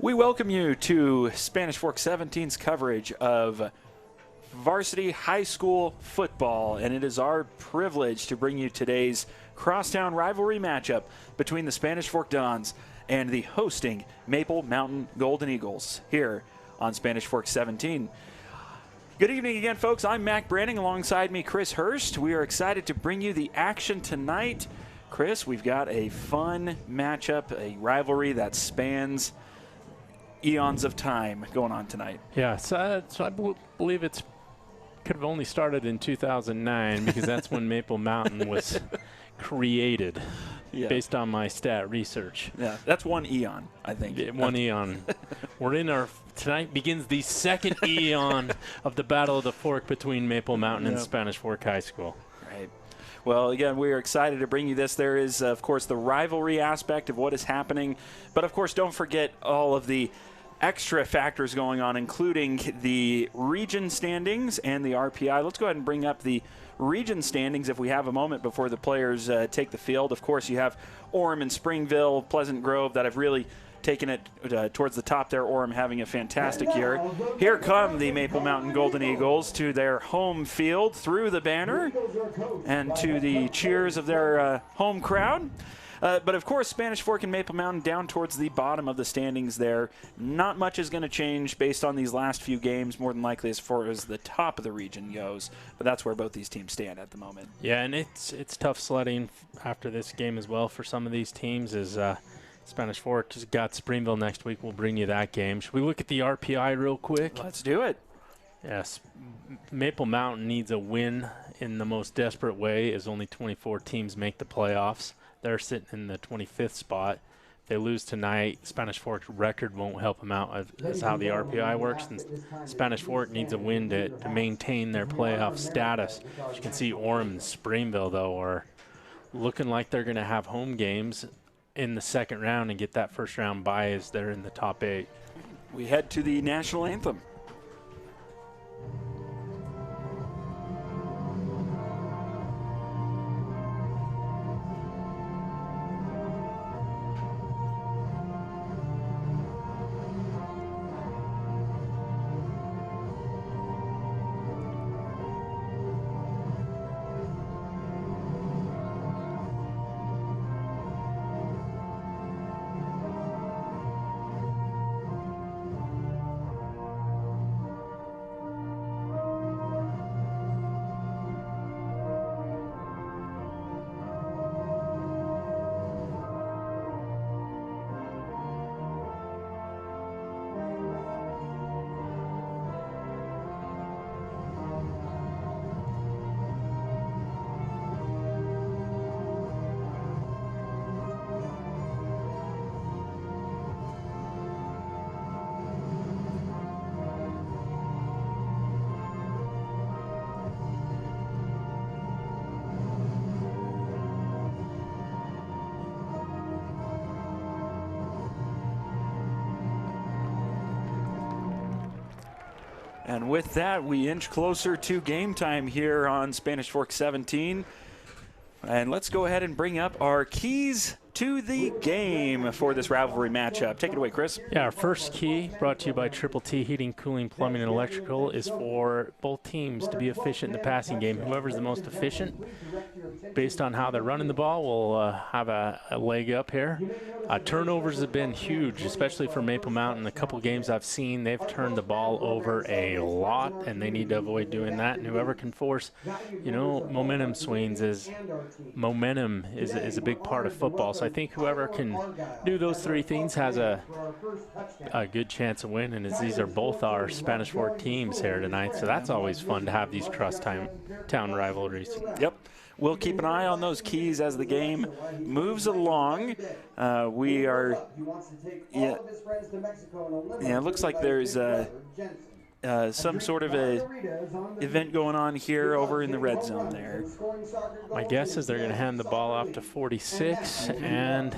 We welcome you to Spanish Fork 17's coverage of varsity high school football, and it is our privilege to bring you today's crosstown rivalry matchup between the Spanish Fork Dons and the hosting Maple Mountain Golden Eagles here on Spanish Fork 17. Good evening again, folks. I'm Mac Branning. Alongside me, Chris Hurst. We are excited to bring you the action tonight. Chris, we've got a fun matchup, a rivalry that spans eons of time going on tonight. Yeah, so I believe it's could have only started in 2009 because that's when Maple Mountain was created, based on my stat research. Yeah, that's one eon, I think. Yeah, one eon. We're in our tonight begins the second eon of the Battle of the Fork between Maple Mountain and Spanish Fork High School. Right. Well, again, we are excited to bring you this. There is, of course, the rivalry aspect of what is happening, but of course, don't forget all of the extra factors going on, including the region standings and the RPI. Let's go ahead and bring up the region standings if we have a moment before the players take the field. Of course, you have Orem and Springville, Pleasant Grove that have really taken it towards the top there. Orem having a fantastic year. Here come the Maple Mountain Golden Eagles to their home field through the banner and to the cheers of their home crowd. But, of course, Spanish Fork and Maple Mountain down towards the bottom of the standings there. Not much is going to change based on these last few games, more than likely as far as the top of the region goes. But that's where both these teams stand at the moment. Yeah, and it's tough sledding after this game as well for some of these teams. As Spanish Fork has got Springville next week. We'll bring you that game. Should we look at the RPI real quick? Let's do it. Yes, Maple Mountain needs a win in the most desperate way as only 24 teams make the playoffs. They're sitting in the 25th spot. If they lose tonight, Spanish Fork's record won't help them out. That's how the RPI works. And Spanish Fork needs a win to maintain their playoff status. As you can see, Orem and Springville, though, are looking like they're going to have home games in the second round and get that first round bye as they're in the top 8. We head to the national anthem. And with that, we inch closer to game time here on Spanish Fork 17. And let's go ahead and bring up our keys to the game for this rivalry matchup. Take it away, Chris. Yeah, our first key, brought to you by Triple T Heating, Cooling, Plumbing, and Electrical, is for both teams to be efficient in the passing game. Whoever's the most efficient, based on how they're running the ball, will have a leg up here. Turnovers have been huge, especially for Maple Mountain. A couple games I've seen, they've turned the ball over a lot, and they need to avoid doing that. And whoever can force, momentum swings momentum is a big part of football. So I think whoever can do those three things has a good chance of winning, as these are both our Spanish Fork teams here tonight. So that's always fun to have these cross-town rivalries. Yep. We'll keep an eye on those keys as the game moves along. We are, it looks like there's some sort of a event going on here over in the red zone there. My guess is they're going to hand the ball off to 46, and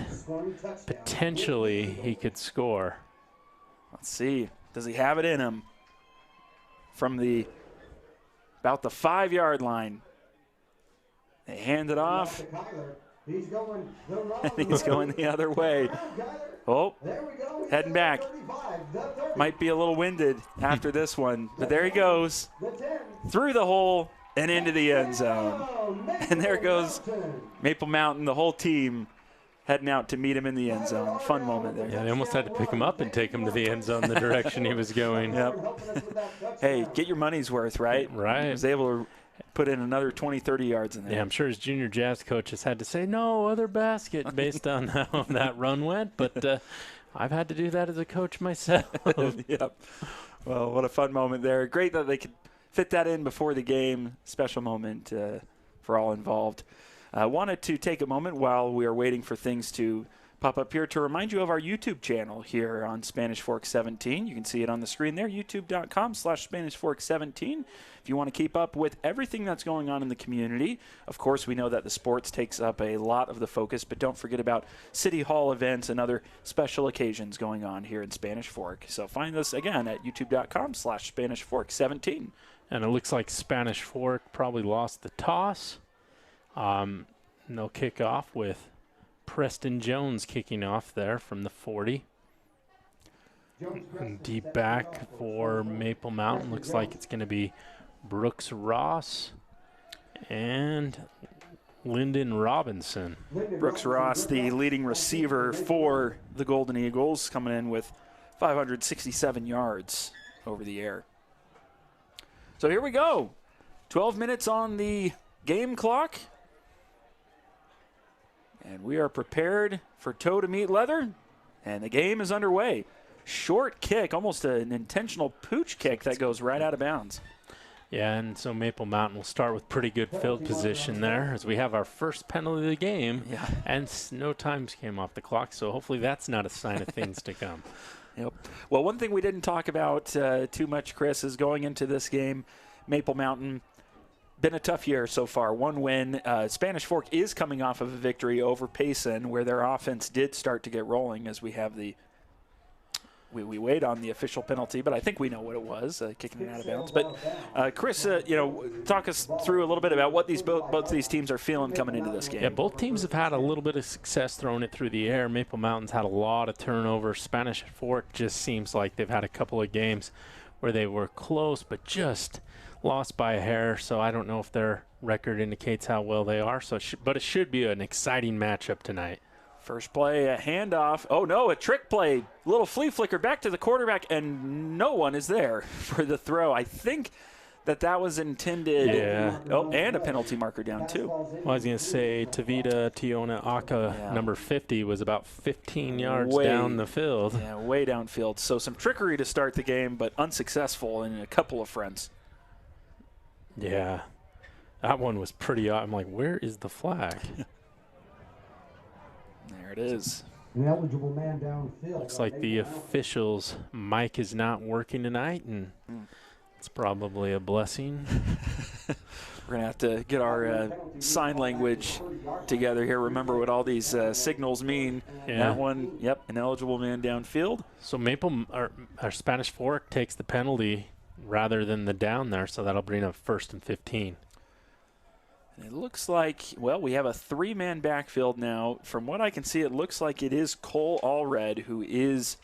potentially he could score. Let's see. Does he have it in him? From about the 5-yard line. They hand it off. And he's going the other way. Oh, heading back. might be a little winded after this one, but there he goes through the hole and into the end zone. And there goes Maple Mountain, the whole team heading out to meet him in the end zone. Fun moment there. Yeah, they almost had to pick him up and take him to the end zone the direction he was going. Yep. Hey, get your money's worth, right? Right. He was able to put in another 20, 30 yards in there. Yeah, I'm sure his junior jazz coaches had to say, no, other basket, based on how that run went. But I've had to do that as a coach myself. Yep. Well, what a fun moment there. Great that they could fit that in before the game. Special moment for all involved. I wanted to take a moment while we are waiting for things to pop up here to remind you of our YouTube channel here on Spanish Fork 17. You can see it on the screen there, youtube.com/Spanish Fork 17. If you want to keep up with everything that's going on in the community, of course, we know that the sports takes up a lot of the focus, but don't forget about City Hall events and other special occasions going on here in Spanish Fork. So find us again at youtube.com/Spanish Fork 17. And it looks like Spanish Fork probably lost the toss. And they'll kick off with Preston Jones kicking off there from the 40. And deep back for Maple Mountain. Looks like it's going to be Brooks Ross and Lyndon Robinson. Brooks Ross, the leading receiver for the Golden Eagles, coming in with 567 yards over the air. So here we go. 12 minutes on the game clock. And we are prepared for toe to meet leather. And the game is underway. Short kick, almost an intentional pooch kick that goes right out of bounds. Yeah, and so Maple Mountain will start with pretty good field position there as we have our first penalty of the game. Yeah. And no times came off the clock, so hopefully that's not a sign of things to come. Yep. Well, one thing we didn't talk about too much, Chris, is going into this game, Maple Mountain, been a tough year so far. One win. Spanish Fork is coming off of a victory over Payson, where their offense did start to get rolling as we have the we wait on the official penalty, but I think we know what it was, kicking it out of bounds. But Chris, talk us through a little bit about what both these teams are feeling coming into this game. Yeah, both teams have had a little bit of success throwing it through the air. Maple Mountain's had a lot of turnovers. Spanish Fork just seems like they've had a couple of games where they were close, but just lost by a hair. So I don't know if their record indicates how well they are. But it should be an exciting matchup tonight. First play, a handoff. Oh, no, a trick play. Little flea flicker back to the quarterback, and no one is there for the throw. I think that was intended. Yeah. Oh, and a penalty marker down, too. Well, I was going to say Tavita Tiona Aka, number 50, was about 15 yards down the field. Yeah, way downfield. So some trickery to start the game, but unsuccessful in a couple of fronts. Yeah. That one was pretty odd. I'm like, where is the flag? There it is. An eligible man downfield. Looks like the officials' mic is not working tonight, and it's probably a blessing. We're going to have to get our sign language together here. Remember what all these signals mean. Yeah. That one, yep, an eligible man downfield. So our Spanish Fork takes the penalty rather than the down there, so that'll bring up 1st and 15. It looks like, well, we have a 3-man backfield now. From what I can see, it looks like it is Cole Allred who is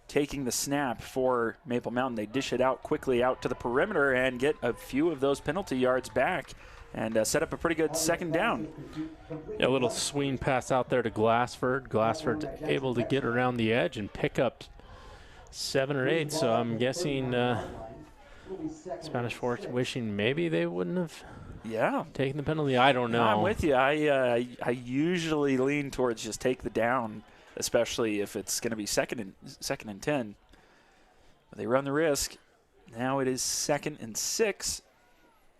taking the snap for Maple Mountain. They dish it out quickly out to the perimeter and get a few of those penalty yards back and set up a pretty good second down. A little swing pass out there to Glassford. Glassford's able to get around the edge and pick up 7 or 8, so I'm guessing Spanish Fork wishing maybe they wouldn't have taken the penalty. I don't know. I'm with you. I usually lean towards just take the down, especially if it's going to be second and 10. But they run the risk. Now it is 2nd and 6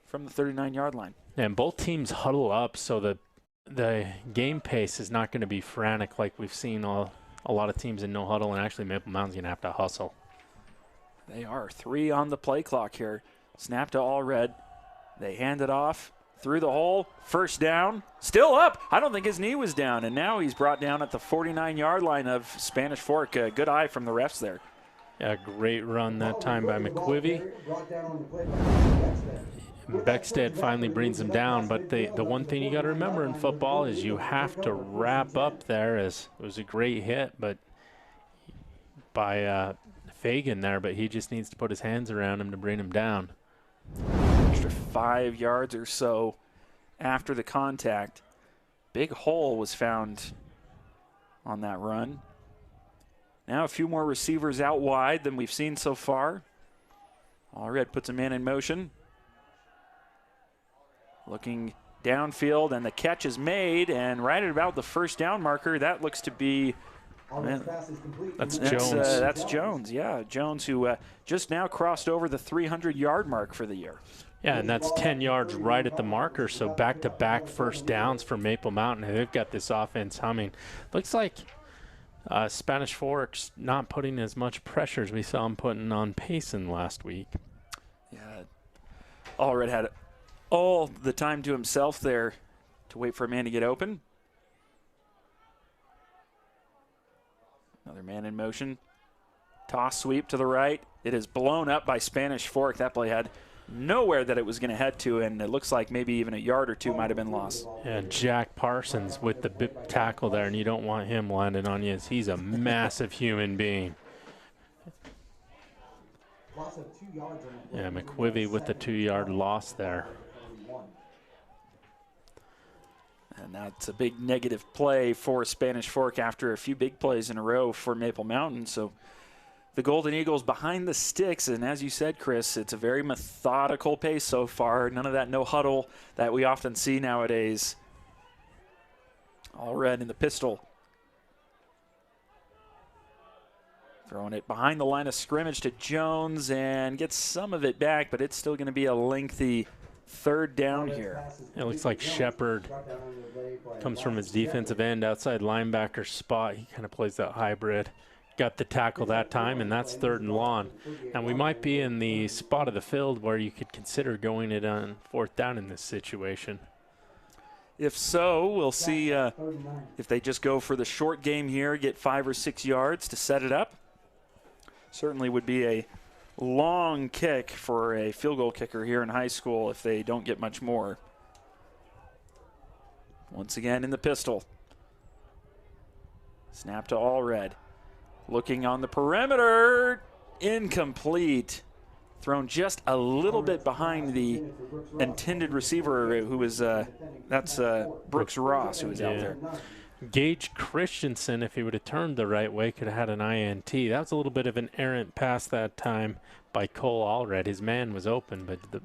from the 39-yard line. And both teams huddle up, so the game pace is not going to be frantic like we've seen a lot of teams in no huddle, and actually Maple Mountain's going to have to hustle. They are 3 on the play clock here. Snap to Allred. They hand it off through the hole. First down. Still up. I don't think his knee was down, and now he's brought down at the 49-yard line of Spanish Fork. Good eye from the refs there. Yeah, great run that time by McQuivy. Beckstead finally brings him down, but the one thing you got to remember in football is you have to wrap up there. As it was a great hit, but by Fagan there, but he just needs to put his hands around him to bring him down. Extra 5 yards or so after the contact. Big hole was found on that run. Now a few more receivers out wide than we've seen so far. Allred puts a man in motion. Looking downfield, and the catch is made, and right at about the first down marker, that looks to be that's Jones. That's Jones, yeah. Jones, who just now crossed over the 300-yard mark for the year. Yeah, and that's 10 yards right at the marker, so back-to-back first downs for Maple Mountain. They've got this offense humming. Looks like Spanish Fork's not putting as much pressure as we saw him putting on Payson last week. Yeah, Allred had all the time to himself there to wait for a man to get open. Another man in motion. Toss sweep to the right. It is blown up by Spanish Fork. That play had nowhere that it was going to head to, and it looks like maybe even a yard or two might have been lost. And Jack Parsons with the tackle there, and you don't want him landing on you, as he's a massive human being. Yeah, McQuivy with the 2-yard loss there. And that's a big negative play for Spanish Fork after a few big plays in a row for Maple Mountain. So the Golden Eagles behind the sticks, and as you said, Chris, it's a very methodical pace so far. None of that no huddle that we often see nowadays. Allred in the pistol. Throwing it behind the line of scrimmage to Jones and gets some of it back, but it's still going to be a lengthy third down here. It looks like Shepard comes from his defensive end, outside linebacker spot. He kind of plays that hybrid. Got the tackle that time, and that's 3rd and long. And we might be in the spot of the field where you could consider going it on 4th down in this situation. If so, we'll see if they just go for the short game here, get 5 or 6 yards to set it up. Certainly would be a long kick for a field goal kicker here in high school if they don't get much more. Once again in the pistol. Snap to Allred. Looking on the perimeter. Incomplete. Thrown just a little bit behind the intended receiver, who was, that's Brooks Ross, who was out there. Gage Christensen, if he would have turned the right way, could have had an INT. That was a little bit of an errant pass that time by Cole Allred. His man was open, but the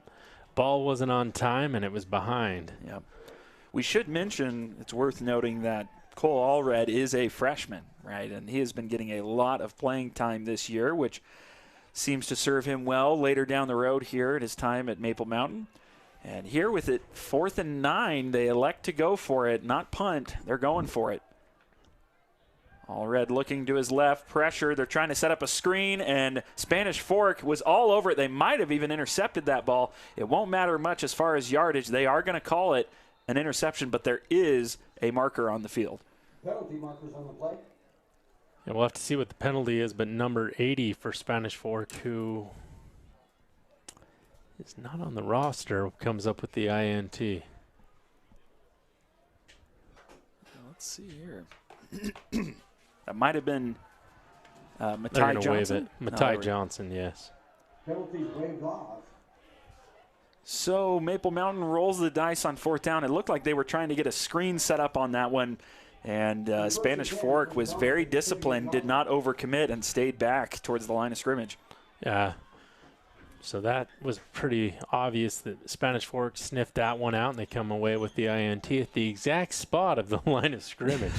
ball wasn't on time, and it was behind. Yep. We should mention, it's worth noting that Cole Allred is a freshman, right? And he has been getting a lot of playing time this year, which seems to serve him well later down the road here at his time at Maple Mountain. And here with it 4th and 9, they elect to go for it, not punt. They're going for it. Allred looking to his left, pressure. They're trying to set up a screen, and Spanish Fork was all over it. They might have even intercepted that ball. It won't matter much as far as yardage. They are going to call it an interception, but there is a marker on the field. Penalty markers on the play. Yeah, we'll have to see what the penalty is, but number 80 for Spanish Fork, who is not on the roster, comes up with the INT. Let's see here. That might have been Matai They're gonna Johnson. Waive it. Matai Johnson, yes. Penalties waived off. So Maple Mountain rolls the dice on 4th down. It looked like they were trying to get a screen set up on that one. And Spanish Fork was very disciplined, did not overcommit, and stayed back towards the line of scrimmage. Yeah. So that was pretty obvious that Spanish Fork sniffed that one out, and they come away with the INT at the exact spot of the line of scrimmage.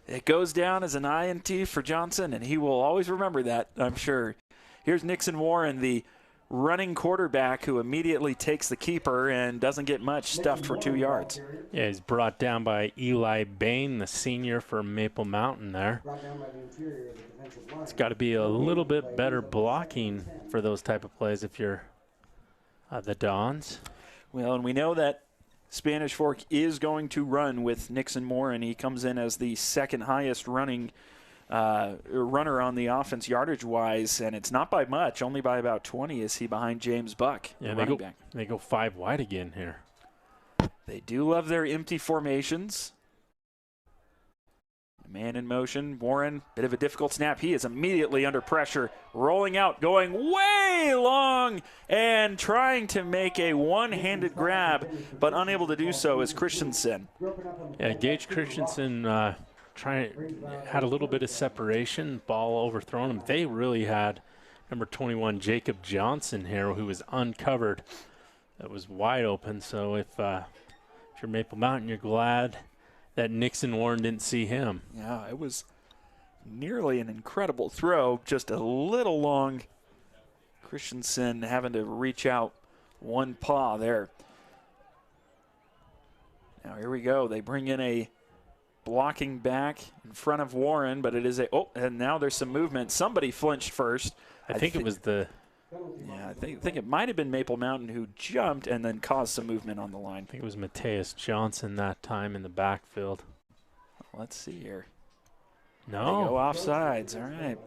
It goes down as an INT for Johnson, and he will always remember that, I'm sure. Here's Nixon Warren, the running quarterback, who immediately takes the keeper and doesn't get much, stuffed for 2 yards. Yeah, he's brought down by Eli Bain, the senior from Maple Mountain there. It's got to be a little bit better blocking for those type of plays if you're the Dons. Well, and we know that Spanish Fork is going to run with Nixon Moore, and he comes in as the 2nd highest runner on the offense yardage-wise, and it's not by much, only by about 20 is he behind James Buck, yeah, the running back. They go 5 wide again here. They do love their empty formations. Man in motion. Warren, bit of a difficult snap. He is immediately under pressure, rolling out, going way long, and trying to make a one-handed grab, but unable to do so is Christensen. Yeah, Gage Christensen had a little bit of separation, ball overthrown him. They really had number 21, Jacob Johnson here, who was uncovered. That was wide open, so if you're Maple Mountain, you're glad that Nixon Warren didn't see him. Yeah, it was nearly an incredible throw, just a little long. Christensen having to reach out one paw there. Now here we go. They bring in a blocking back in front of Warren, but it is a, oh, and now there's some movement. Somebody flinched first. I think it was the... Yeah, I think it might have been Maple Mountain who jumped and then caused some movement on the line. I think it was Mateus Johnson that time in the backfield. Let's see here. No. They go offsides. All right.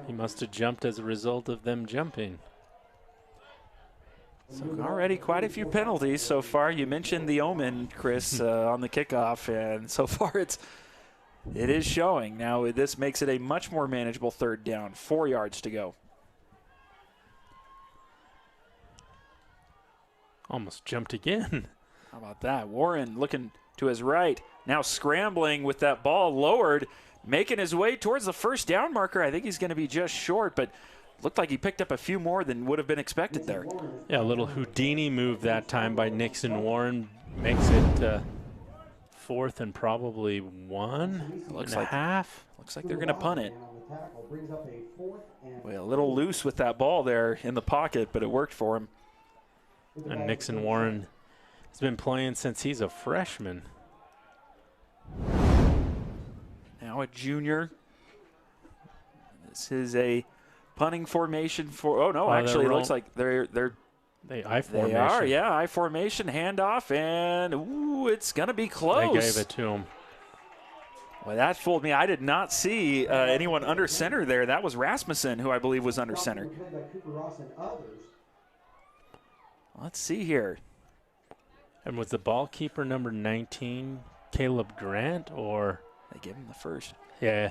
He must have jumped as a result of them jumping. So already quite a few penalties so far. You mentioned the omen, Chris, on the kickoff, and so far it is showing. Now this makes it a much more manageable third down. 4 yards to go. Almost jumped again. How about that? Warren looking to his right, now scrambling with that ball lowered, making his way towards the first down marker. I think he's going to be just short, but looked like he picked up a few more than would have been expected there. Yeah, a little Houdini move that time by Nixon Warren makes it 4th and probably 1 Looks and like a half. Looks like they're going to punt it. Well, a little loose with that ball there in the pocket, but it worked for him. And Nixon Warren has been playing since he's a freshman. Now a junior. This is a punting formation for. Oh no, actually, it looks like they're I formation. They are, yeah, I formation, handoff, and ooh, it's gonna be close. They gave it to him. Well, that fooled me. I did not see anyone under center there. That was Rasmussen, who I believe was under center. Let's see here. And was the ball keeper number 19 Caleb Grant, or? They give him the first. Yeah.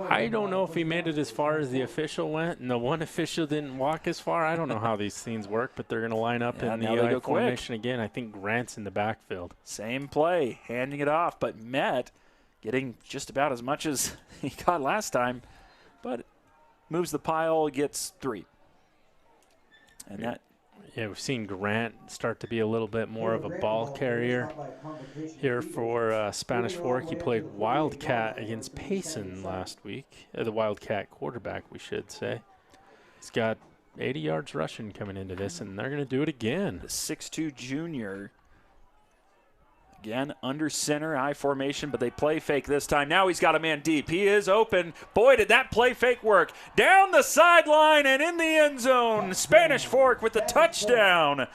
I don't know if he made it as far as the official went, and the one official didn't walk as far. I don't know how these things work, but they're going to line up in the I formation again. I think Grant's in the backfield. Same play, handing it off, but Met getting just about as much as he got last time, but moves the pile, gets 3. And that. Yeah, we've seen Grant start to be a little bit more of a ball carrier here for Spanish Fork. He played Wildcat against Payson last week, the Wildcat quarterback, we should say. He's got 80 yards rushing coming into this, and they're going to do it again. The 6'2 junior. Again, under center, I formation, but they play fake this time. Now he's got a man deep. He is open. Boy, did that play fake work. Down the sideline and in the end zone. Spanish Fork with the touchdown.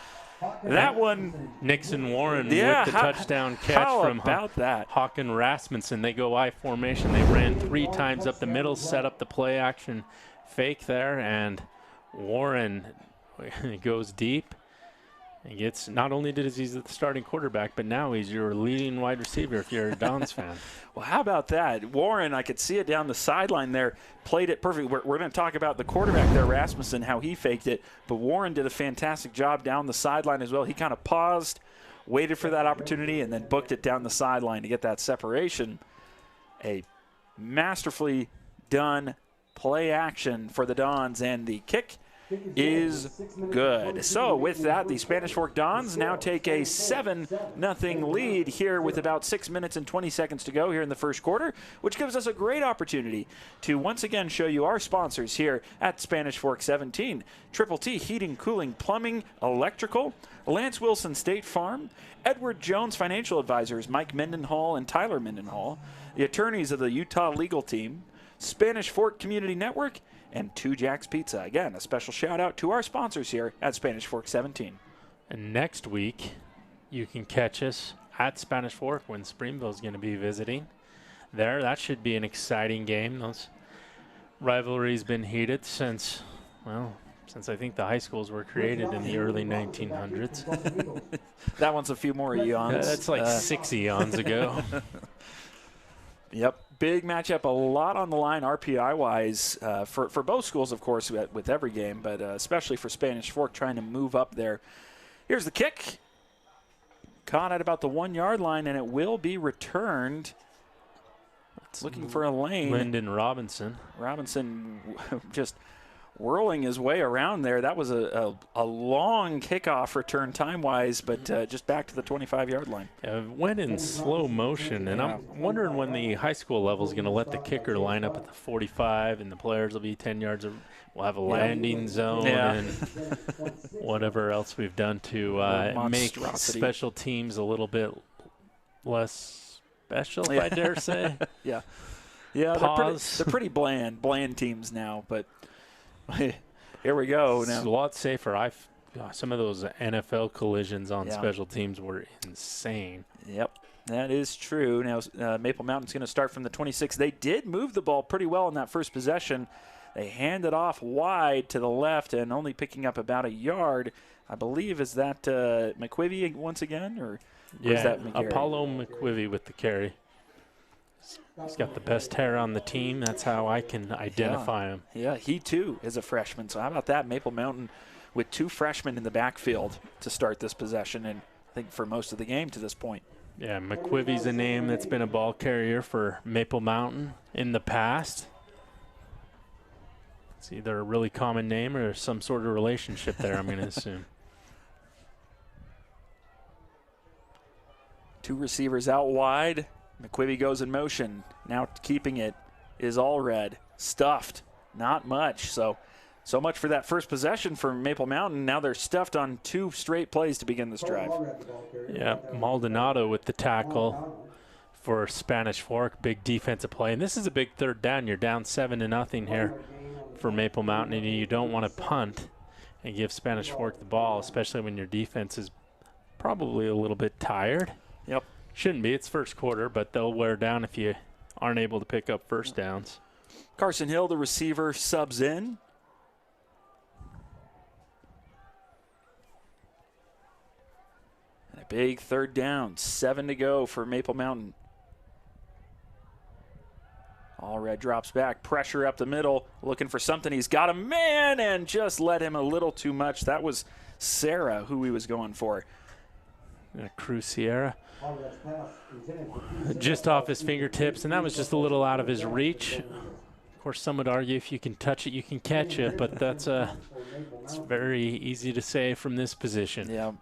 That one. Nixon Warren with the touchdown catch from Hawken Rasmussen. They go I formation. They ran 3 times up the middle, set up the play action fake there, and Warren goes deep. He gets, not only did he's the starting quarterback, but now he's your leading wide receiver if you're a Dons fan. Well, how about that? Warren, I could see it down the sideline there, played it perfect. We're going to talk about the quarterback there, Rasmussen, how he faked it, but Warren did a fantastic job down the sideline as well. He kind of paused, waited for that opportunity, and then booked it down the sideline to get that separation. A masterfully done play action for the Dons, and the kick is good. So with that, the Spanish Fork Dons now take a 7-0 lead here with about 6 minutes and 20 seconds to go here in the first quarter, which gives us a great opportunity to once again show you our sponsors here at Spanish Fork 17. Triple T Heating, Cooling, Plumbing, Electrical, Lance Wilson State Farm, Edward Jones Financial Advisors, Mike Mendenhall and Tyler Mendenhall, the attorneys of the Utah Legal Team, Spanish Fork Community Network, and 2 Jack's Pizza. Again, a special shout out to our sponsors here at Spanish Fork 17. And next week, you can catch us at Spanish Fork when Springville's going to be visiting there. That should be an exciting game. Those rivalries been heated since I think the high schools were created in the early 1900s. That one's a few more eons. That's like 6 eons ago. Yep, big matchup, a lot on the line RPI-wise for both schools, of course, with every game, but especially for Spanish Fork trying to move up there. Here's the kick. Caught at about the 1 yard line, and it will be returned. It's looking for a lane. Lyndon Robinson. Robinson just whirling his way around there. That was a long kickoff return time-wise, but just back to the 25-yard line. It went in slow motion, and I'm wondering when the high school level is going to let the kicker line up at the 45, and the players will be 10 yards. We'll have a landing zone and whatever else we've done to make special teams a little bit less special, if I dare say. Yeah, they're pretty bland teams now, but here we go. Now it's a lot safer. Some of those NFL collisions on special teams were insane. Yep, that is true. Now Maple Mountain's going to start from the 26. They did move the ball pretty well in that first possession. They hand it off wide to the left and only picking up about a yard. I believe, is that McQuivy once again? Or is that McGarry? Apollo McQuivy with the carry. He's got the best hair on the team. That's how I can identify him. Yeah, he too is a freshman. So how about that? Maple Mountain with 2 freshmen in the backfield to start this possession, and I think for most of the game to this point. Yeah, McQuivy's a name that's been a ball carrier for Maple Mountain in the past. It's either a really common name or some sort of relationship there, I'm going to assume. 2 receivers out wide. McQuivy goes in motion. Now keeping it is Allred. Stuffed. Not much. So much for that first possession for Maple Mountain. Now they're stuffed on 2 straight plays to begin this drive. Yeah, Maldonado with the tackle for Spanish Fork. Big defensive play. And this is a big third down. You're down 7-0 here for Maple Mountain, and you don't want to punt and give Spanish Fork the ball, especially when your defense is probably a little bit tired. Yep. Shouldn't be. It's first quarter, but they'll wear down if you aren't able to pick up first downs. Carson Hill, the receiver, subs in. And a big third down. 7 to go for Maple Mountain. Allred drops back, pressure up the middle, looking for something. He's got a man and just let him a little too much. That was Sarah who he was going for. Cruz Sierra. Just off his fingertips, and that was just a little out of his reach. Of course, some would argue if you can touch it, you can catch it, but it's very easy to say from this position. Yeah.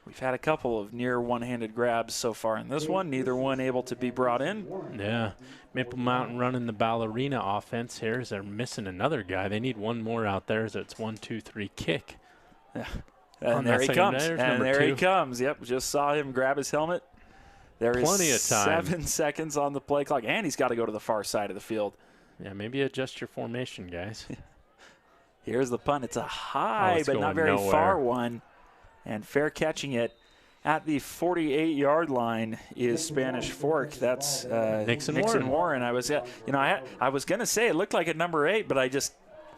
We've had a couple of near one-handed grabs so far in this one, neither one able to be brought in. Yeah, Maple Mountain running the ballerina offense here as they're missing another guy. They need one more out there, so it's 1, 2, 3 kick. Yeah. And there he comes. And there he comes. Yep, just saw him grab his helmet. There is plenty of time. 7 seconds on the play clock, and he's got to go to the far side of the field. Yeah, maybe adjust your formation, guys. Here's the punt. It's a high but not very far one. And fair catching it at the 48-yard line is Spanish Fork. That's Nixon Warren. I was going to say it looked like at number 8, but I just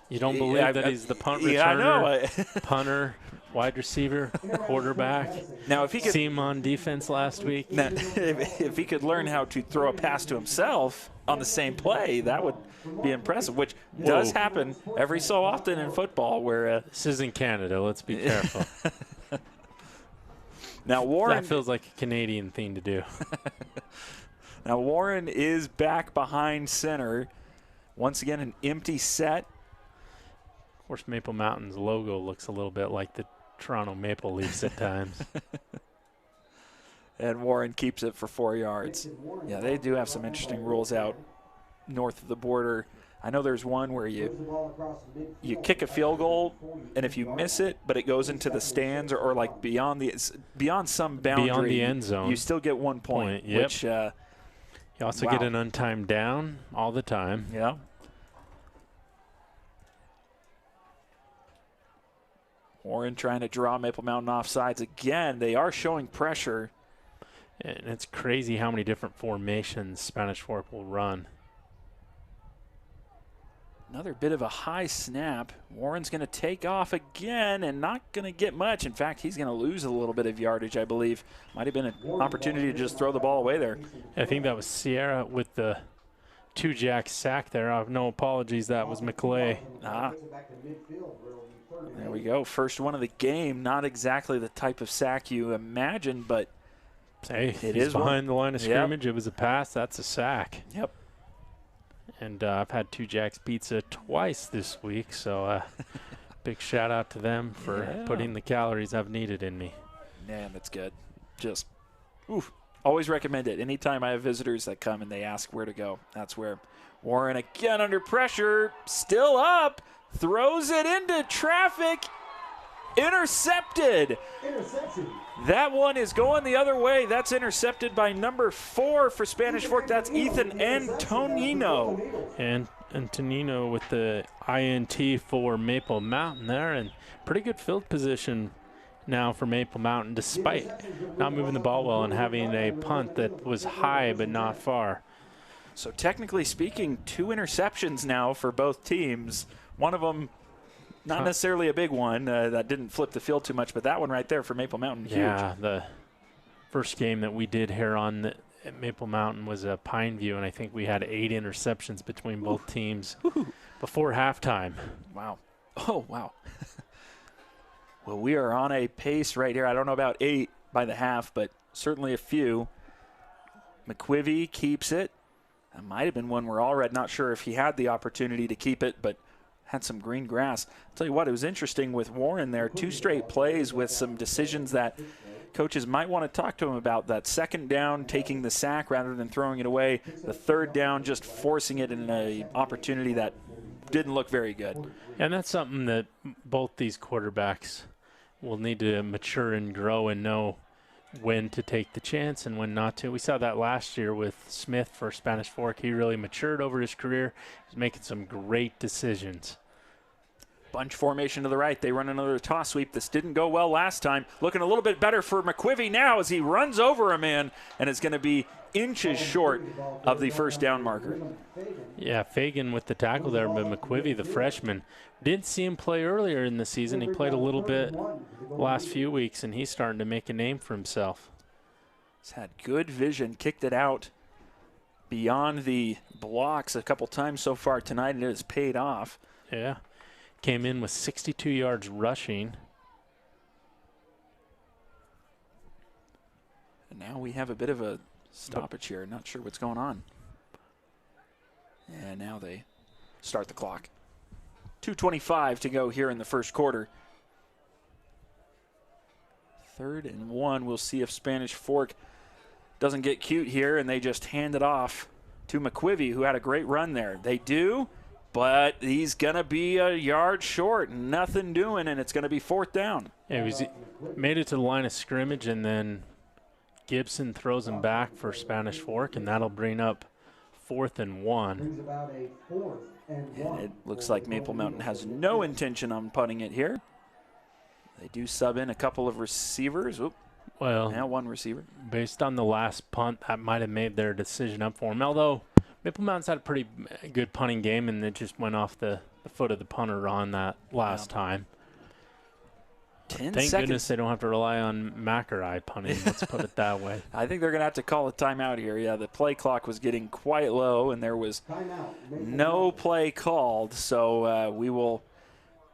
you don't believe that he's the punt returner, I know. punter, wide receiver, quarterback. Now, if he could see him on defense last week, now, if he could learn how to throw a pass to himself on the same play, that would be impressive, which does happen every so often in football. Where this isn't Canada. Let's be careful. Now Warren, that feels like a Canadian thing to do. Now Warren is back behind center. Once again, an empty set. Of course, Maple Mountain's logo looks a little bit like the Toronto Maple Leafs at times. And Warren keeps it for 4 yards. Yeah, they do have some interesting rules out north of the border. I know there's one where you kick a field goal, and if you miss it, but it goes into the stands or like beyond some boundary, beyond the end zone, you still get 1 point. Yep. Which you also get an untimed down all the time. Yeah. Warren trying to draw Maple Mountain off sides again. They are showing pressure. And it's crazy how many different formations Spanish Fork will run. Another bit of a high snap. Warren's going to take off again and not going to get much. In fact, he's going to lose a little bit of yardage, I believe. Might have been an opportunity to just throw the ball away there. I think that was Sierra with the 2-jack sack there. No apologies, that was McClay. There we go. First one of the game. Not exactly the type of sack you imagine, but hey, it he's is behind the line of scrimmage. Yep. It was a pass. That's a sack. Yep. And I've had 2-Jack's Pizza twice this week, so big shout out to them for putting the calories I've needed in me. Man, that's good. Just, oof. Always recommend it. Anytime I have visitors that come and they ask where to go, that's where. Warren again under pressure, still up, throws it into traffic, intercepted. That one is going the other way. That's intercepted by number 4 for Spanish Fork. That's Ethan Antonino. And Antonino with the INT for Maple Mountain there, and pretty good field position now for Maple Mountain, despite not moving the ball well and having a punt that was high but not far. So technically speaking, 2 interceptions now for both teams. One of them not necessarily a big one that didn't flip the field too much, but that one right there for Maple Mountain, huge. Yeah, the first game that we did here at Maple Mountain was Pineview, and I think we had 8 interceptions between both teams before halftime. Wow. Oh, wow. Well, we are on a pace right here. I don't know about 8 by the half, but certainly a few. McQuivy keeps it. That might have been one where Allred, not sure if he had the opportunity to keep it, but had some green grass. I'll tell you what, it was interesting with Warren there. 2 straight plays with some decisions that coaches might want to talk to him about. That second down, taking the sack rather than throwing it away. The third down, just forcing it in an opportunity that didn't look very good. And that's something that both these quarterbacks will need to mature and grow and know when to take the chance and when not to. We saw that last year with Smith for Spanish Fork. He really matured over his career. He's making some great decisions. Bunch formation to the right. They run another toss sweep. This didn't go well last time. Looking a little bit better for McQuivy now as he runs over a man, and it's going to be inches short of the first down marker. Yeah, Fagan with the tackle there, but McQuivy, the freshman, didn't see him play earlier in the season. He played a little bit the last few weeks, and he's starting to make a name for himself. He's had good vision, kicked it out beyond the blocks a couple times so far tonight, and it has paid off. Yeah. Came in with 62 yards rushing. And now we have a bit of a stoppage here. Not sure what's going on. And now they start the clock. 2:25 to go here in the first quarter. 3rd and 1. We'll see if Spanish Fork doesn't get cute here and they just hand it off to McQuivy, who had a great run there. They do, but he's going to be a yard short. Nothing doing, and it's going to be 4th down. Yeah, he made it to the line of scrimmage, and then Gibson throws him back for Spanish Fork, and that'll bring up 4th and 1. And it looks like Maple Mountain has no intention on punting it here. They do sub in a couple of receivers. Oop. Well, now 1 receiver. Based on the last punt, that might have made their decision up for him. Although Maple Mountain's had a pretty good punting game, and it just went off the foot of the punter on that last time. 10 Thank seconds. goodness they don't have to rely on Mackeri punting. Let's put it that way. I think they're going to have to call a timeout here. Yeah, the play clock was getting quite low, and there was no play called. So we will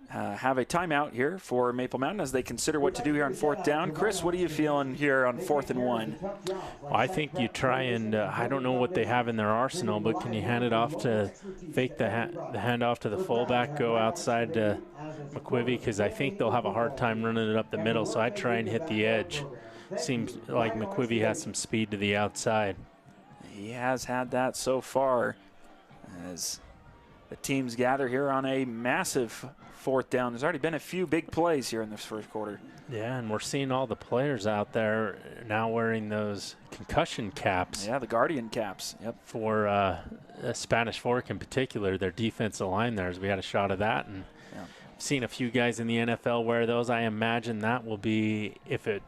have a timeout here for Maple Mountain as they consider what to do here on 4th down. Chris, what are you feeling here on 4th and 1? Well, I think you try and I don't know what they have in their arsenal, but can you hand it off to fake the handoff to the fullback, go outside to McQuivy, because I think they'll have a hard time running it up the middle, so I'd try and hit the edge. Seems like McQuivy has some speed to the outside. He has had that so far as the teams gather here on a massive 4th down. There's already been a few big plays here in this first quarter. Yeah, and we're seeing all the players out there now wearing those concussion caps. Yeah, the Guardian caps. Yep. For Spanish Fork in particular, their defensive line there, as we had a shot of that. And I've seen a few guys in the NFL wear those. I imagine that will be, if it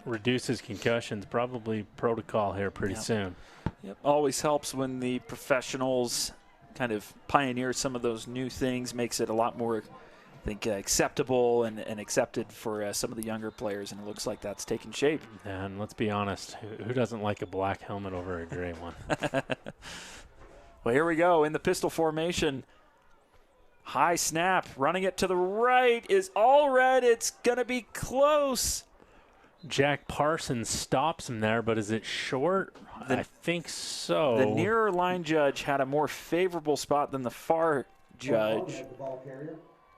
reduces concussions, probably protocol here pretty soon. Yep. Always helps when the professionals kind of pioneers some of those new things, makes it a lot more, I think, acceptable and accepted for some of the younger players, and it looks like that's taking shape. And let's be honest, who doesn't like a black helmet over a gray one? Well, here we go in the pistol formation. High snap, running it to the right is Allred. It's going to be close. Jack Parsons stops him there, but is it short? I think so. The nearer line judge had a more favorable spot than the far judge.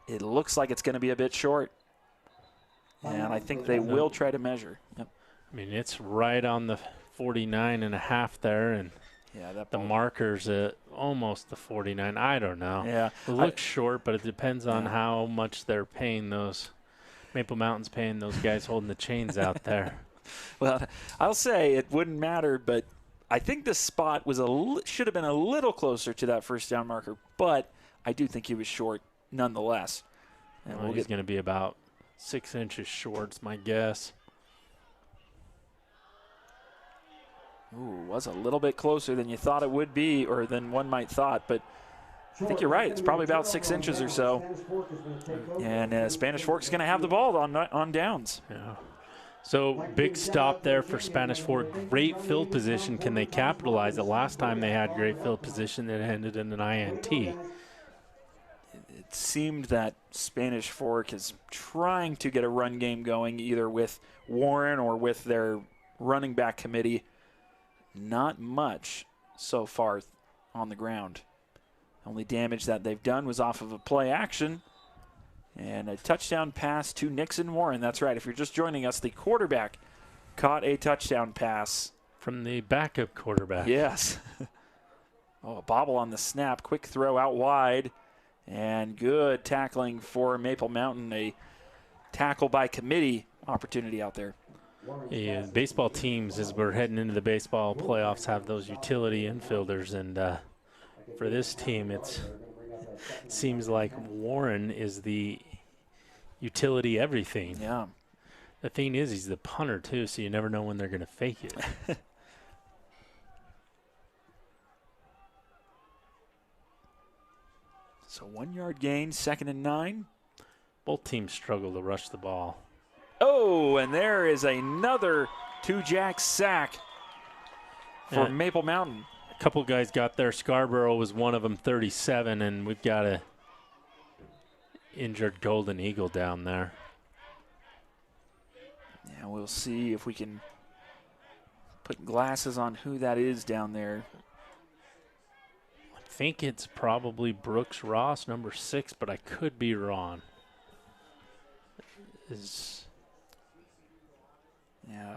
It looks like it's going to be a bit short. And I think they will try to measure. Yep. I mean, it's right on the 49.5 there, and yeah, the marker's at almost the 49. I don't know. Yeah. It looks short, but it depends on how much they're paying those. Maple Mountain's paying those guys holding the chains out there. Well, I'll say it wouldn't matter, but I think this spot was should have been a little closer to that first down marker, but I do think he was short nonetheless. And well, he's going to be about 6 inches short, it's my guess. Ooh, was a little bit closer than you thought it would be, or than one might thought, but I think you're right. It's probably about 6 inches or so. And Spanish Fork's going to have the ball on downs. Yeah. So big stop there for Spanish Fork. Great field position. Can they capitalize it? Last time they had great field position, it ended in an INT. It seemed that Spanish Fork is trying to get a run game going, either with Warren or with their running back committee. Not much so far on the ground. Only damage that they've done was off of a play action and a touchdown pass to Nixon Warren. That's right. If you're just joining us, the quarterback caught a touchdown pass. From the backup quarterback. Yes. Oh, a bobble on the snap. Quick throw out wide. And good tackling for Maple Mountain. A tackle by committee opportunity out there. Yeah, baseball teams, as we're heading into the baseball playoffs, have those utility infielders, and for this team, it seems like Warren is the utility everything. Yeah. The thing is, he's the punter too, so you never know when they're going to fake it. So 1 yard gain, 2nd and 9. Both teams struggle to rush the ball. Oh, and there is another two-jack sack for Maple Mountain. A couple guys got there. Scarborough was one of them, 37, and we've got a injured Golden Eagle down there. Yeah, we'll see if we can put glasses on who that is down there. I think it's probably Brooks Ross, number 6, but I could be wrong. Yeah,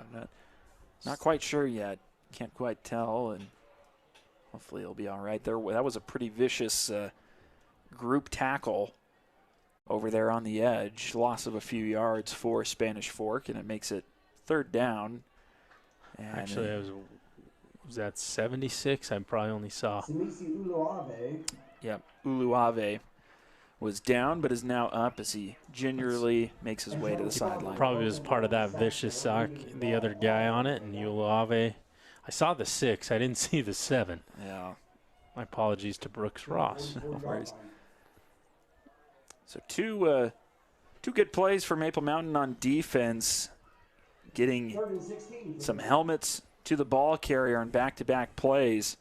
not quite sure yet. Can't quite tell, and hopefully it'll be all right. That was a pretty vicious group tackle over there on the edge. Loss of a few yards for Spanish Fork, and it makes it 3rd down. And actually, was that 76? I probably only saw. Yep, Uluave was down, but is now up as he gingerly makes his way to the sideline. Probably was part of that vicious sock, the other guy on it, and Uluave. I saw the 6. I didn't see the 7. Yeah. My apologies to Brooks Ross. No worries. So two good plays for Maple Mountain on defense, getting some helmets to the ball carrier on back-to-back plays.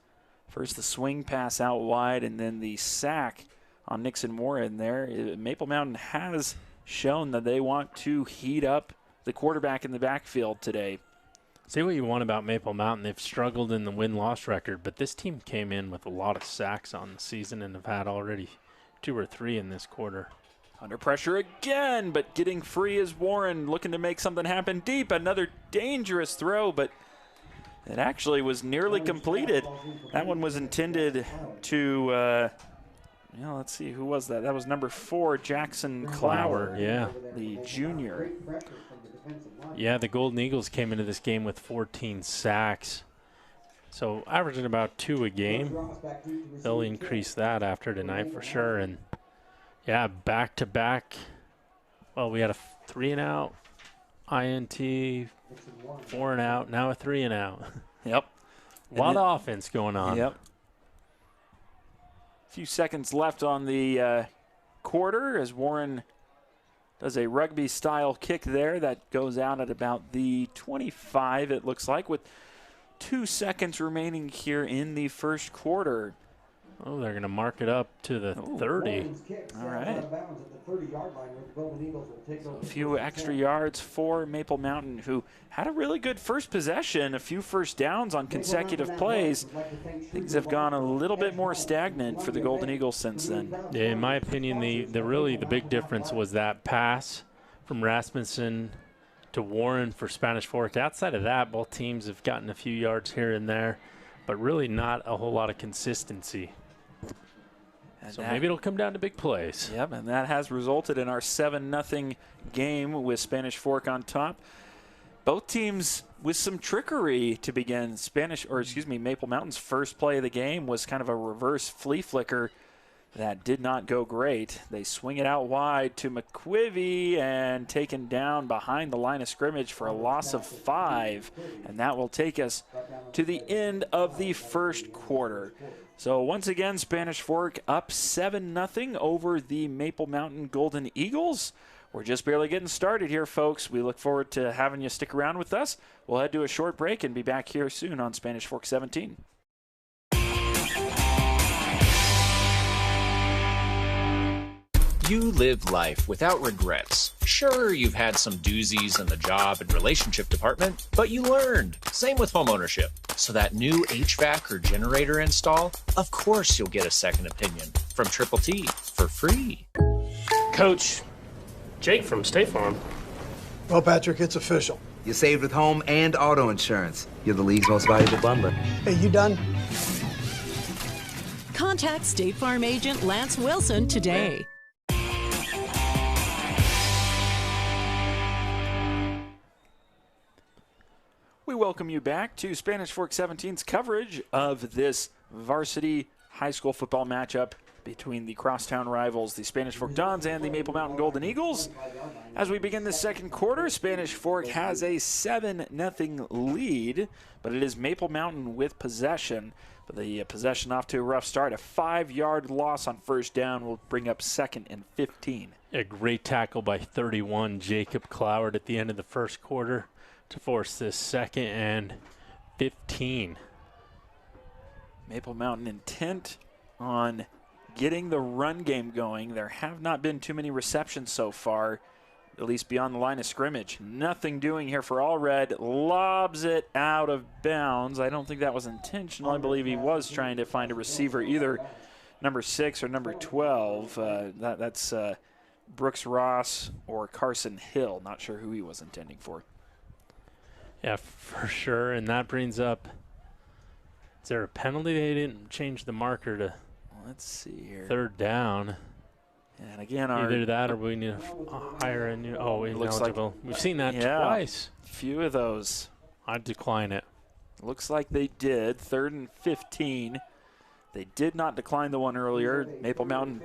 First the swing pass out wide, and then the sack on Nixon Warren there. Maple Mountain has shown that they want to heat up the quarterback in the backfield today. Say what you want about Maple Mountain. They've struggled in the win-loss record, but this team came in with a lot of sacks on the season and have had already 2 or 3 in this quarter. Under pressure again, but getting free is Warren, looking to make something happen deep. Another dangerous throw, but it actually was nearly completed. That one was intended to, let's see, who was that? That was number 4, Jackson Clower, yeah, the junior. Yeah, the Golden Eagles came into this game with 14 sacks. So averaging about 2 a game. They'll increase that after tonight for sure. And yeah, back-to-back. Well, we had a 3-and-out, INT, 4-and-out, now a 3-and-out. Yep. A lot of offense going on. Yep. few seconds left on the quarter as Warren does a rugby-style kick there that goes out at about the 25, it looks like, with 2 seconds remaining here in the first quarter. Oh, they're going to mark it up to the 30. All right. So a few extra yards for Maple Mountain, who had a really good first possession, a few first downs on consecutive plays. Things have gone a little bit more stagnant for the Golden Eagles since then. Yeah, in my opinion, the big difference was that pass from Rasmussen to Warren for Spanish Fork. Outside of that, both teams have gotten a few yards here and there, but really not a whole lot of consistency. So maybe it'll come down to big plays. Yep, and that has resulted in our 7-0 game with Spanish Fork on top. Both teams with some trickery to begin. Maple Mountain's first play of the game was kind of a reverse flea flicker that did not go great. They swing it out wide to McQuivy and taken down behind the line of scrimmage for a loss of 5. And that will take us to the end of the first quarter. So once again, Spanish Fork up 7-0 over the Maple Mountain Golden Eagles. We're just barely getting started here, folks. We look forward to having you stick around with us. We'll head to a short break and be back here soon on Spanish Fork 17. You live life without regrets. Sure, you've had some doozies in the job and relationship department, but you learned. Same with homeownership. So that new HVAC or generator install, of course you'll get a second opinion from Triple T for free. Coach, Jake from State Farm. Well, Patrick, it's official. You saved with home and auto insurance. You're the league's most valuable bundler. Hey, you done? Contact State Farm agent Lance Wilson today. We welcome you back to Spanish Fork 17's coverage of this varsity high school football matchup between the crosstown rivals, the Spanish Fork Dons and the Maple Mountain Golden Eagles. As we begin the second quarter, Spanish Fork has a 7-0 lead, but it is Maple Mountain with possession. But the possession off to a rough start. A 5-yard loss on first down will bring up 2nd and 15. A great tackle by 31, Jacob Cloward, at the end of the first quarter to force this 2nd and 15. Maple Mountain intent on getting the run game going. There have not been too many receptions so far, at least beyond the line of scrimmage. Nothing doing here for Allred. Lobs it out of bounds. I don't think that was intentional. I believe he was trying to find a receiver, either number 6 or number 12. That's Brooks Ross or Carson Hill. Not sure who he was intending for. Yeah, for sure. And that brings up, is there a penalty? They didn't change the marker to let's see here. 3rd down. And again, either that or we need to hire a new, ineligible. We've seen that twice. Few of those. I'd decline it. Looks like they did. 3rd and 15. They did not decline the one earlier. Maple Mountain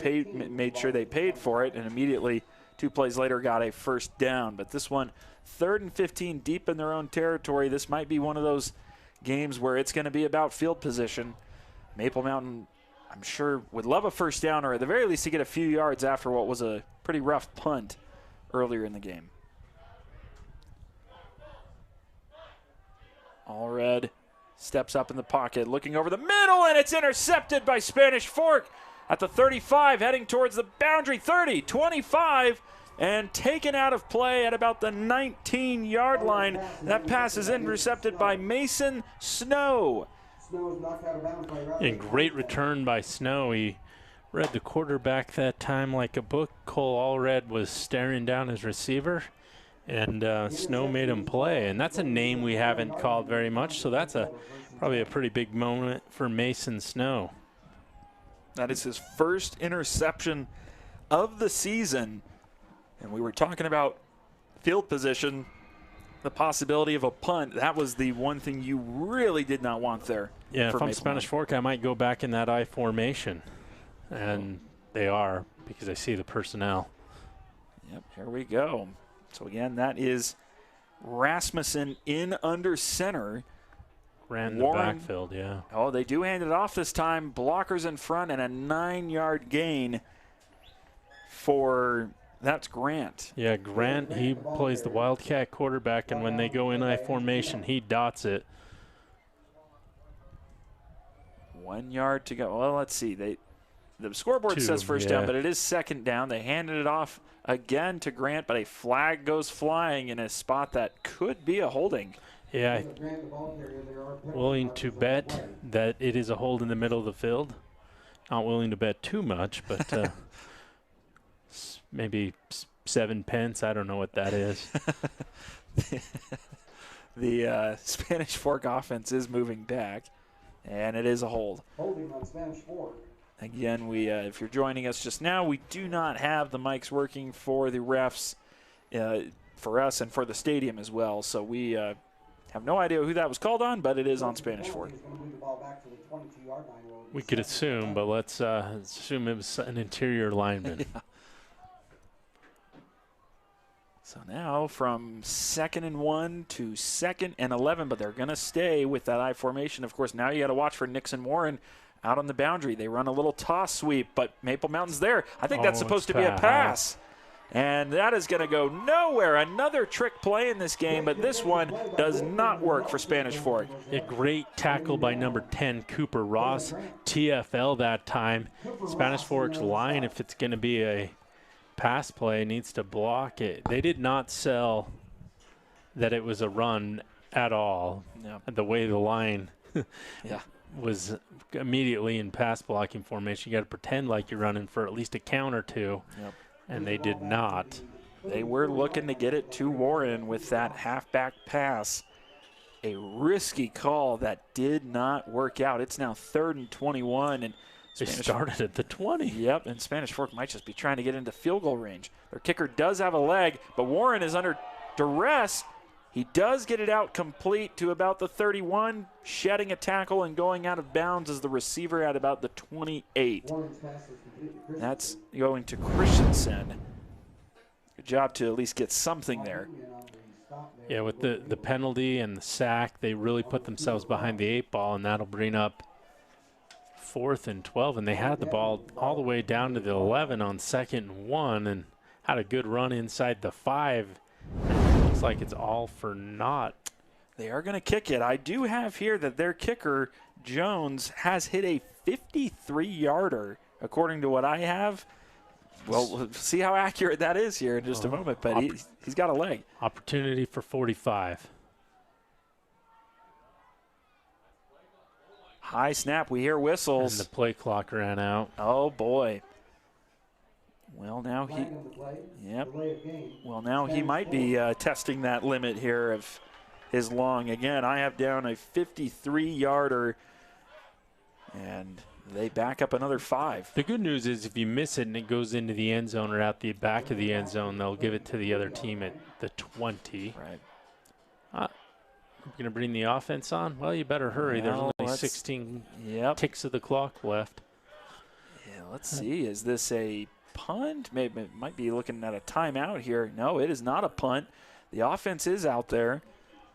made sure they paid for it, and immediately 2 plays later got a first down. But this one, 3rd and 15, deep in their own territory. This might be one of those games where it's going to be about field position. Maple Mountain, I'm sure, would love a first down, or at the very least to get a few yards after what was a pretty rough punt earlier in the game. Allred steps up in the pocket, looking over the middle, and it's intercepted by Spanish Fork at the 35, heading towards the boundary. 30, 25, and taken out of play at about the 19-yard line. That pass is intercepted by Mason Snow. And great return by Snow. He read the quarterback that time like a book. Cole Allred was staring down his receiver, and Snow made him play. And that's a name we haven't called very much, so that's probably a pretty big moment for Mason Snow. That is his first interception of the season. And we were talking about field position, the possibility of a punt. That was the one thing you really did not want there. Yeah, if I'm Spanish Fork, I might go back in that I formation. And they are, because I see the personnel. Yep, here we go. So again, that is Rasmussen in under center. Grant in the Warren. backfield, yeah. Oh, they do hand it off this time. Blockers in front and a 9-yard gain for, that's Grant. Yeah, Grant, he plays the Wildcat quarterback, and when they go in I formation, he dots it. 1 yard to go. Well, let's see. The scoreboard says first down, but it is second down. They handed it off again to Grant, but a flag goes flying in a spot that could be a holding. Yeah, willing to bet that it is a hold in the middle of the field. Not willing to bet too much, but maybe 7 pence. I don't know what that is. The Spanish Fork offense is moving back, and it is a hold. Holding on Spanish Fork. Again, we if you're joining us just now, we do not have the mics working for the refs, for us and for the stadium as well. So we have no idea who that was called on, but it is on Spanish Fork. We could assume, but let's assume it was an interior lineman. Yeah. So now from 2nd and 1 to 2nd and 11, but they're going to stay with that I formation. Of course, now you got to watch for Nixon Warren out on the boundary. They run a little toss sweep, but Maple Mountain's there. I think that's supposed to be a pass. And that is going to go nowhere. Another trick play in this game, but this one does not work for Spanish Fork. A great tackle by number 10, Cooper Ross. TFL that time. Spanish Fork's line, if it's going to be a pass play, needs to block it. They did not sell that it was a run at all. Yep. The way the line Yeah. was immediately in pass blocking formation. You got to pretend like you're running for at least a count or two. Yep. And they did not. They were looking to get it to Warren with that halfback pass. A risky call that did not work out. It's now 3rd and 21. And they started at the 20. Yep, and Spanish Fork might just be trying to get into field goal range. Their kicker does have a leg, but Warren is under duress. He does get it out complete to about the 31, shedding a tackle and going out of bounds as the receiver at about the 28. That's going to Christensen. Good job to at least get something there. Yeah, with the penalty and the sack, they really put themselves behind the 8 ball, and that'll bring up 4th and 12. And they had the ball all the way down to the 11 on 2nd and 1 and had a good run inside the 5. Looks like it's all for naught. They are going to kick it. I do have here that their kicker, Jones, has hit a 53-yarder, according to what I have. Well, we'll see how accurate that is here in just a moment, but he's got a leg. Opportunity for 45. High snap. We hear whistles. And the play clock ran out. Oh, boy. Well, now he, Well, now he might be testing that limit here of his long. Again, I have down a 53-yarder, and they back up another 5. The good news is if you miss it and it goes into the end zone or out the back of the end zone, they'll give it to the other team at the 20. Right. We're going to bring the offense on? Well, you better hurry. Well, there's only 16 ticks of the clock left. Yeah, let's see. Is this a punt? Maybe it might be looking at a timeout here. No, it is not a punt. The offense is out there.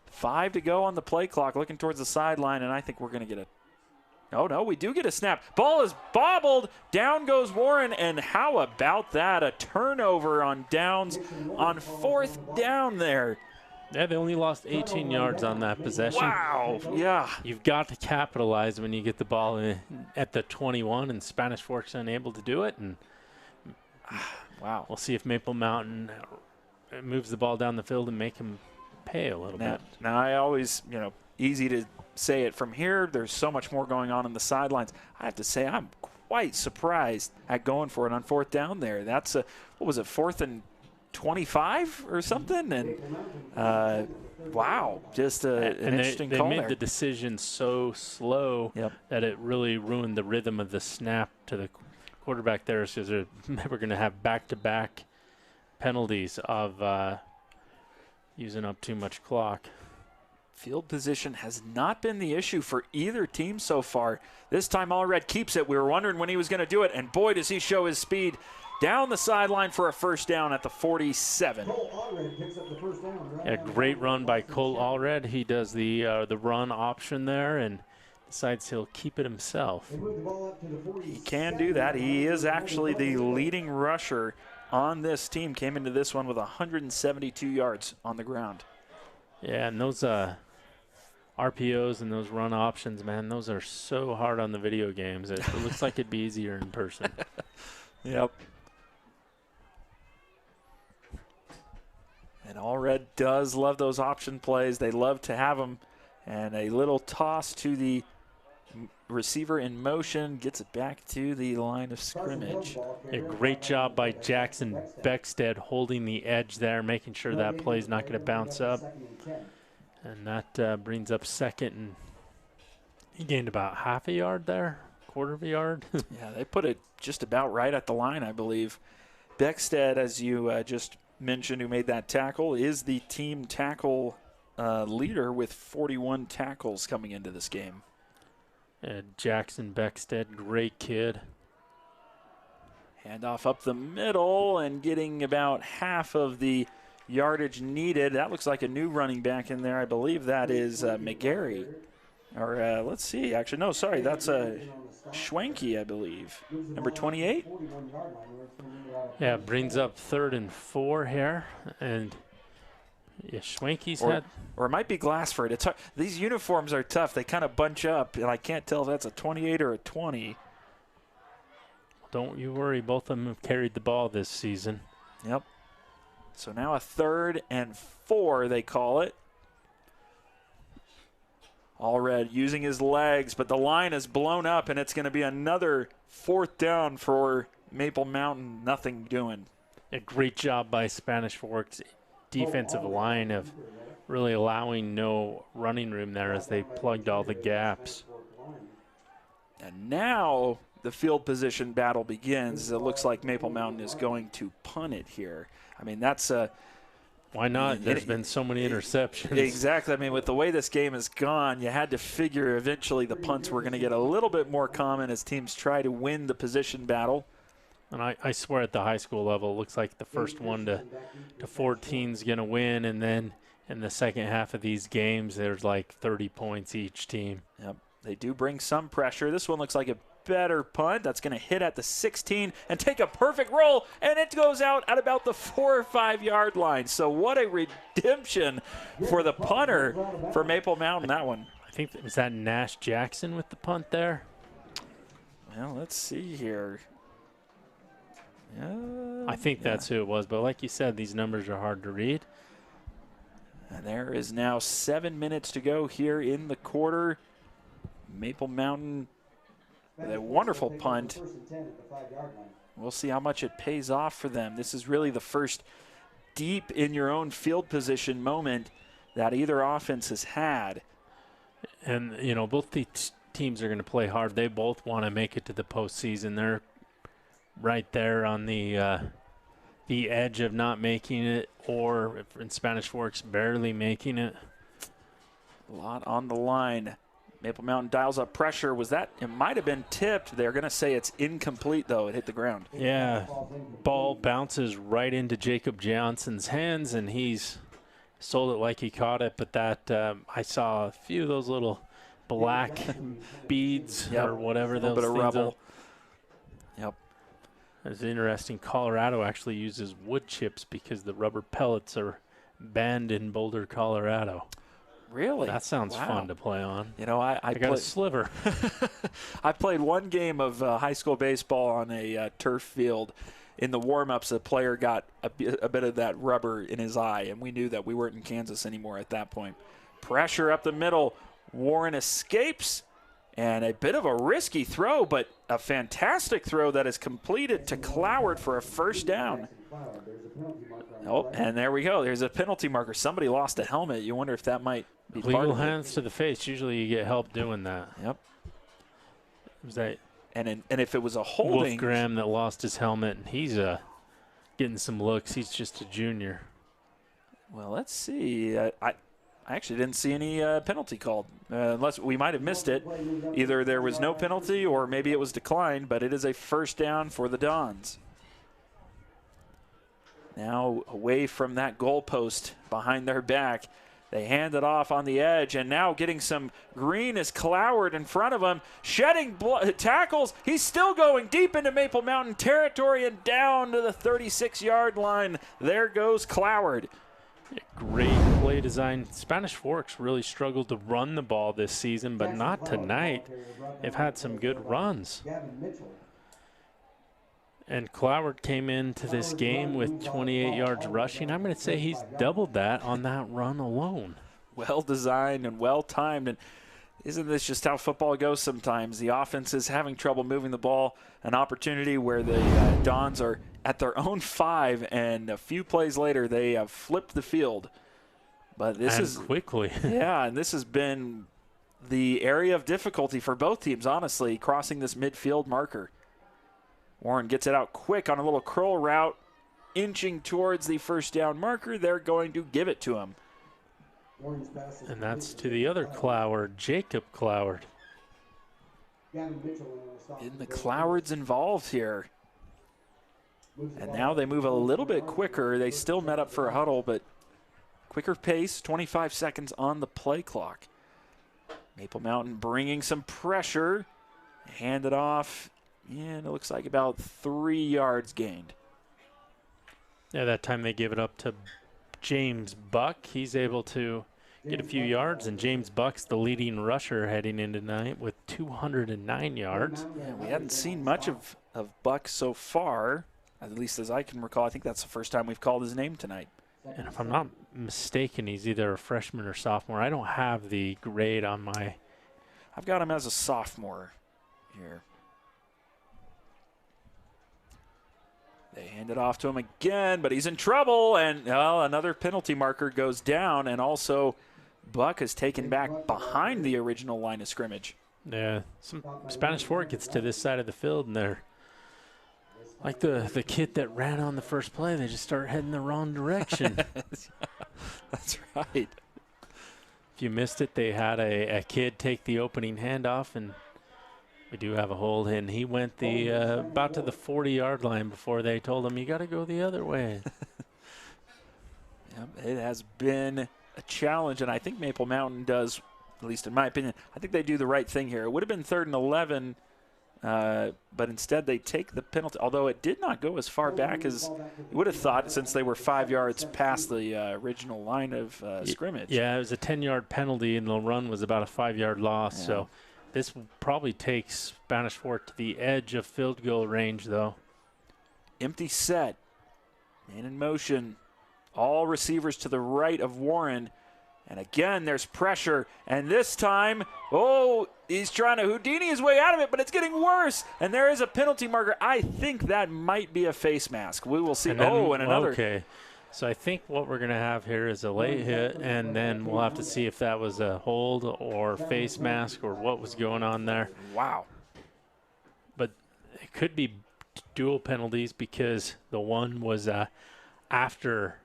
5 to go on the play clock, looking towards the sideline, and I think we're going to get a – oh, no, we do get a snap. Ball is bobbled. Down goes Warren, and how about that? A turnover on downs on 4th down there. Yeah, they only lost 18 yards on that possession. Wow, yeah. You've got to capitalize when you get the ball in at the 21, and Spanish Fork's unable to do it. And wow. We'll see if Maple Mountain moves the ball down the field and make him pay a little bit. Now, I always, easy to say it from here. There's so much more going on the sidelines. I have to say I'm quite surprised at going for it on 4th down there. That's a, what was it, 4th and 25 or something? And wow, just an interesting call there. They made the decision so slow that it really ruined the rhythm of the snap to the quarterback there, because they're never going to have back-to-back penalties of using up too much clock. Field position has not been the issue for either team so far. This time Allred keeps it. We were wondering when he was going to do it, and boy, does he show his speed. down the sideline for a first down at the 47. A great run by Cole Allred. He does the run option there and decides he'll keep it himself. He can do that. He is actually the leading rusher on this team. Came into this one with 172 yards on the ground. Yeah, and those RPOs and those run options, man, those are so hard on the video games. It looks like it'd be easier in person. Yep. And Allred does love those option plays. They love to have them. And a little toss to the receiver in motion, gets it back to the line of scrimmage. A great job by Jackson Beckstead holding the edge there, making sure that play's not going to bounce up. And that brings up second, and he gained about half a yard there, quarter of a yard. Yeah, they put it just about right at the line, I believe. Beckstead, as you just mentioned, who made that tackle, is the team tackle leader with 41 tackles coming into this game. And Jackson Beckstead, great kid. Handoff up the middle and getting about half of the yardage needed. That looks like a new running back in there. I believe that is McGarry. Or let's see. Actually, no, sorry. That's Schwenke, I believe. Number 28. Yeah, brings up 3rd and 4 here. And yeah, Schwenke's had. Or it might be Glassford. It's hard. These uniforms are tough. They kind of bunch up, and I can't tell if that's a 28 or a 20. Don't you worry. Both of them have carried the ball this season. Yep. So now a 3rd and 4, they call it. Allred using his legs, but the line is blown up, and it's going to be another 4th down for Maple Mountain. Nothing doing. A great job by Spanish Fork's defensive line of really allowing no running room there as they plugged all the gaps. And now the field position battle begins. It looks like Maple Mountain is going to punt it here. I mean, that's a... Why not? There's been so many interceptions. Exactly. I mean, with the way this game has gone, you had to figure eventually the punts were going to get a little bit more common as teams try to win the position battle. And I swear at the high school level, it looks like the first 1 to 14 is going to win, and then in the second half of these games, there's like 30 points each team. Yep. They do bring some pressure. This one looks like a better punt. That's going to hit at the 16 and take a perfect roll, and it goes out at about the 4 or 5 yard line. So what a redemption for the punter for Maple Mountain, that one. I think, was that Nash Jackson with the punt there? Well, let's see here. I think that's who it was, but like you said, these numbers are hard to read. And there is now 7 minutes to go here in the quarter. Maple Mountain with a wonderful punt. We'll see how much it pays off for them. This is really the first deep in your own field position moment that either offense has had. And, you know, both these teams are going to play hard. They both want to make it to the postseason. They're right there on the edge of not making it, or in Spanish Forks, barely making it. A lot on the line. Maple Mountain dials up pressure. Was that? It might have been tipped. They're going to say it's incomplete, though. It hit the ground. Yeah. Ball bounces right into Jacob Johnson's hands, and he's sold it like he caught it. But that I saw a few of those little black beads or whatever those things. A little bit of rubble. Yep. It's interesting. Colorado actually uses wood chips because the rubber pellets are banned in Boulder, Colorado. Really? That sounds fun to play on. You know, I got a sliver. I played one game of high school baseball on a turf field. In the warm-ups, a player got a bit of that rubber in his eye, and we knew that we weren't in Kansas anymore at that point. Pressure up the middle. Warren escapes, and a bit of a risky throw, but a fantastic throw that is completed to Cloward for a first down. Oh, and there we go. There's a penalty marker. Somebody lost a helmet. You wonder if that might be part legal of it. hands to the face. Usually you get help doing that. Yep. Was that and if it was a holding, Wolf Graham that lost his helmet, and he's getting some looks. He's just a junior. Well, let's see. I actually didn't see any penalty called, unless we might have missed it. Either there was no penalty or maybe it was declined, but it is a first down for the Dons. Now away from that goalpost behind their back. They hand it off on the edge, and now getting some green is Cloward in front of him, shedding tackles. He's still going deep into Maple Mountain territory and down to the 36-yard line. There goes Cloward. Great play design. Spanish Forks really struggled to run the ball this season, but not tonight. They've had some good runs. And Cloward came into this game with 28 yards rushing. I'm going to say he's doubled that on that run alone. Well designed and well timed. And isn't this just how football goes sometimes? The offense is having trouble moving the ball. An opportunity where the Dons are at their own 5, and a few plays later they have flipped the field. But this is quickly. Yeah, and this has been the area of difficulty for both teams, honestly, crossing this midfield marker. Warren gets it out quick on a little curl route, inching towards the first down marker. They're going to give it to him. And that's to the other Cloward, Jacob Cloward. And the Clowards involved here. And now they move a little bit quicker. They still met up for a huddle, but quicker pace, 25 seconds on the play clock. Maple Mountain bringing some pressure. Hand it off. And it looks like about 3 yards gained. Yeah, that time they give it up to James Buck. He's able to get a few yards, and James Buck's the leading rusher heading in tonight with 209 yards. Yeah, we hadn't seen much of Buck so far, at least as I can recall. I think that's the first time we've called his name tonight. And if I'm not mistaken, he's either a freshman or sophomore. I don't have the grade on my... I've got him as a sophomore here. They hand it off to him again, but he's in trouble, and well, another penalty marker goes down, and also Buck is taken back behind the original line of scrimmage. Yeah, some Spanish Fork gets to this side of the field, and they're like the kid that ran on the first play. They just start heading the wrong direction. That's right. If you missed it, they had a kid take the opening handoff, and we do have a hold, and he went the about to the 40-yard line before they told him, you got to go the other way. Yep, it has been a challenge, and I think Maple Mountain does, at least in my opinion, I think they do the right thing here. It would have been 3rd and 11, but instead they take the penalty, although it did not go as far back as you would have thought since they were 5 yards past the original line of scrimmage. Yeah, it was a 10-yard penalty, and the run was about a 5-yard loss, so this probably takes Spanish Fork to the edge of field goal range, though. Empty set. Man in motion. All receivers to the right of Warren. And again, there's pressure. And this time, he's trying to Houdini his way out of it, but it's getting worse. And there is a penalty marker. I think that might be a face mask. We will see. And then, and another. Okay. So I think what we're going to have here is a late hit, and then we'll have to see if that was a hold or face mask or what was going on there. Wow. But it could be dual penalties because the one was after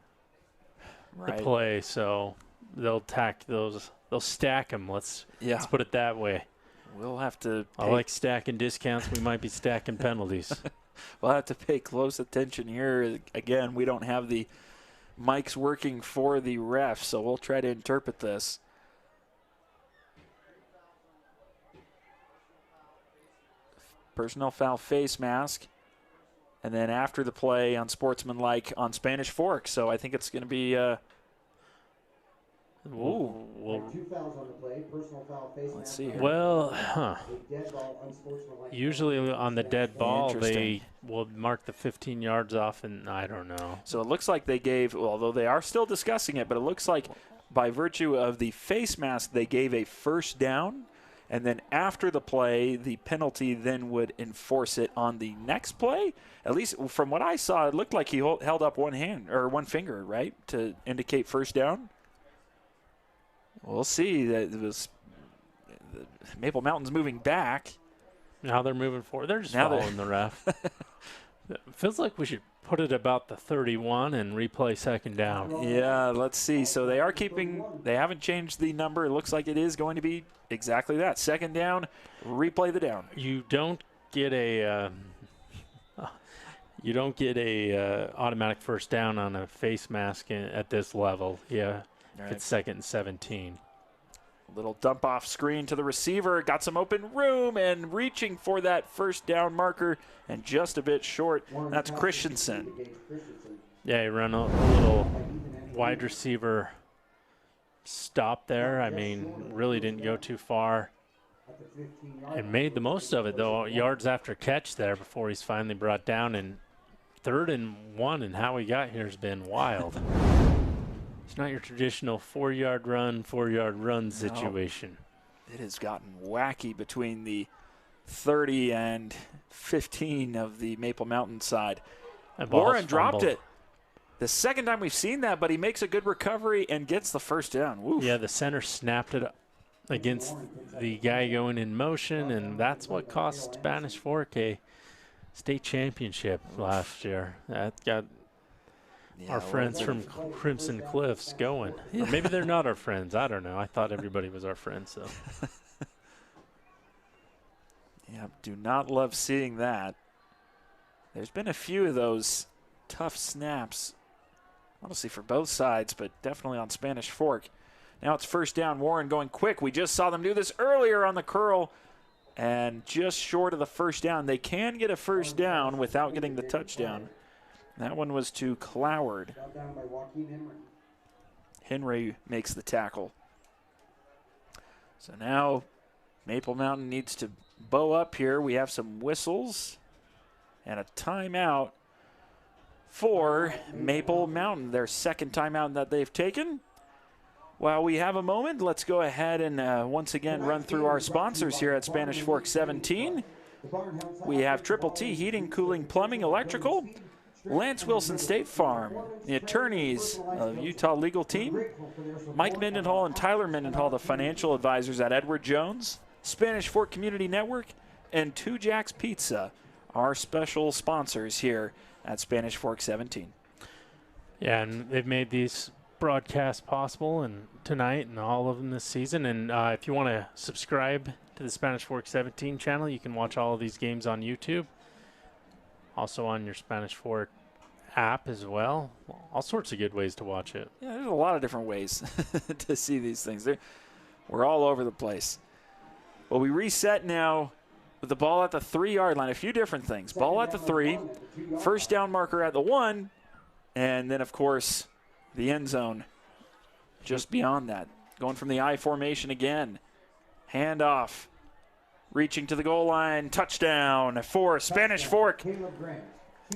the play, so they'll tack those. They'll stack them. Let's put it that way. We'll have to. I like stacking discounts. We might be stacking penalties. We'll have to pay close attention here. Again, we don't have the mics working for the ref, so we'll try to interpret this. Personnel foul, face mask. And then after the play on sportsmanlike on Spanish Fork. So I think it's going to be let's see here. Well, usually on the dead ball, they will mark the 15 yards off, and I don't know. So it looks like they gave, although they are still discussing it, but it looks like by virtue of the face mask, they gave a first down, and then after the play, the penalty then would enforce it on the next play. At least from what I saw, it looked like he held up one hand or one finger, right, to indicate first down. We'll see. That it was Maple Mountain's moving back. Now they're moving forward. They're just following the ref. It feels like we should put it about the 31 and replay second down. Yeah, let's see. So they are they haven't changed the number. It looks like it is going to be exactly that. Second down, replay the down. You don't get a You don't get a automatic first down on a face mask at this level. Yeah, Right. it's 2nd and 17. Little dump off screen to the receiver. Got some open room and reaching for that first down marker and just a bit short. That's Christensen. Yeah, he ran a little wide receiver stop there. I mean, really didn't go too far. And made the most of it, though. Yards after catch there before he's finally brought down. And 3rd and 1, and how he got here has been wild. It's not your traditional 4-yard run situation. It has gotten wacky between the 30 and 15 of the Maple Mountain side. Warren dropped it. The second time we've seen that, but he makes a good recovery and gets the first down. Woof. Yeah, the center snapped it against the guy going in motion, and that's what cost Spanish Fork a state championship last year. That got our friends from Crimson Cliffs going. Or maybe they're not our friends. I don't know. I thought everybody was our friends. So. Yeah, do not love seeing that. There's been a few of those tough snaps, honestly, for both sides, but definitely on Spanish Fork. Now it's first down. Warren going quick. We just saw them do this earlier on the curl, and just short of the first down. They can get a first down without getting the touchdown. That one was to Cloward. Henry makes the tackle. So now Maple Mountain needs to bow up here. We have some whistles and a timeout for Maple Mountain, their second timeout that they've taken. While we have a moment, let's go ahead and once again run through our sponsors here at Spanish Fork 17. We have Triple T Heating, Cooling, Plumbing, Electrical, Lance Wilson State Farm, the attorneys of Utah Legal Team, Mike Mendenhall and Tyler Mendenhall, the financial advisors at Edward Jones, Spanish Fork Community Network, and Two Jacks Pizza, our special sponsors here at Spanish Fork 17. Yeah, and they've made these broadcasts possible and tonight and all of them this season. And if you want to subscribe to the Spanish Fork 17 channel, you can watch all of these games on YouTube. Also on your Spanish Fork app as well. All sorts of good ways to watch it. Yeah, there's a lot of different ways to see these things. We're all over the place. Well, we reset now with the ball at the 3-yard line. A few different things. Ball at the 3, first down marker at the 1, and then, of course, the end zone just beyond that. Going from the I formation again. Handoff. Reaching to the goal line. Touchdown for Spanish Fork.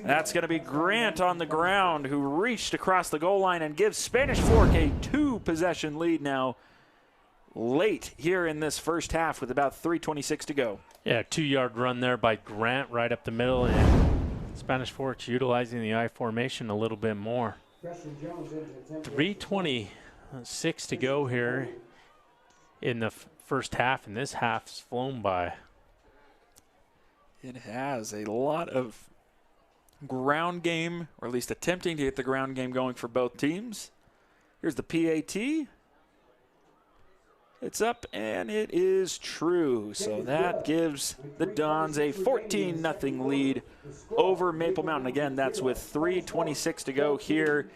That's going to be Grant on the ground, who reached across the goal line and gives Spanish Fork a 2-possession lead now late here in this first half with about 3:26 to go. Yeah, 2-yard run there by Grant right up the middle, and Spanish Fork's utilizing the I formation a little bit more. 3:26 to go here in the first half, and this half's flown by. It has a lot of ground game, or at least attempting to get the ground game going for both teams. Here's the PAT. It's up, and it is true. So that gives the Dons a 14-0 lead over Maple Mountain. Again, that's with 3:26 to go here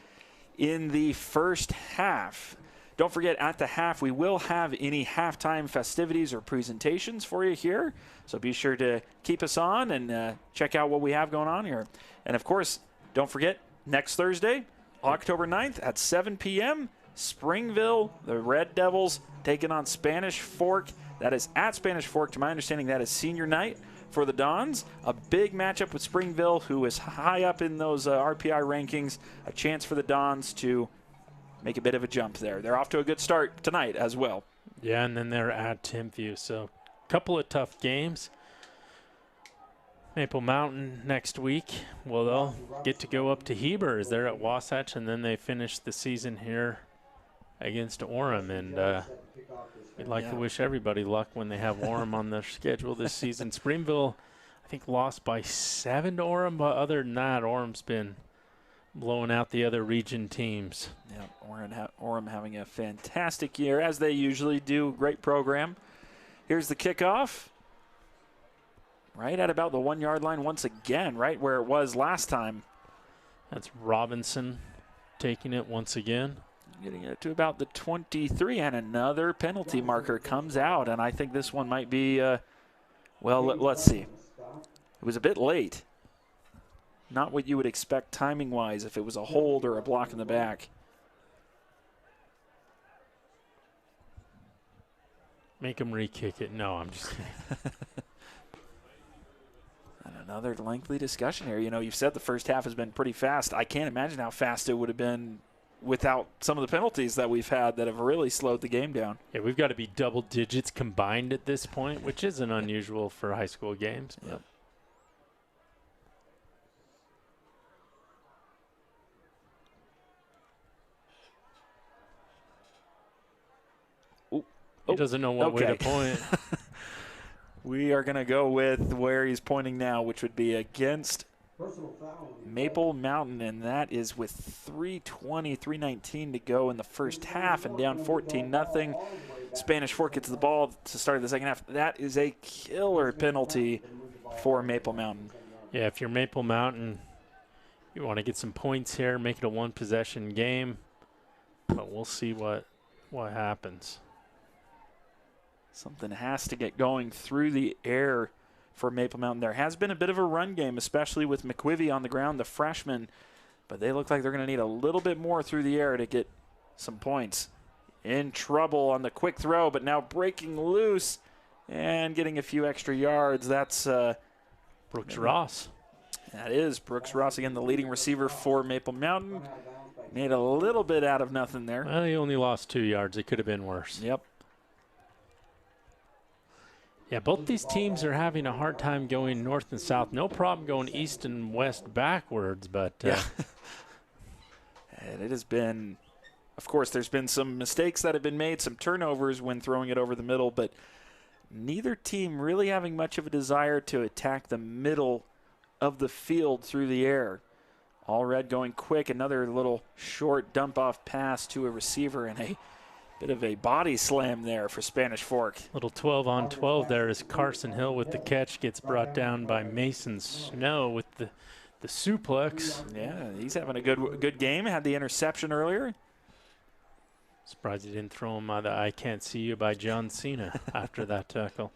in the first half. Don't forget, at the half, we will have any halftime festivities or presentations for you here. So be sure to keep us on and check out what we have going on here. And, of course, don't forget, next Thursday, October 9th at 7 p.m., Springville, the Red Devils, taking on Spanish Fork. That is at Spanish Fork. To my understanding, that is senior night for the Dons. A big matchup with Springville, who is high up in those RPI rankings. A chance for the Dons to make a bit of a jump there. They're off to a good start tonight as well. Yeah, and then they're at Timpview. So a couple of tough games. Maple Mountain next week. Well, they'll get to go up to Heber as they're at Wasatch, and then they finish the season here against Orem. And we'd like to wish everybody luck when they have Orem on their schedule this season. Springville, I think, lost by 7 to Orem, but other than that, Orem's been blowing out the other region teams. Yeah, Orem having a fantastic year, as they usually do. Great program. Here's the kickoff. right at about the 1 yard line once again, right where it was last time. That's Robinson taking it once again. Getting it to about the 23, and another penalty marker comes out, and I think this one might be, well, let's see. It was a bit late. Not what you would expect timing-wise if it was a hold or a block in the back. Make him re-kick it. No, I'm just kidding. And another lengthy discussion here. You know, you've said the first half has been pretty fast. I can't imagine how fast it would have been without some of the penalties that we've had that have really slowed the game down. Yeah, we've got to be double digits combined at this point, which isn't unusual for high school games. Yep. He doesn't know what way to point. We are going to go with where he's pointing now, which would be against Maple Mountain, and that is with 3:19 to go in the first half and down 14-0. Spanish Fork gets the ball to start the second half. That is a killer penalty for Maple Mountain. Yeah, if you're Maple Mountain, you want to get some points here, make it a one-possession game, but we'll see what happens. Something has to get going through the air for Maple Mountain. There has been a bit of a run game, especially with McQuivy on the ground, the freshman, but they look like they're going to need a little bit more through the air to get some points. In trouble on the quick throw, but now breaking loose and getting a few extra yards. That's Brooks Ross. That is Brooks Ross, again, the leading receiver for Maple Mountain. Made a little bit out of nothing there. Well, he only lost 2 yards. It could have been worse. Yep. Yeah, both these teams are having a hard time going north and south. No problem going east and west backwards, but yeah. And it has been, of course, there's been some mistakes that have been made, some turnovers when throwing it over the middle, but neither team really having much of a desire to attack the middle of the field through the air. All red going quick, another little short dump-off pass to a receiver, and a bit of a body slam there for Spanish Fork. Little 12-on-12 there as Carson Hill with the catch gets brought down by Mason Snow with the suplex. Yeah, he's having a good game. Had the interception earlier. Surprised he didn't throw him the I Can't See You by John Cena after that tackle.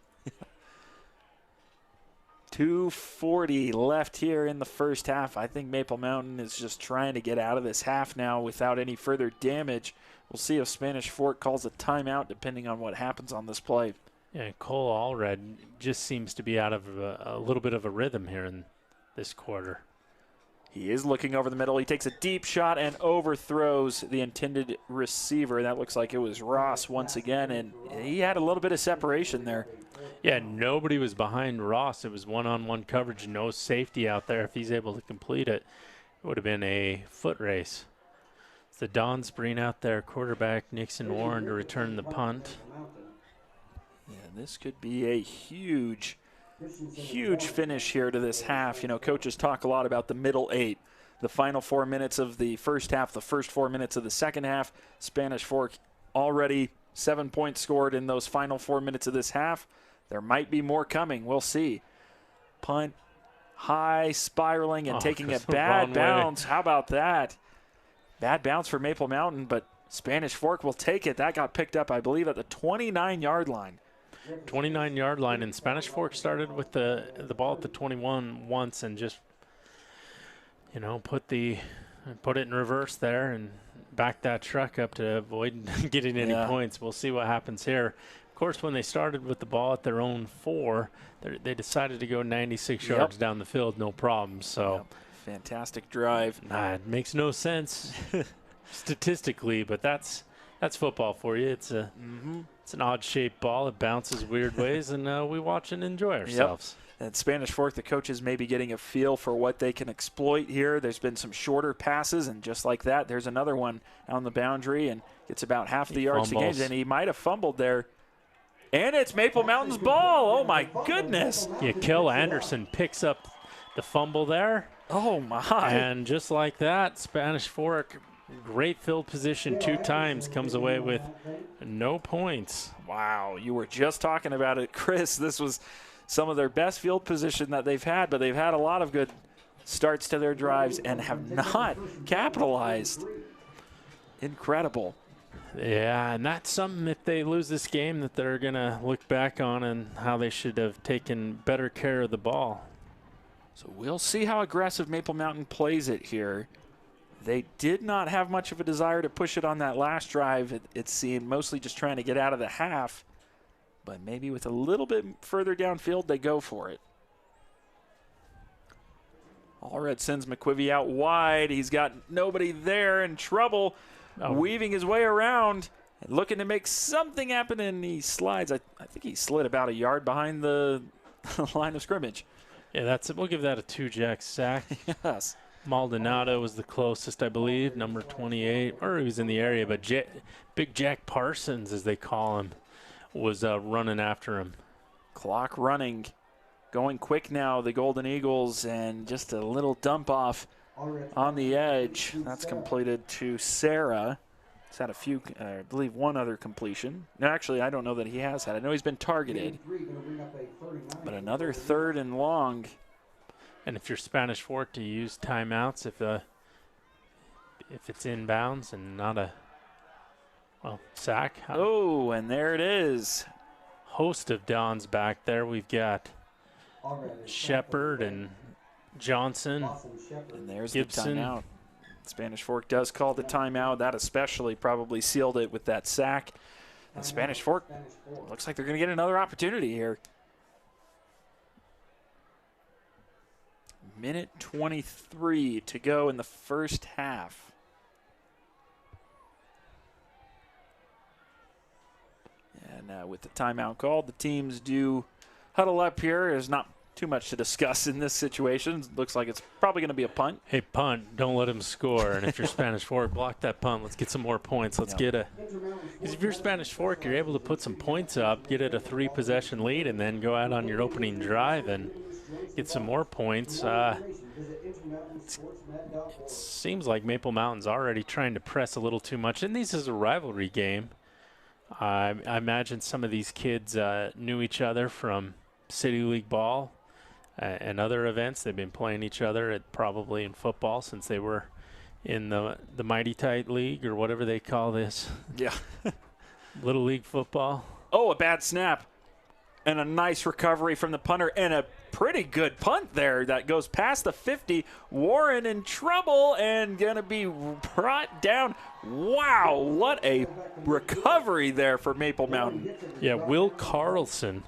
2:40 left here in the first half. I think Maple Mountain is just trying to get out of this half now without any further damage. We'll see if Spanish Fork calls a timeout depending on what happens on this play. Yeah, Cole Allred just seems to be out of a little bit of a rhythm here in this quarter. He is looking over the middle. He takes a deep shot and overthrows the intended receiver. That looks like it was Ross once again, and he had a little bit of separation there. Yeah, nobody was behind Ross. It was one-on-one coverage, no safety out there. If he's able to complete it, it would have been a foot race. It's the Don Spreen out there, quarterback Nixon Warren to return the punt. Yeah, this could be a huge finish here to this half. You know, coaches talk a lot about the middle eight. The final 4 minutes of the first half, the first 4 minutes of the second half. Spanish Fork already 7 points scored in those final 4 minutes of this half. There might be more coming. We'll see. Punt, high, spiraling, and taking a bad bounce. How about that? Bad bounce for Maple Mountain, but Spanish Fork will take it. That got picked up, I believe, at the 29-yard line. 29-yard line, and Spanish Fork started with the ball at the 21 once and just, you know, put it in reverse there and back that truck up to avoid getting any points. We'll see what happens here. Of course, when they started with the ball at their own 4, they decided to go 96 yards down the field, no problem. So, fantastic drive. It makes no sense statistically, but that's football for you. It's an odd-shaped ball. It bounces weird ways, and we watch and enjoy ourselves. At Spanish Fork, the coaches may be getting a feel for what they can exploit here. There's been some shorter passes, and just like that, there's another one on the boundary, and gets about half the yards to gain, and he might have fumbled there. And it's Maple Mountain's ball. Oh, my goodness. Yeah, Kel Anderson picks up the fumble there. Oh, my. And just like that, Spanish Fork, great field position 2 times, comes away with no points. Wow, you were just talking about it, Chris. This was some of their best field position that they've had, but they've had a lot of good starts to their drives and have not capitalized. Incredible. Yeah, and that's something, if they lose this game, that they're going to look back on and how they should have taken better care of the ball. So we'll see how aggressive Maple Mountain plays it here. They did not have much of a desire to push it on that last drive. It seemed mostly just trying to get out of the half. But maybe with a little bit further downfield, they go for it. Allred sends McQuivy out wide. He's got nobody there, in trouble, weaving his way around, and looking to make something happen, and he slides. I think he slid about a yard behind the line of scrimmage. Yeah, we'll give that a 2-jack sack. Yes. Maldonado was the closest, I believe, number 28, or he was in the area, but Big Jack Parsons, as they call him, was running after him. Clock running. Going quick now, the Golden Eagles, and just a little dump off on the edge. That's completed to Sarah. He's had a few, I believe one other completion. No, actually, I don't know that he has had. I know he's been targeted. But another 3rd and long. And if you're Spanish Fort, to use timeouts if it's inbounds and not a, sack. Oh, and there it is. Host of downs back there. We've got Shepard and Johnson. And there's Gibson. the timeout. Spanish Fork does call the timeout. That especially probably sealed it with that sack. And Spanish Fork looks like they're going to get another opportunity here. Minute 23 to go in the first half. And with the timeout called, the teams do huddle up here. There's not too much to discuss in this situation. Looks like it's probably going to be a punt. Hey, punt, don't let him score. And if you're Spanish Fork, block that punt. Let's get some more points. Let's get a – because if you're Spanish Fork, you're able to put some points up, get it a 3-possession lead, and then go out on your opening drive and get some more points. It seems like Maple Mountain's already trying to press a little too much. And this is a rivalry game. I imagine some of these kids knew each other from City League ball and other events. They've been playing each other probably in football since they were in the Mighty Tight League or whatever they call this. Yeah. Little League football. Oh, a bad snap. And a nice recovery from the punter and a pretty good punt there that goes past the 50. Warren in trouble and going to be brought down. Wow, what a recovery there for Maple Mountain. Yeah, Will Carlson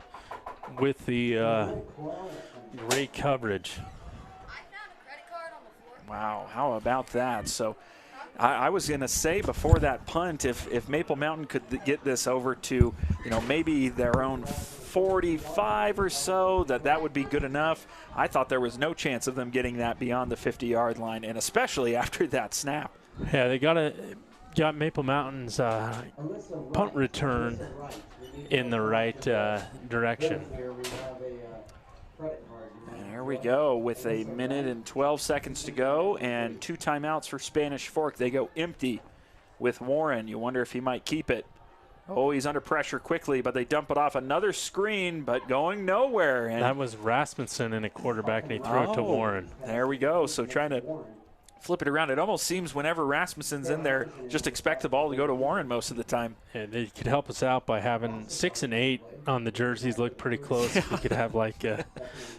with the great coverage. Wow, how about that? So I was going to say before that punt, if Maple Mountain could get this over to, maybe their own 45 or so, that would be good enough. I thought there was no chance of them getting that beyond the 50-yard line, and especially after that snap. Yeah, they got Maple Mountain's punt return in the right direction. And there we go with a minute and 12 seconds to go and 2 timeouts for Spanish Fork. They go empty with Warren. You wonder if he might keep it. Oh, he's under pressure quickly, but they dump it off. Another screen, but going nowhere. And that was Rasmussen in a quarterback, and he threw it to Warren. There we go. So trying to flip it around. It almost seems whenever Rasmussen's in there, just expect the ball to go to Warren most of the time. And they could help us out by having 6 and 8 on the jerseys look pretty close. We could have like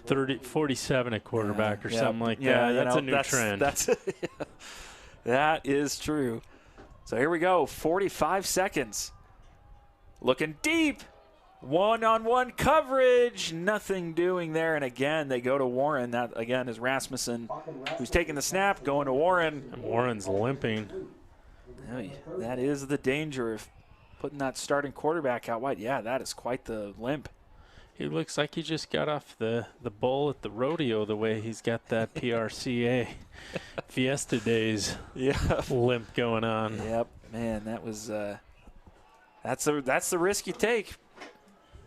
47 at quarterback or something like that. That's a new trend. That is true. So here we go, 45 seconds. Looking deep. One-on-one coverage. Nothing doing there. And again, they go to Warren. That, again, is Rasmussen, who's taking the snap, going to Warren. And Warren's limping. That is the danger of putting that starting quarterback out wide. Yeah, that is quite the limp. He looks like he just got off the bull at the rodeo, the way he's got that PRCA Fiesta Days limp going on. Yep, man, that was that's the risk you take,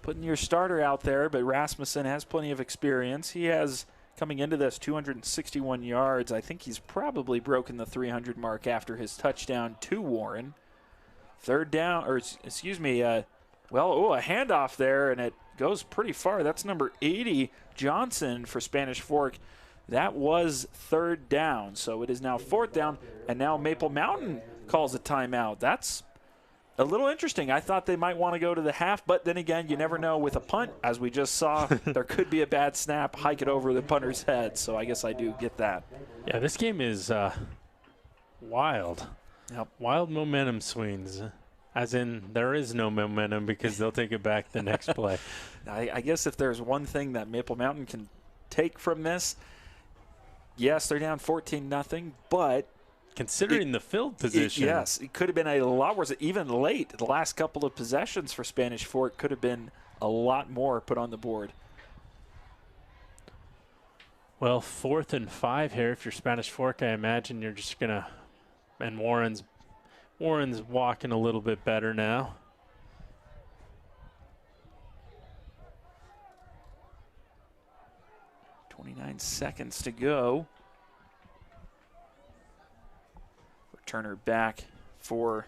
putting your starter out there. But Rasmussen has plenty of experience. He has, coming into this, 261 yards. I think he's probably broken the 300 mark after his touchdown to Warren. Third down, or excuse me, a handoff there, and it goes pretty far. That's number 80, Johnson, for Spanish Fork. That was 3rd down, so it is now 4th down, and now Maple Mountain calls a timeout. That's a little interesting. I thought they might want to go to the half, but then again, you never know with a punt. As we just saw, there could be a bad snap, hike it over the punter's head, so I guess I do get that. Yeah, this game is wild. Yep. Wild momentum swings, as in there is no momentum because they'll take it back the next play. I guess if there's one thing that Maple Mountain can take from this, yes, they're down 14-0, but considering the field position. Yes, it could have been a lot worse. Even late, the last couple of possessions for Spanish Fork could have been a lot more put on the board. Well, 4th and 5 here. If you're Spanish Fork, I imagine you're just going to, and Warren's walking a little bit better now. .29 seconds to go. Returner back for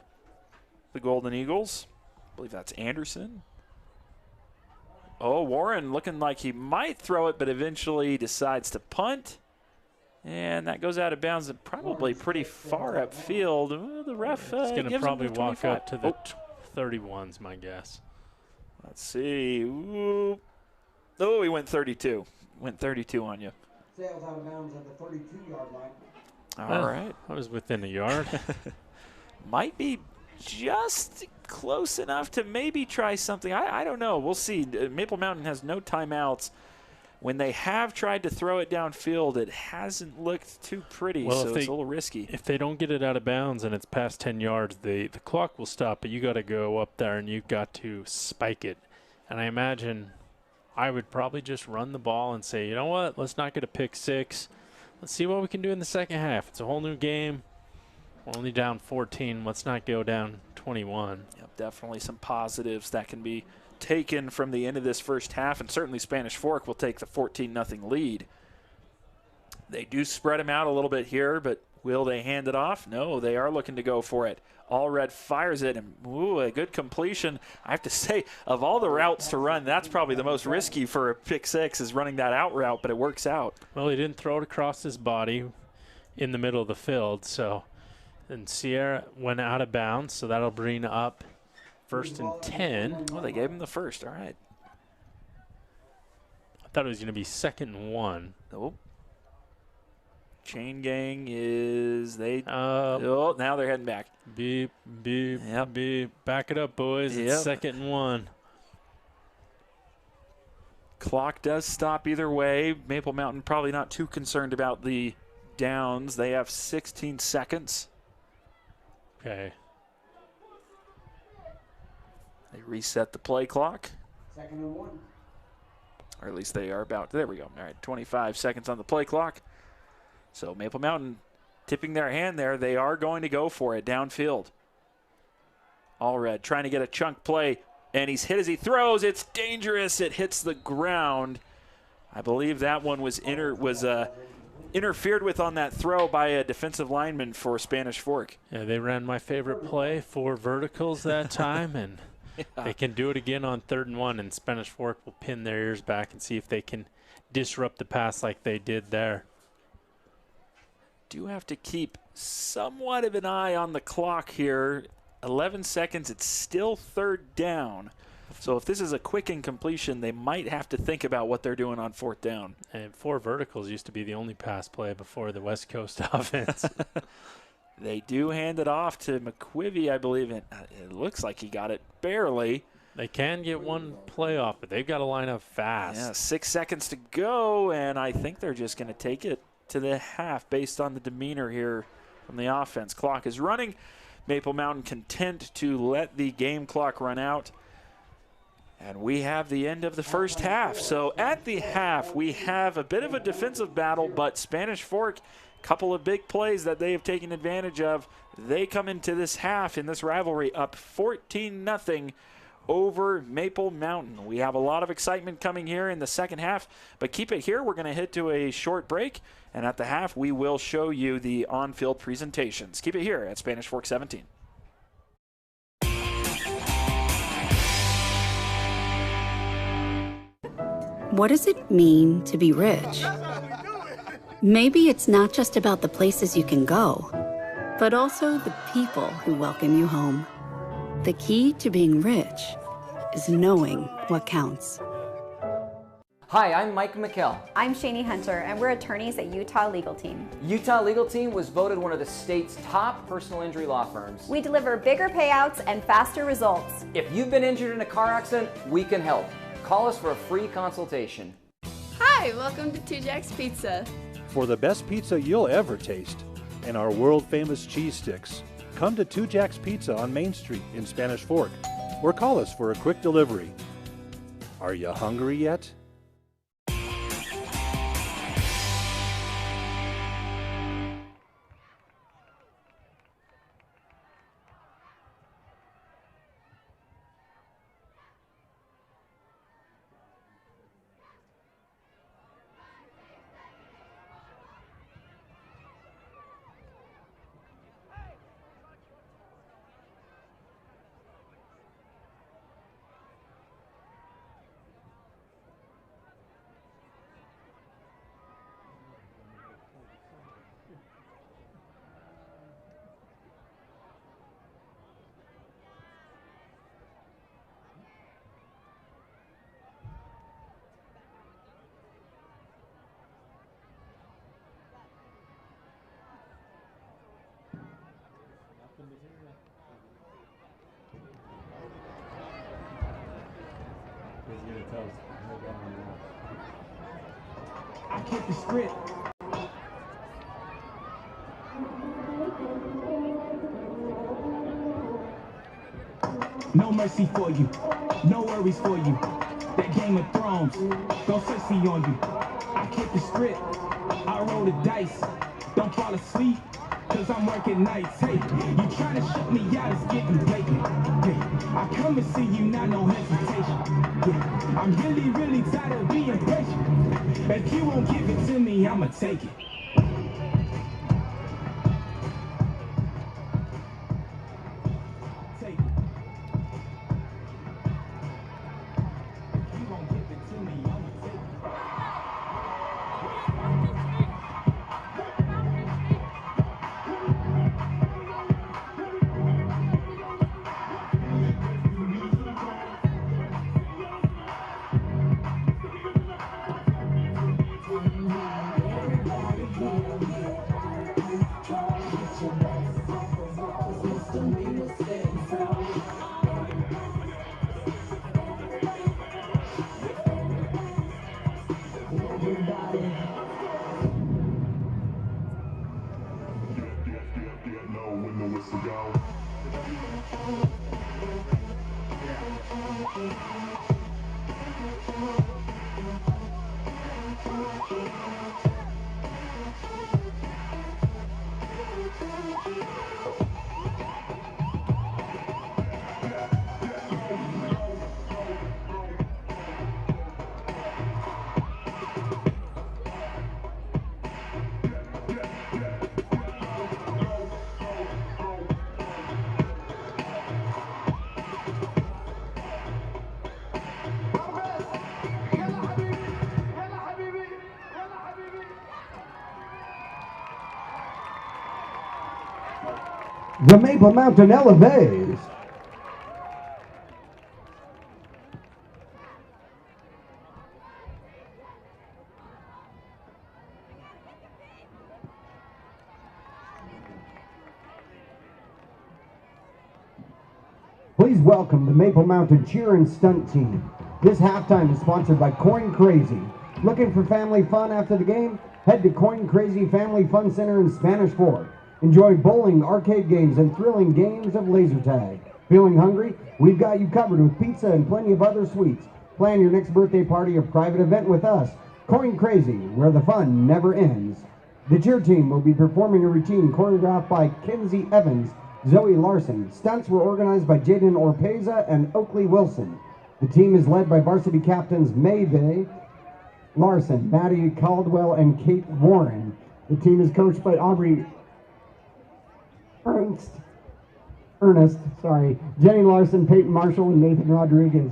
the Golden Eagles. I believe that's Anderson. Oh, Warren looking like he might throw it, but eventually decides to punt. And that goes out of bounds and probably pretty far upfield. Oh, the ref He's going to probably him walk 25. up to the 31's, my guess. Let's see. Ooh. Oh, he went 32. Went 32 on you. Sails out of bounds at the 32-yard line. All right. I was within a yard. Might be just close enough to maybe try something. I don't know. We'll see. Maple Mountain has no timeouts. When they have tried to throw it downfield, it hasn't looked too pretty, well, so it's a little risky. If they don't get it out of bounds and it's past 10 yards, the clock will stop, but you got to go up there and you've got to spike it. And I imagine I would probably just run the ball and say, you know what, let's not get a pick six. Let's see what we can do in the second half. It's a whole new game. We're only down 14. Let's not go down 21. Yep, definitely some positives that can be taken from the end of this first half, and certainly Spanish Fork will take the 14-0 lead. They do spread them out a little bit here, but will they hand it off? No, they are looking to go for it. Allred fires it, and ooh, a good completion. I have to say, of all the routes to run, that's probably the most risky for a pick six, is running that out route, but it works out. Well, he didn't throw it across his body in the middle of the field, so, and Sierra went out of bounds, so that'll bring up 1st and 10. Oh, they gave him the first. All right. I thought it was going to be 2nd and 1. Nope. Chain gang is oh, now they're heading back. Beep, beep, yep. Beep. Back it up, boys. Yep. It's 2nd and 1. Clock does stop either way. Maple Mountain probably not too concerned about the downs. They have 16 seconds. Okay. They reset the play clock. 2nd and 1. Or at least they are about. There we go. All right, 25 seconds on the play clock. So Maple Mountain tipping their hand there. They are going to go for it downfield. Allred trying to get a chunk play, and he's hit as he throws. It's dangerous. It hits the ground. I believe that one was interfered with on that throw by a defensive lineman for Spanish Fork. Yeah, they ran my favorite play, 4 verticals that time, and they can do it again on 3rd and 1, and Spanish Fork will pin their ears back and see if they can disrupt the pass like they did there. Do have to keep somewhat of an eye on the clock here. 11 seconds, it's still 3rd down. So if this is a quick incompletion, they might have to think about what they're doing on 4th down. And 4 verticals used to be the only pass play before the West Coast offense. They do hand it off to McQuivy, I believe. It looks like he got it barely. They can get one play off, but they've got to line up fast. Yeah, 6 seconds to go, and I think they're just going to take it to the half based on the demeanor here from the offense. Clock is running. Maple Mountain content to let the game clock run out. And we have the end of the first half. So at the half, we have a bit of a defensive battle, but Spanish Fork, a couple of big plays that they have taken advantage of. They come into this half in this rivalry up 14-0 over Maple Mountain. We have a lot of excitement coming here in the second half, but keep it here. We're going to head to a short break, and at the half, we will show you the on-field presentations. Keep it here at Spanish Fork 17. What does it mean to be rich? Maybe it's not just about the places you can go, but also the people who welcome you home. The key to being rich is knowing what counts. Hi, I'm Mike McKell. I'm Shani Hunter, and we're attorneys at Utah Legal Team. Utah Legal Team was voted one of the state's top personal injury law firms. We deliver bigger payouts and faster results. If you've been injured in a car accident, we can help. Call us for a free consultation. Hi, welcome to 2 Jack's Pizza. For the best pizza you'll ever taste and our world-famous cheese sticks, come to 2 Jack's Pizza on Main Street in Spanish Fork or call us for a quick delivery. Are you hungry yet? I kept the script. No mercy for you, no worries for you. That Game of Thrones, don't sissy on you. I kept the script, I roll the dice. Don't fall asleep, cause I'm working nights. Hey, you trying to shut me out, it's getting blatant. Hey, I come and see you, not no hesitation. Yeah, I'm really, really tired of being patient. If you won't give it to me, I'ma take it. Take it. If you won't give it to me, I'ma take it. The Maple Mountain Elevates. Please welcome the Maple Mountain Cheer and Stunt Team. This halftime is sponsored by Coin Crazy. Looking for family fun after the game? Head to Coin Crazy Family Fun Center in Spanish Fork. Enjoy bowling, arcade games, and thrilling games of laser tag. Feeling hungry? We've got you covered with pizza and plenty of other sweets. Plan your next birthday party or private event with us. Coin Crazy, where the fun never ends. The cheer team will be performing a routine choreographed by Kinsey Evans, Zoe Larson. Stunts were organized by Jaden Orpeza and Oakley Wilson. The team is led by varsity captains Mayvey Larson, Maddie Caldwell, and Kate Warren. The team is coached by Aubrey Ernest, Jenny Larson, Peyton Marshall, and Nathan Rodriguez.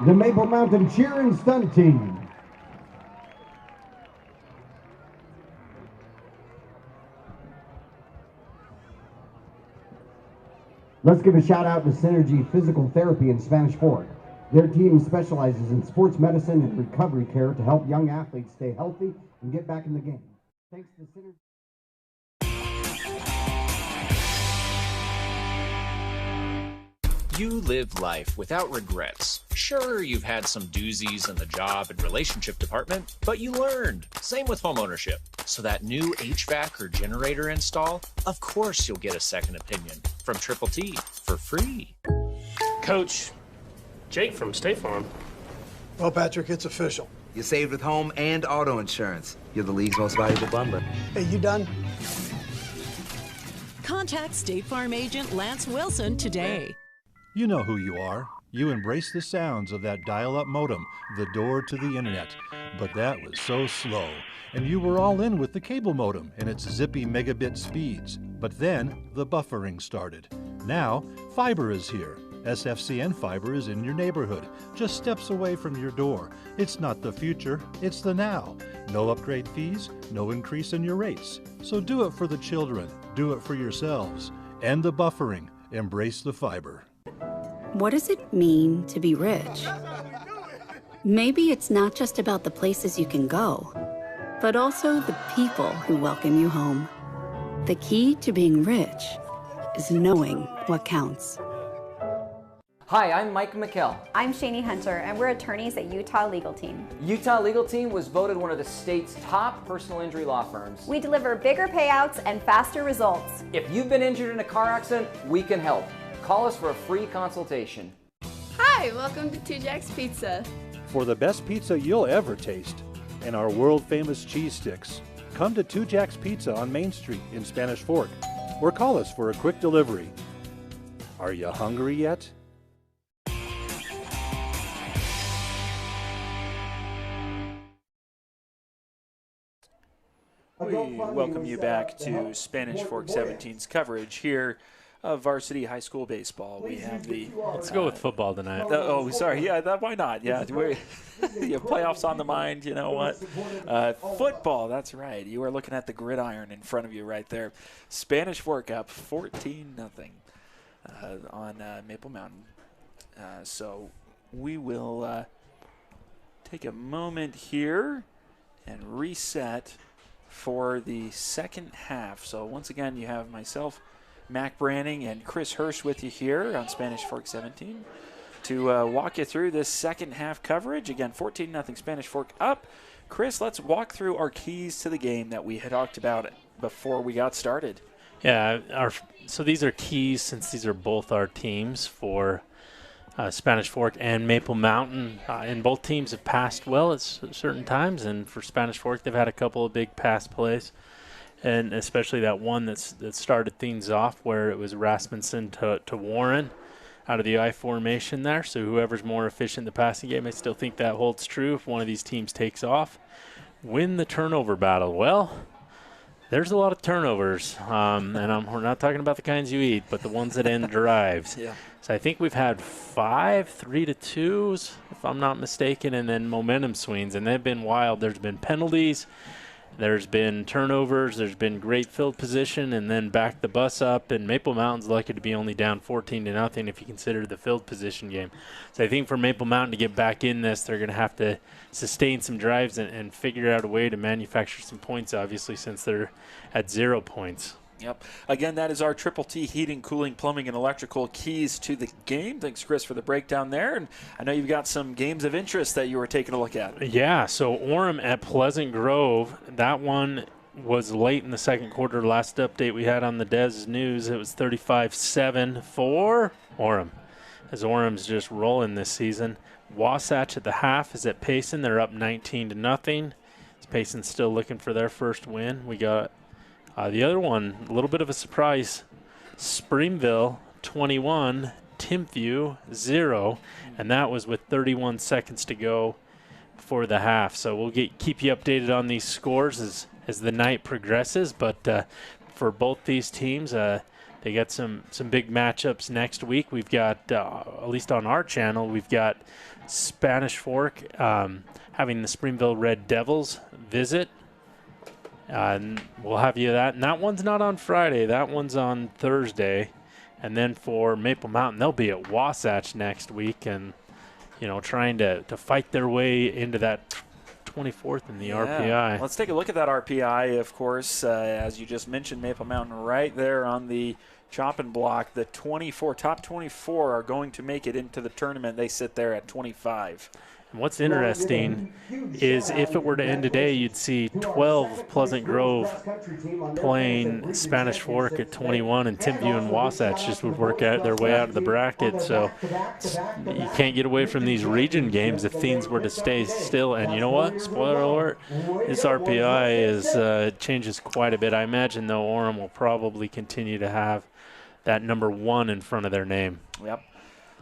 the Maple Mountain Cheer and Stunt Team. Let's give a shout out to Synergy Physical Therapy in Spanish Fork. Their team specializes in sports medicine and recovery care to help young athletes stay healthy and get back in the game. Thanks to Synergy. You live life without regrets. Sure, you've had some doozies in the job and relationship department, but you learned. Same with homeownership. So that new HVAC or generator install, of course you'll get a second opinion from Triple T for free. Coach, Jake from State Farm. Well, Patrick, it's official. You saved with home and auto insurance. You're the league's most valuable bundler. Hey, you done? Contact State Farm agent Lance Wilson today. You know who you are. You embrace the sounds of that dial-up modem, the door to the internet. But that was so slow. And you were all in with the cable modem and its zippy megabit speeds. But then the buffering started. Now, fiber is here. SFCN fiber is in your neighborhood, just steps away from your door. It's not the future, it's the now. No upgrade fees, no increase in your rates. So do it for the children, do it for yourselves. End the buffering, embrace the fiber. What does it mean to be rich? Maybe it's not just about the places you can go, but also the people who welcome you home. The key to being rich is knowing what counts. Hi, I'm Mike McKell. I'm Shani Hunter, and we're attorneys at Utah Legal Team. Utah Legal Team was voted one of the state's top personal injury law firms. We deliver bigger payouts and faster results. If you've been injured in a car accident, we can help. Call us for a free consultation. Hi, welcome to Two Jack's Pizza. For the best pizza you'll ever taste and our world-famous cheese sticks, come to Two Jack's Pizza on Main Street in Spanish Fork or call us for a quick delivery. Are you hungry yet? We welcome you back to Spanish Fork 17's coverage here of varsity high school baseball. We have the let's go with football tonight. Sorry, yeah, why not? Yeah, you have playoffs on the mind. You know what? Football. That's right. You are looking at the gridiron in front of you right there. Spanish Fork up 14-0 on Maple Mountain. So we will take a moment here and reset for the second half. So once again, you have myself, Mac Branning, and Chris Hirsch with you here on Spanish Fork 17 to walk you through this second half coverage. Again, 14-0 Spanish Fork up. Chris, let's walk through our keys to the game that we had talked about before we got started. Yeah, so these are keys since these are both our teams for Spanish Fork and Maple Mountain, and both teams have passed well at certain times, and for Spanish Fork they've had a couple of big pass plays, and especially that one that started things off where it was Rasmussen to Warren out of the I formation there. So whoever's more efficient in the passing game, I still think that holds true if one of these teams takes off. Win the turnover battle. Well, there's a lot of turnovers, and we're not talking about the kinds you eat, but the ones that end drives. Yeah. So I think we've had 5 3-2s, if I'm not mistaken, and then momentum swings, and they've been wild. There's been penalties, there's been turnovers, there's been great field position, and then back the bus up, and Maple Mountain's lucky to be only down 14-0 if you consider the field position game. So I think for Maple Mountain to get back in this, they're going to have to sustain some drives and figure out a way to manufacture some points, obviously, since they're at 0 points. Yep. Again, that is our Triple T heating, cooling, plumbing, and electrical keys to the game. Thanks, Chris, for the breakdown there. And I know you've got some games of interest that you were taking a look at. Yeah, so Orem at Pleasant Grove, that one was late in the second quarter. Last update we had on the Des News, it was 35-7 for Orem, as Orem's just rolling this season. Wasatch at the half is at Payson. They're up 19-0. Payson's still looking for their first win. We got the other one, a little bit of a surprise. Springville 21, Timpview 0, and that was with 31 seconds to go for the half. So we'll keep you updated on these scores as the night progresses. But for both these teams, They got some big matchups next week. We've got, at least on our channel, we've got Spanish Fork having the Springville Red Devils visit. And we'll have you that. And that one's not on Friday. That one's on Thursday. And then for Maple Mountain, they'll be at Wasatch next week and, trying to fight their way into that 24th in the RPI. Let's take a look at that RPI, of course. As you just mentioned, Maple Mountain right there on the chopping block. The top 24 are going to make it into the tournament. They sit there at 25. And what's interesting is if it were to end today, you'd see 12 Pleasant Grove playing Spanish Fork at 21, and Timpview and Wasatch just would work out their way out of the bracket. So you can't get away from these region games if things were to stay still. And you know what? Spoiler alert, this RPI changes quite a bit. I imagine, though, Orem will probably continue to have that number 1 in front of their name. Yep.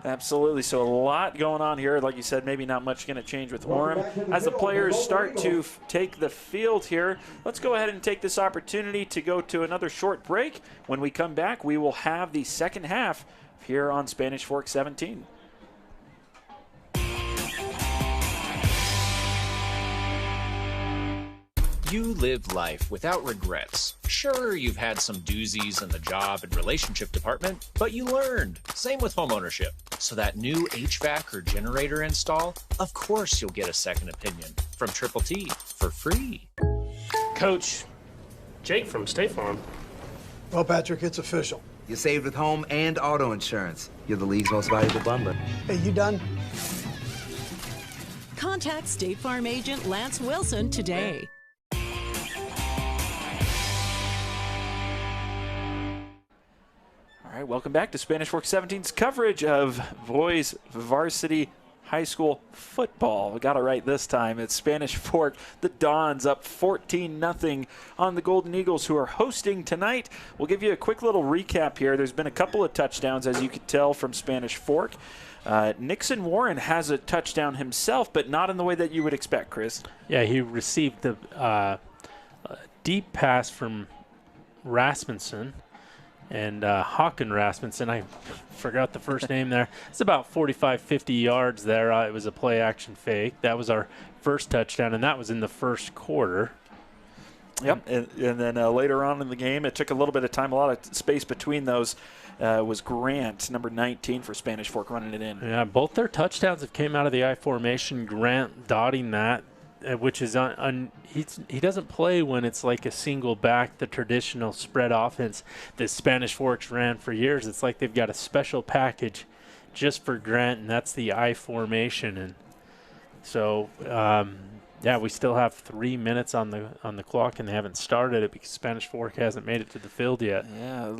Absolutely. So a lot going on here. Like you said, maybe not much going to change with Orem. As the players start to take the field here, let's go ahead and take this opportunity to go to another short break. When we come back, we will have the second half here on Spanish Fork 17. You live life without regrets. Sure, you've had some doozies in the job and relationship department, but you learned. Same with homeownership. So that new HVAC or generator install, of course you'll get a second opinion from Triple T for free. Coach, Jake from State Farm. Well, Patrick, it's official. You saved with home and auto insurance. You're the league's most valuable bundler. Hey, you done? Contact State Farm agent Lance Wilson today. All right, welcome back to Spanish Fork 17's coverage of boys varsity high school football. We got it right this time. It's Spanish Fork. The Dons up 14-0 on the Golden Eagles, who are hosting tonight. We'll give you a quick little recap here. There's been a couple of touchdowns, as you could tell, from Spanish Fork. Nixon Warren has a touchdown himself, but not in the way that you would expect, Chris. Yeah, he received the deep pass from Rasmussen. And Håkan Rasmussen, I forgot the first name there. It's about 45, 50 yards there. It was a play-action fake. That was our first touchdown, and that was in the first quarter. Yep, and then later on in the game, it took a little bit of time, a lot of space between those. Was Grant, number 19 for Spanish Fork, running it in. Yeah, both their touchdowns have came out of the I formation. Grant dotting that, which is he doesn't play when it's like a single back, the traditional spread offense that Spanish Forks ran for years. It's like they've got a special package just for Grant, and that's the I formation. And so, yeah, we still have 3 minutes on the clock, and they haven't started it because Spanish Fork hasn't made it to the field yet. Yeah,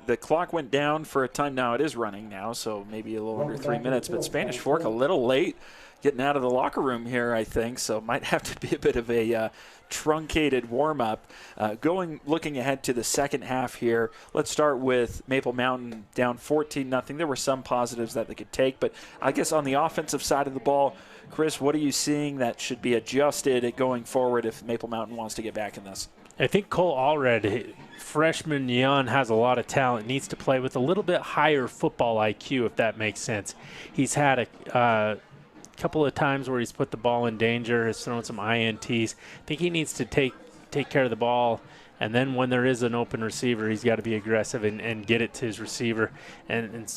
the clock went down for a time. Now it is running now, so maybe a little under 3 minutes. But Spanish Fork a little late getting out of the locker room here, I think, so might have to be a bit of a truncated warm-up. Looking ahead to the second half here, let's start with Maple Mountain down 14-0. There were some positives that they could take, but I guess on the offensive side of the ball, Chris, what are you seeing that should be adjusted going forward if Maple Mountain wants to get back in this? I think Cole Allred, freshman young, has a lot of talent, needs to play with a little bit higher football IQ, if that makes sense. He's had a couple of times where he's put the ball in danger, has thrown some INTs. I think he needs to take care of the ball, and then when there is an open receiver, he's got to be aggressive and get it to his receiver. And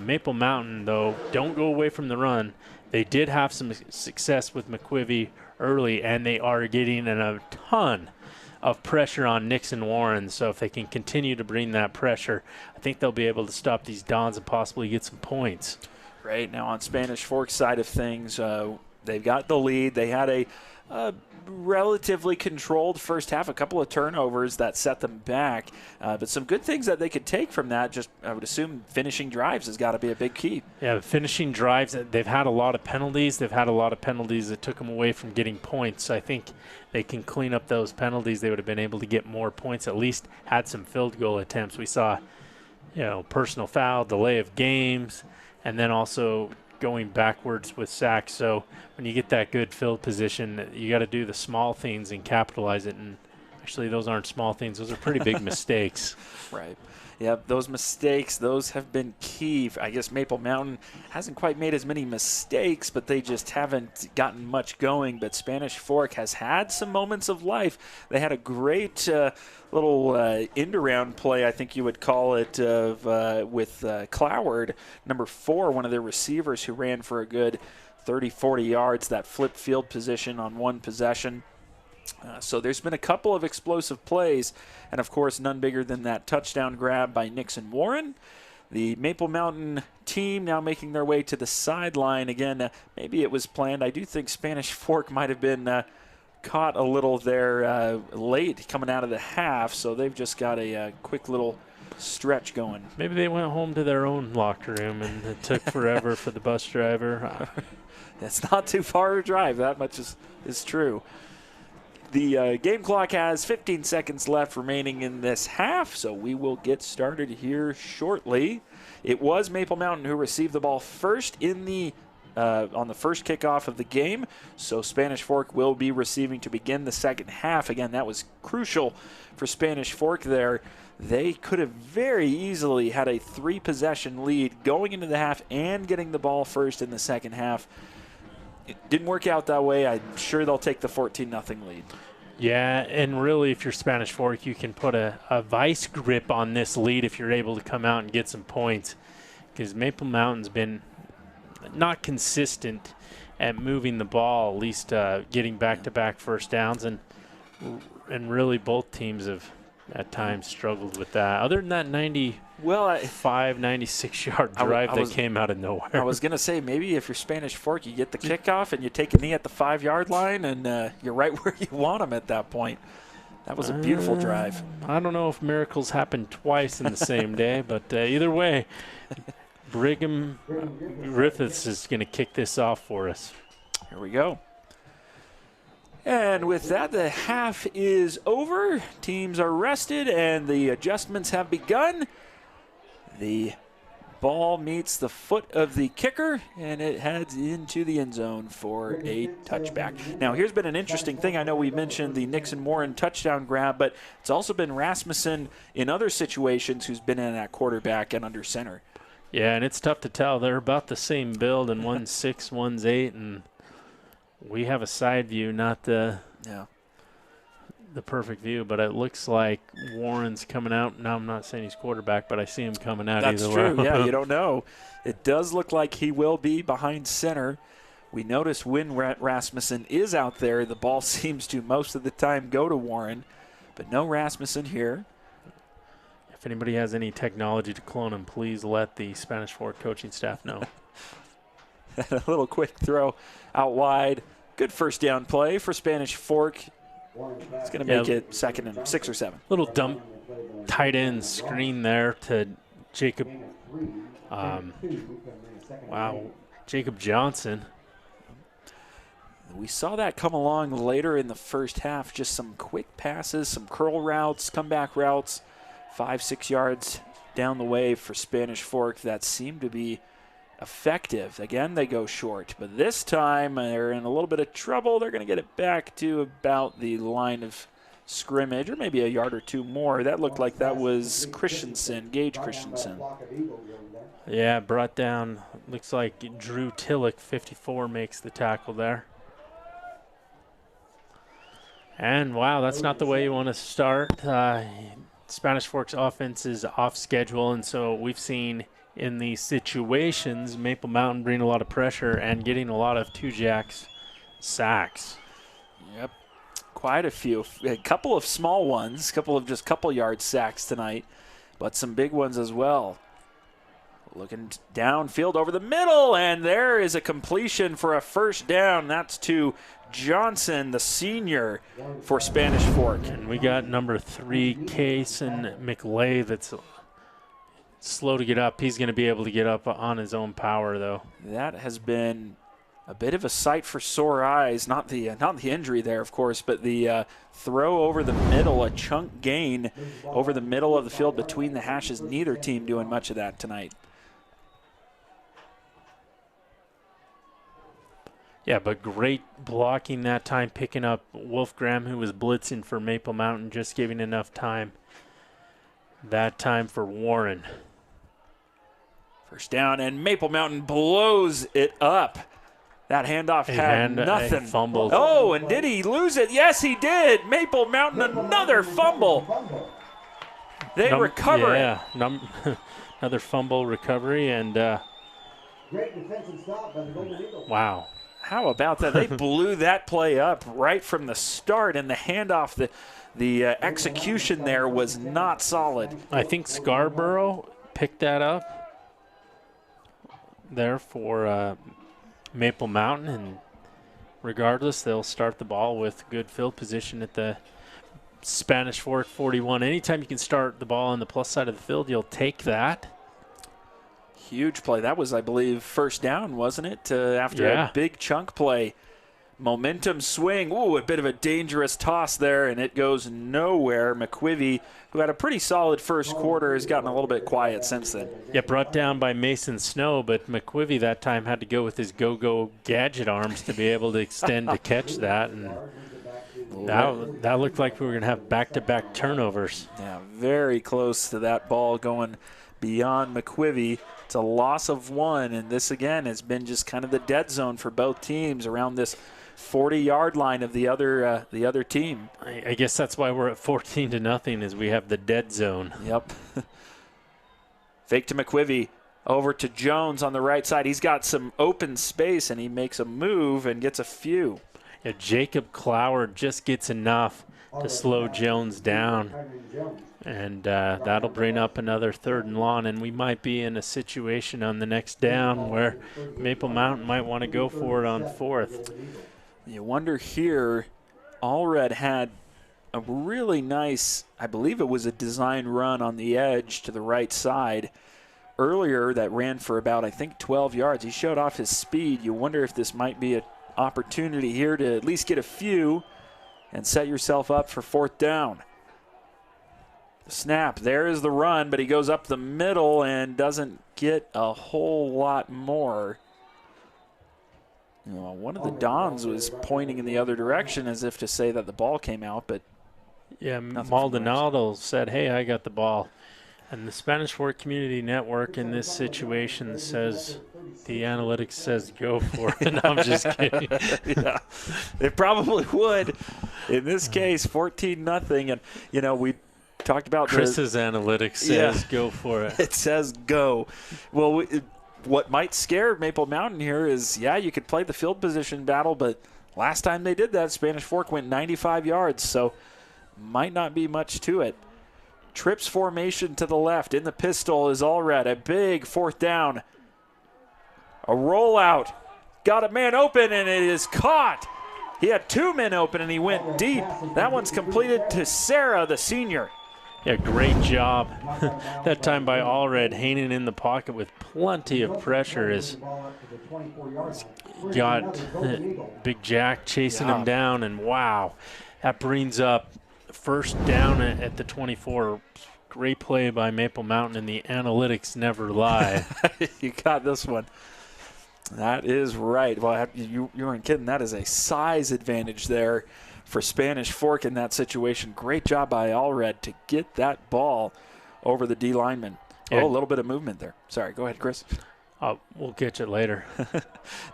Maple Mountain, though, don't go away from the run. They did have some success with McQuivy early, and they are getting a ton of pressure on Nixon Warren. So if they can continue to bring that pressure, I think they'll be able to stop these Dons and possibly get some points. Right now on Spanish Fork side of things, they've got the lead. They had a relatively controlled first half, a couple of turnovers that set them back, but some good things that they could take from that. Just, I would assume, finishing drives has got to be a big key. Yeah, finishing drives, they've had a lot of penalties. They've had a lot of penalties that took them away from getting points. I think they can clean up those penalties. They would have been able to get more points, at least had some field goal attempts. We saw, personal foul, delay of games, and then also going backwards with sacks. So when you get that good field position, you got to do the small things and capitalize it. And actually, those aren't small things. Those are pretty big mistakes. Right. Yeah, those mistakes, those have been key. I guess Maple Mountain hasn't quite made as many mistakes, but they just haven't gotten much going. But Spanish Fork has had some moments of life. They had a great little end-around play, I think you would call it, with Cloward, number 4, one of their receivers who ran for a good 30, 40 yards, that flip field position on one possession. So there's been a couple of explosive plays, and of course none bigger than that touchdown grab by Nixon Warren. The Maple Mountain team now making their way to the sideline. Again, maybe it was planned. I do think Spanish Fork might have been caught a little there late coming out of the half, so they've just got a quick little stretch going. Maybe they went home to their own locker room and it took forever for the bus driver. It's not too far to drive. That much is true. The game clock has 15 seconds left remaining in this half, so we will get started here shortly. It was Maple Mountain who received the ball first in the on the first kickoff of the game, so Spanish Fork will be receiving to begin the second half. Again, that was crucial for Spanish Fork there. They could have very easily had a 3-possession lead going into the half and getting the ball first in the second half. It didn't work out that way. I'm sure they'll take the 14-0 lead. Yeah, and really, if you're Spanish Fork, you can put a vice grip on this lead if you're able to come out and get some points, because Maple Mountain's been not consistent at moving the ball, at least getting back-to-back first downs, and really both teams have at times struggled with that. Other than that 96-yard drive that came out of nowhere. I was going to say, maybe if you're Spanish Fork, you get the kickoff and you take a knee at the 5-yard line, and you're right where you want them at that point. That was a beautiful drive. I don't know if miracles happen twice in the same day, but either way, Brigham Griffiths is going to kick this off for us. Here we go. And with that, the half is over. Teams are rested, and the adjustments have begun. The ball meets the foot of the kicker, and it heads into the end zone for a touchback. Now, here's been an interesting thing. I know we mentioned the Nixon Warren touchdown grab, but it's also been Rasmussen in other situations who's been in at quarterback and under center. Yeah, and it's tough to tell. They're about the same build, and one's 6, one's 8, and we have a side view, not the perfect view, but it looks like Warren's coming out. Now, I'm not saying he's quarterback, but I see him coming out That's either true. way. Yeah, you don't know. It does look like he will be behind center. We notice when Rasmussen is out there, the ball seems to most of the time go to Warren, but no Rasmussen here. If anybody has any technology to clone him, please let the Spanish Fork coaching staff know. A little quick throw out wide. Good first down play for Spanish Fork. It's going to make it 2nd and 6 or 7. Little dump tight end screen there to Jacob. Jacob Johnson. We saw that come along later in the first half. Just some quick passes, some curl routes, comeback routes, 5-6 yards down the way for Spanish Fork that seemed to be effective. Again, they go short, but this time they're in a little bit of trouble. They're going to get it back to about the line of scrimmage, or maybe a yard or two more. That looked like that was Gage Christensen. Yeah, brought down. Looks like Drew Tillich, 54, makes the tackle there. And, wow, that's not the way you want to start. Spanish Fork's offense is off schedule, and so we've seen in these situations Maple Mountain bring a lot of pressure and getting a lot of two-jacks sacks. Yep, quite a few. A couple of small ones, couple yard sacks tonight, but some big ones as well. Looking downfield over the middle, and there is a completion for a first down. That's to Johnson, the senior, for Spanish Fork. And we got number 3, Kaysen McLay, that's slow to get up. He's going to be able to get up on his own power, though. That has been a bit of a sight for sore eyes. Not the injury there, of course, but the throw over the middle, a chunk gain over the middle of the field between the hashes. Neither team doing much of that tonight. Yeah, but great blocking that time, picking up Wolfgram, who was blitzing for Maple Mountain, just giving enough time that time for Warren. First down, and Maple Mountain blows it up. That handoff had nothing. Fumbled. Oh, and did he lose it? Yes, he did. Maple Mountain, another fumble. They recover it. Yeah, another fumble recovery, and Great defensive stop by the Golden Eagles. wow. How about that? They blew that play up right from the start, and the handoff, the execution there was not solid. I think Scarborough picked that up there for Maple Mountain, and regardless, they'll start the ball with good field position at the Spanish Fork 41. Anytime you can start the ball on the plus side of the field, you'll take that. Huge play. That was, I believe, first down, wasn't it? After a big chunk play. Momentum swing. Ooh, a bit of a dangerous toss there, and it goes nowhere. McQuivy, who had a pretty solid first quarter, has gotten a little bit quiet since then. Yeah, brought down by Mason Snow, but McQuivy that time had to go with his go-go gadget arms to be able to extend to catch that, and that looked like we were going to have back-to-back turnovers. Yeah, very close to that ball going beyond McQuivy. It's a loss of one, and this, again, has been just kind of the dead zone for both teams around this 40-yard line of the other team. I guess that's why we're at 14-0, is we have the dead zone. Yep. Fake to McQuivy, over to Jones on the right side. He's got some open space, and he makes a move and gets a few. Yeah, Jacob Clower just gets enough to slow Jones down, and that'll bring up another 3rd and long, and we might be in a situation on the next down where Maple Mountain might want to go for it on 4th. You wonder here, Allred had a really nice, I believe it was a design run on the edge to the right side earlier that ran for about, I think, 12 yards. He showed off his speed. You wonder if this might be an opportunity here to at least get a few and set yourself up for 4th down. The snap, there is the run, but he goes up the middle and doesn't get a whole lot more. You know, one of the Dons was pointing in the other direction as if to say that the ball came out, but yeah, Maldonado said, hey, I got the ball. And the Spanish Fork Community Network in this situation says, the analytics says go for it. No, I'm just kidding. Yeah, it probably would. In this case, 14-0. And, you know, we talked about Chris's analytics says go for it. It says go. Well, what might scare Maple Mountain here is, yeah, you could play the field position battle, but last time they did that, Spanish Fork went 95 yards, so might not be much to it. Trips formation to the left. In the pistol is Allred. A big 4th down. A rollout. Got a man open, and it is caught. He had 2 men open, and he went deep. That one's completed to Sarah, the senior. Yeah, great job that time by Allred, hanging in the pocket with plenty of pressure. Is got Big Jack chasing him down, and wow, that brings up 1st down at the 24. Great play by Maple Mountain, and the analytics never lie. You got this one. That is right. Well, you weren't kidding. That is a size advantage there for Spanish Fork in that situation. Great job by Allred to get that ball over the D lineman. Yeah. Oh, a little bit of movement there. Sorry, go ahead, Chris. We'll catch it later.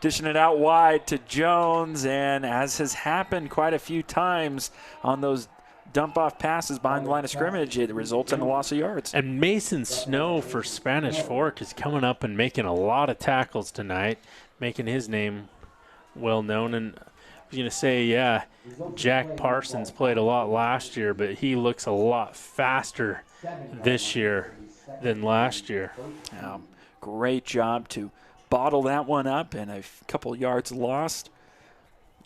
Dishing it out wide to Jones, and as has happened quite a few times on those dump-off passes behind the line of scrimmage, it results in a loss of yards. And Mason Snow for Spanish Fork is coming up and making a lot of tackles tonight, making his name well known. And I was going to say, yeah, Jack Parsons played a lot last year, but he looks a lot faster this year than last year. Great job to bottle that one up, and a couple yards lost.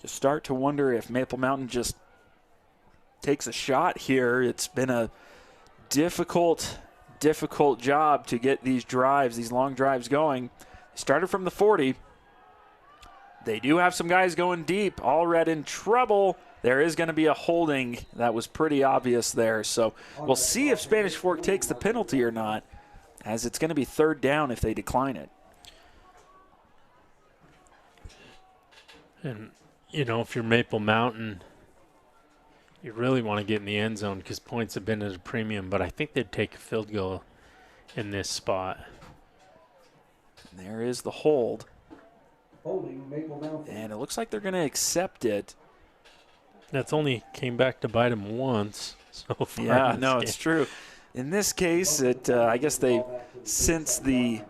You start to wonder if Maple Mountain just takes a shot here. It's been a difficult job to get these drives, these long drives going. Started from the 40. They do have some guys going deep. Allred in trouble. There is going to be a holding. That was pretty obvious there. So we'll see if Spanish Fork takes the penalty or not, as it's going to be 3rd down if they decline it. And, you know, if you're Maple Mountain, you really want to get in the end zone because points have been at a premium, but I think they'd take a field goal in this spot. There is the hold. Holding Maple Mountain. And it looks like they're going to accept it. That's only came back to bite them once so far. Yeah, no, it's true. In this case, I guess they sense the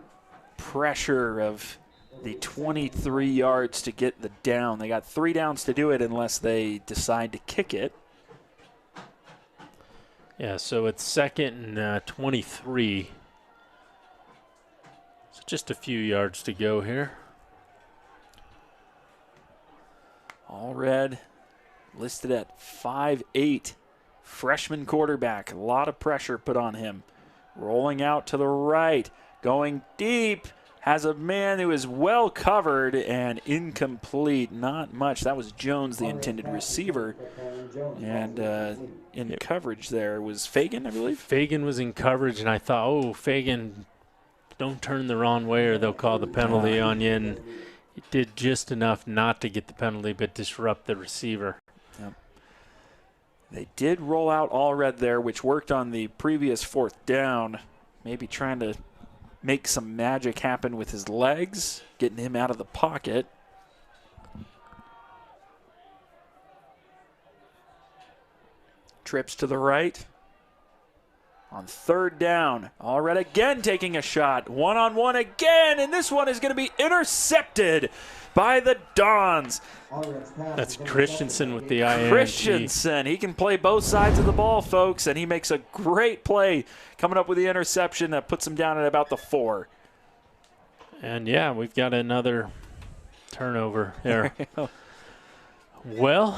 pressure of the 23 yards to get the down. They got 3 downs to do it unless they decide to kick it. Yeah, so it's 2nd and 23. So just a few yards to go here. All red, listed at 5'8", freshman quarterback. A lot of pressure put on him. Rolling out to the right, going deep. Has a man who is well covered and incomplete. Not much. That was Jones, the intended receiver. And in coverage there was Fagan, I believe. Fagan was in coverage, and I thought, oh, Fagan, don't turn the wrong way or they'll call the penalty on you. And he did just enough not to get the penalty but disrupt the receiver. Yep. They did roll out all red there, which worked on the previous 4th down. Maybe trying to make some magic happen with his legs, getting him out of the pocket. Trips to the right. On 3rd down, Allred again taking a shot. One-on-one again, and this one is going to be intercepted by the Dons. That's Christensen with the INT. Christensen, he can play both sides of the ball, folks, and he makes a great play coming up with the interception that puts him down at about the 4. And, yeah, we've got another turnover there. Well,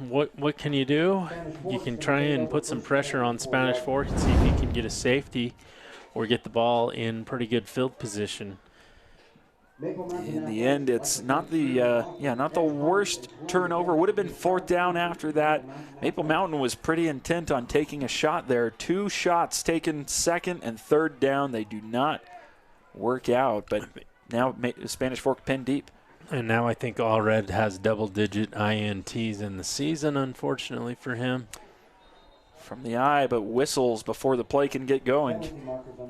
what can you do? You can try and put some pressure on Spanish Fork and see if you can get a safety or get the ball in pretty good field position. In the end, it's not the not the worst turnover. Would have been 4th down after that. Maple Mountain was pretty intent on taking a shot there. 2 shots taken, 2nd and 3rd down. They do not work out, but now Spanish Fork pinned deep. And now I think Allred has double-digit INTs in the season, unfortunately for him. From the eye, but whistles before the play can get going,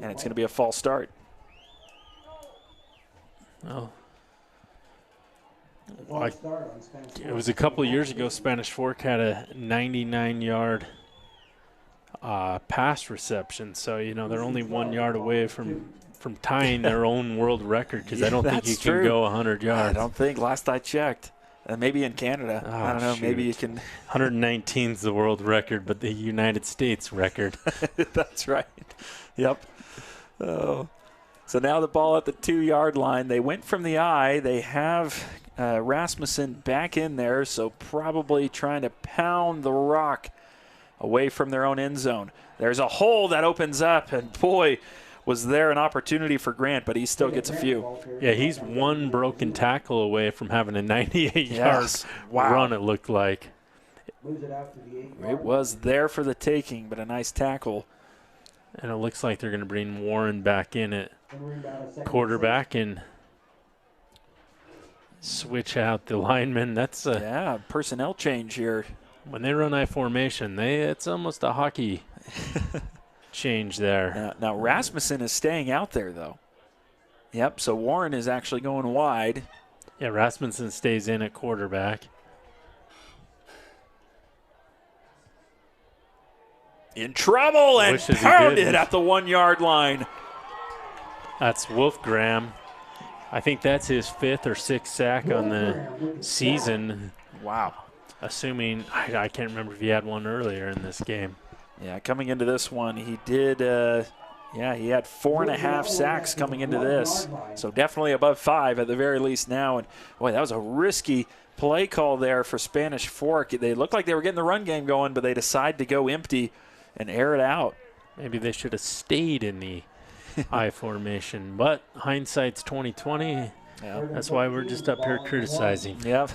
and it's going to be a false start. Oh. It was a couple of years ago, Spanish Fork had a 99-yard pass reception. So, you know, they're only 1 yard away from tying their own world record because I don't think you can go 100 yards. I don't think. Last I checked. Maybe in Canada. Oh, I don't know. Shoot. Maybe you can. 119 is the world record, but the United States record. That's right. Yep. Oh. So now the ball at the 2-yard line. They went from the eye. They have Rasmussen back in there, so probably trying to pound the rock away from their own end zone. There's a hole that opens up, and boy, was there an opportunity for Grant, but he still gets a few. Yeah, he's 1 broken tackle away from having a 98-yard run, it looked like. It was there for the taking, but a nice tackle. And it looks like they're going to bring Warren back in at quarterback and switch out the linemen. That's a personnel change here. When they run I formation, it's almost a hockey change there. Now Rasmussen is staying out there, though. Yep, so Warren is actually going wide. Yeah, Rasmussen stays in at quarterback. In trouble and pounded at the 1-yard line. That's Wolfgram. I think that's his 5th or 6th sack on the season. Wow. Assuming, I can't remember if he had one earlier in this game. Yeah, coming into this one, he did, he had 4.5 sacks coming into this. So definitely above 5 at the very least now. And, boy, that was a risky play call there for Spanish Fork. They looked like they were getting the run game going, but they decided to go empty and air it out. Maybe they should have stayed in the I formation, but hindsight's 20/20. Yeah. That's why we're just up here criticizing. Yep.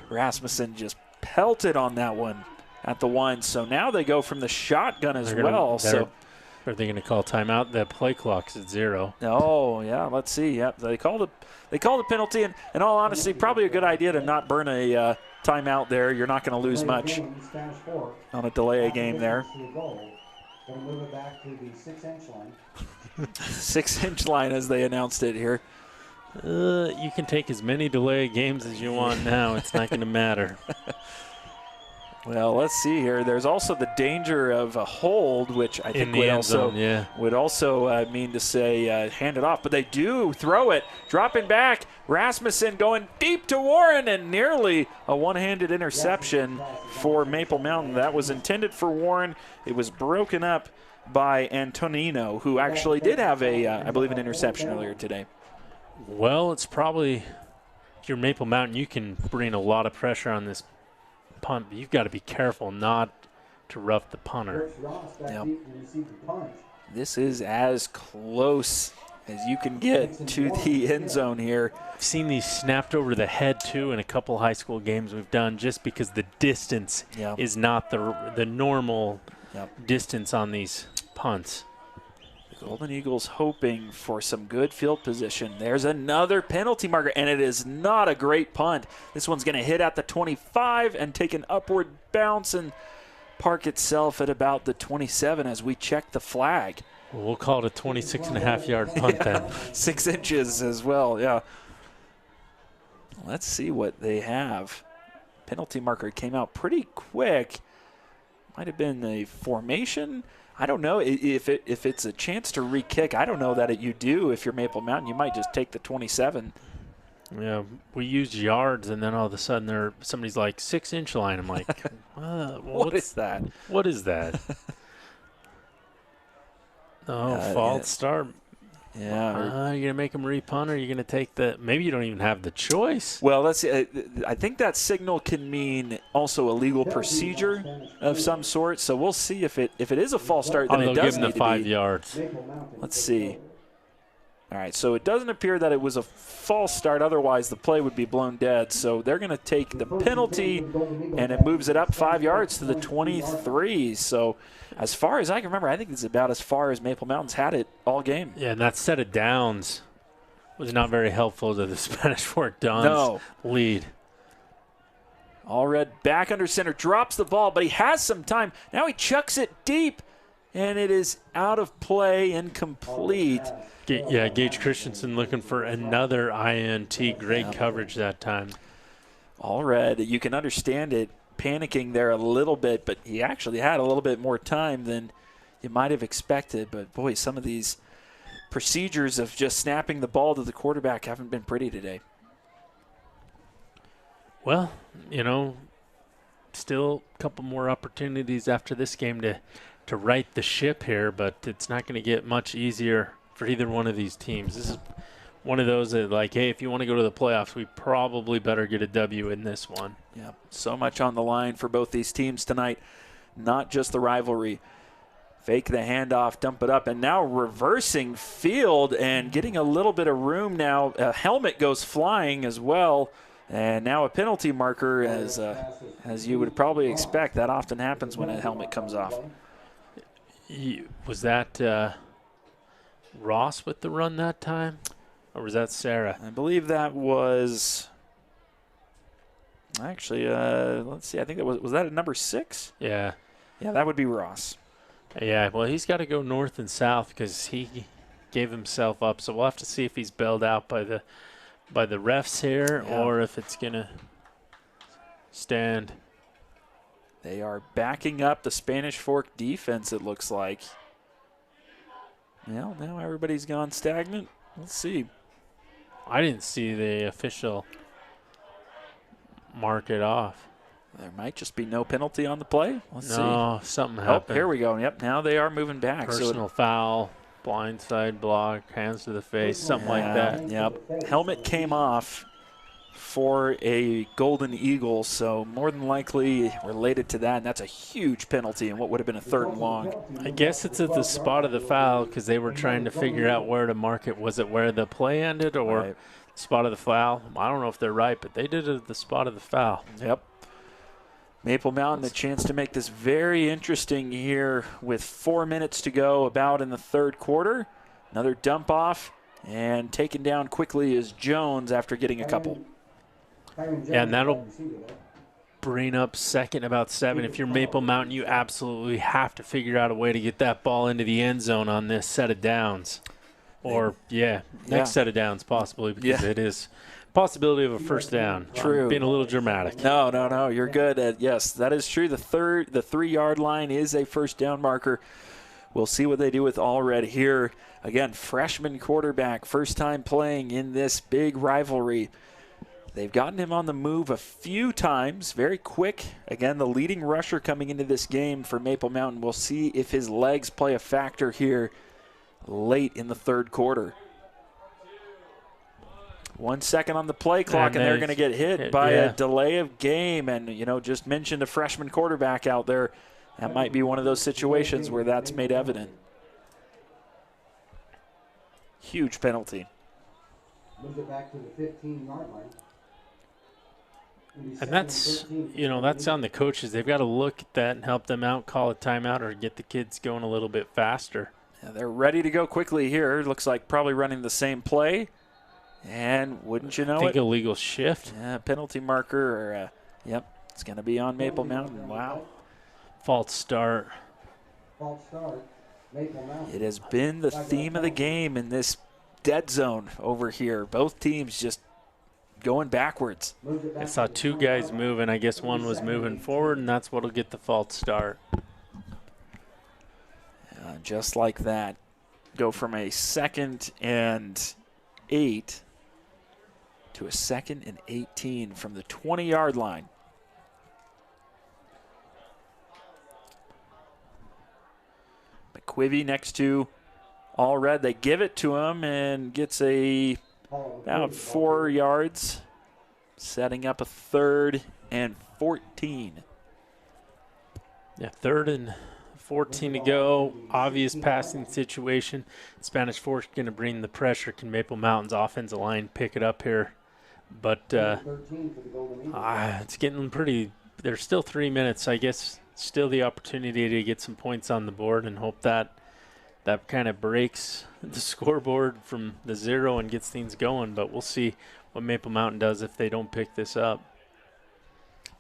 Rasmussen just pelted on that one at the 1. So now they go from the shotgun as well. They're Are they going to call timeout? The play clock's at 0. Oh, yeah, let's see. Yep, they call the penalty, and in all honesty, probably a good idea to not burn a timeout there. You're not going to lose much on a delay a game there. 6-inch line as they announced it here. You can take as many delay games as you want now. It's not going to matter. Well, let's see here. There's also the danger of a hold, which I think would also mean to say hand it off. But they do throw it, dropping back. Rasmussen going deep to Warren, and nearly a one-handed interception for Maple Mountain. That was intended for Warren. It was broken up by Antonino, who actually did have I believe, an interception earlier today. Well, it's probably, if you're Maple Mountain, you can bring a lot of pressure on this punt, but you've got to be careful not to rough the punter. Yep. This is as close as you can get to the end zone here. I've seen these snapped over the head, too, in a couple high school games we've done, just because the distance is not the normal distance on these punts. The Golden Eagles hoping for some good field position. There's another penalty marker, and it is not a great punt. This one's going to hit at the 25 and take an upward bounce and park itself at about the 27 as we check the flag. Well, we'll call it a 26.5-yard punt then. 6 inches as well, yeah. Let's see what they have. Penalty marker came out pretty quick. Might have been a formation. I don't know if it's a chance to re-kick. I don't know that you do. If you're Maple Mountain, you might just take the 27. Yeah, we use yards, and then all of a sudden somebody's like 6-inch line. I'm like, what is that? What is that? False start. Yeah. You're going to make them re-punt, or you're going to take maybe you don't even have the choice. Well, let's see. I think that signal can mean also a legal procedure of some sort. So we'll see if it is a false start, then it does give them the 5 yards. Let's see. All right, so it doesn't appear that it was a false start. Otherwise, the play would be blown dead. So they're going to take the penalty, and it moves it up 5 yards to the 23. So as far as I can remember, I think it's about as far as Maple Mountain's had it all game. Yeah, and that set of downs was not very helpful to the Spanish Fork Dons lead. Allred back under center, drops the ball, but he has some time. Now he chucks it deep, and it is out of play, incomplete. Gage Christensen looking for another INT. Great coverage that time. Allred, you can understand it, panicking there a little bit, but he actually had a little bit more time than you might have expected. But, boy, some of these procedures of just snapping the ball to the quarterback haven't been pretty today. Well, still a couple more opportunities after this game to right the ship here, but it's not going to get much easier for either one of these teams. This is one of those that, like, hey, if you want to go to the playoffs, we probably better get a W in this one. Yeah, so much on the line for both these teams tonight, not just the rivalry. Fake the handoff, dump it up, and now reversing field and getting a little bit of room now. A helmet goes flying as well, and now a penalty marker, as you would probably expect. That often happens when a helmet comes off. Was that Ross with the run that time, or was that Sarah? I believe that was actually. Let's see. I think that was that at number 6. Yeah. Yeah, that would be Ross. Yeah. Well, he's got to go north and south because he gave himself up. So we'll have to see if he's bailed out by the refs here, or if it's gonna stand. They are backing up the Spanish Fork defense, it looks like. Well, now everybody's gone stagnant. Let's see. I didn't see the official mark it off. There might just be no penalty on the play. Let's see. No, something happened. Oh, here we go. Yep, now they are moving back. Personal foul, blindside block, hands to the face, something like that. Yep. Helmet came off for a Golden Eagle, so more than likely related to that, and that's a huge penalty in what would have been a 3rd and long. I guess it's at the spot of the foul because they were trying to figure out where to mark it. Was it where the play ended or spot of the foul? I don't know if they're right, but they did it at the spot of the foul. Yep. Maple Mountain a chance to make this very interesting here with 4 minutes to go about in the third quarter. Another dump off, and taken down quickly is Jones after getting a couple. Yeah, and that'll bring up second about 7. If you're Maple Mountain, you absolutely have to figure out a way to get that ball into the end zone on this set of downs. Or, next set of downs possibly, because it is possibility of a first down. True. I'm being a little dramatic. No, you're good. Yes, that is true. The 3-yard line is a first down marker. We'll see what they do with Allred here. Again, freshman quarterback, first time playing in this big rivalry. They've gotten him on the move a few times, very quick. Again, the leading rusher coming into this game for Maple Mountain. We'll see if his legs play a factor here late in the third quarter. 1 second on the play clock, and they're going to get hit by a delay of game. And, just mentioned a freshman quarterback out there. That might be one of those situations where that's made evident. Huge penalty. Moves it back to the 15-yard line. And that's, that's on the coaches. They've got to look at that and help them out, call a timeout, or get the kids going a little bit faster. Yeah, they're ready to go quickly here. Looks like probably running the same play. And wouldn't you know I think it? illegal shift. Yeah, penalty marker. It's going to be on Maple Mountain. Wow. False start. False start. Maple Mountain. It has been the theme of the game in this dead zone over here. Both teams just going backwards. I saw 2 guys moving. I guess one was moving forward, and that's what'll get the false start. Just like that. Go from a 2nd and 8 to a 2nd and 18 from the 20-yard line. McQuivy next to Allred. They give it to him and gets about 4 yards, setting up a 3rd and 14. Yeah, 3rd and 14 to go. Obvious passing situation. Spanish Fork going to bring the pressure. Can Maple Mountain's offensive line pick it up here? But it's getting pretty. There's still 3 minutes. I guess still the opportunity to get some points on the board and hope that kind of breaks the scoreboard from the 0 and gets things going. But we'll see what Maple Mountain does if they don't pick this up.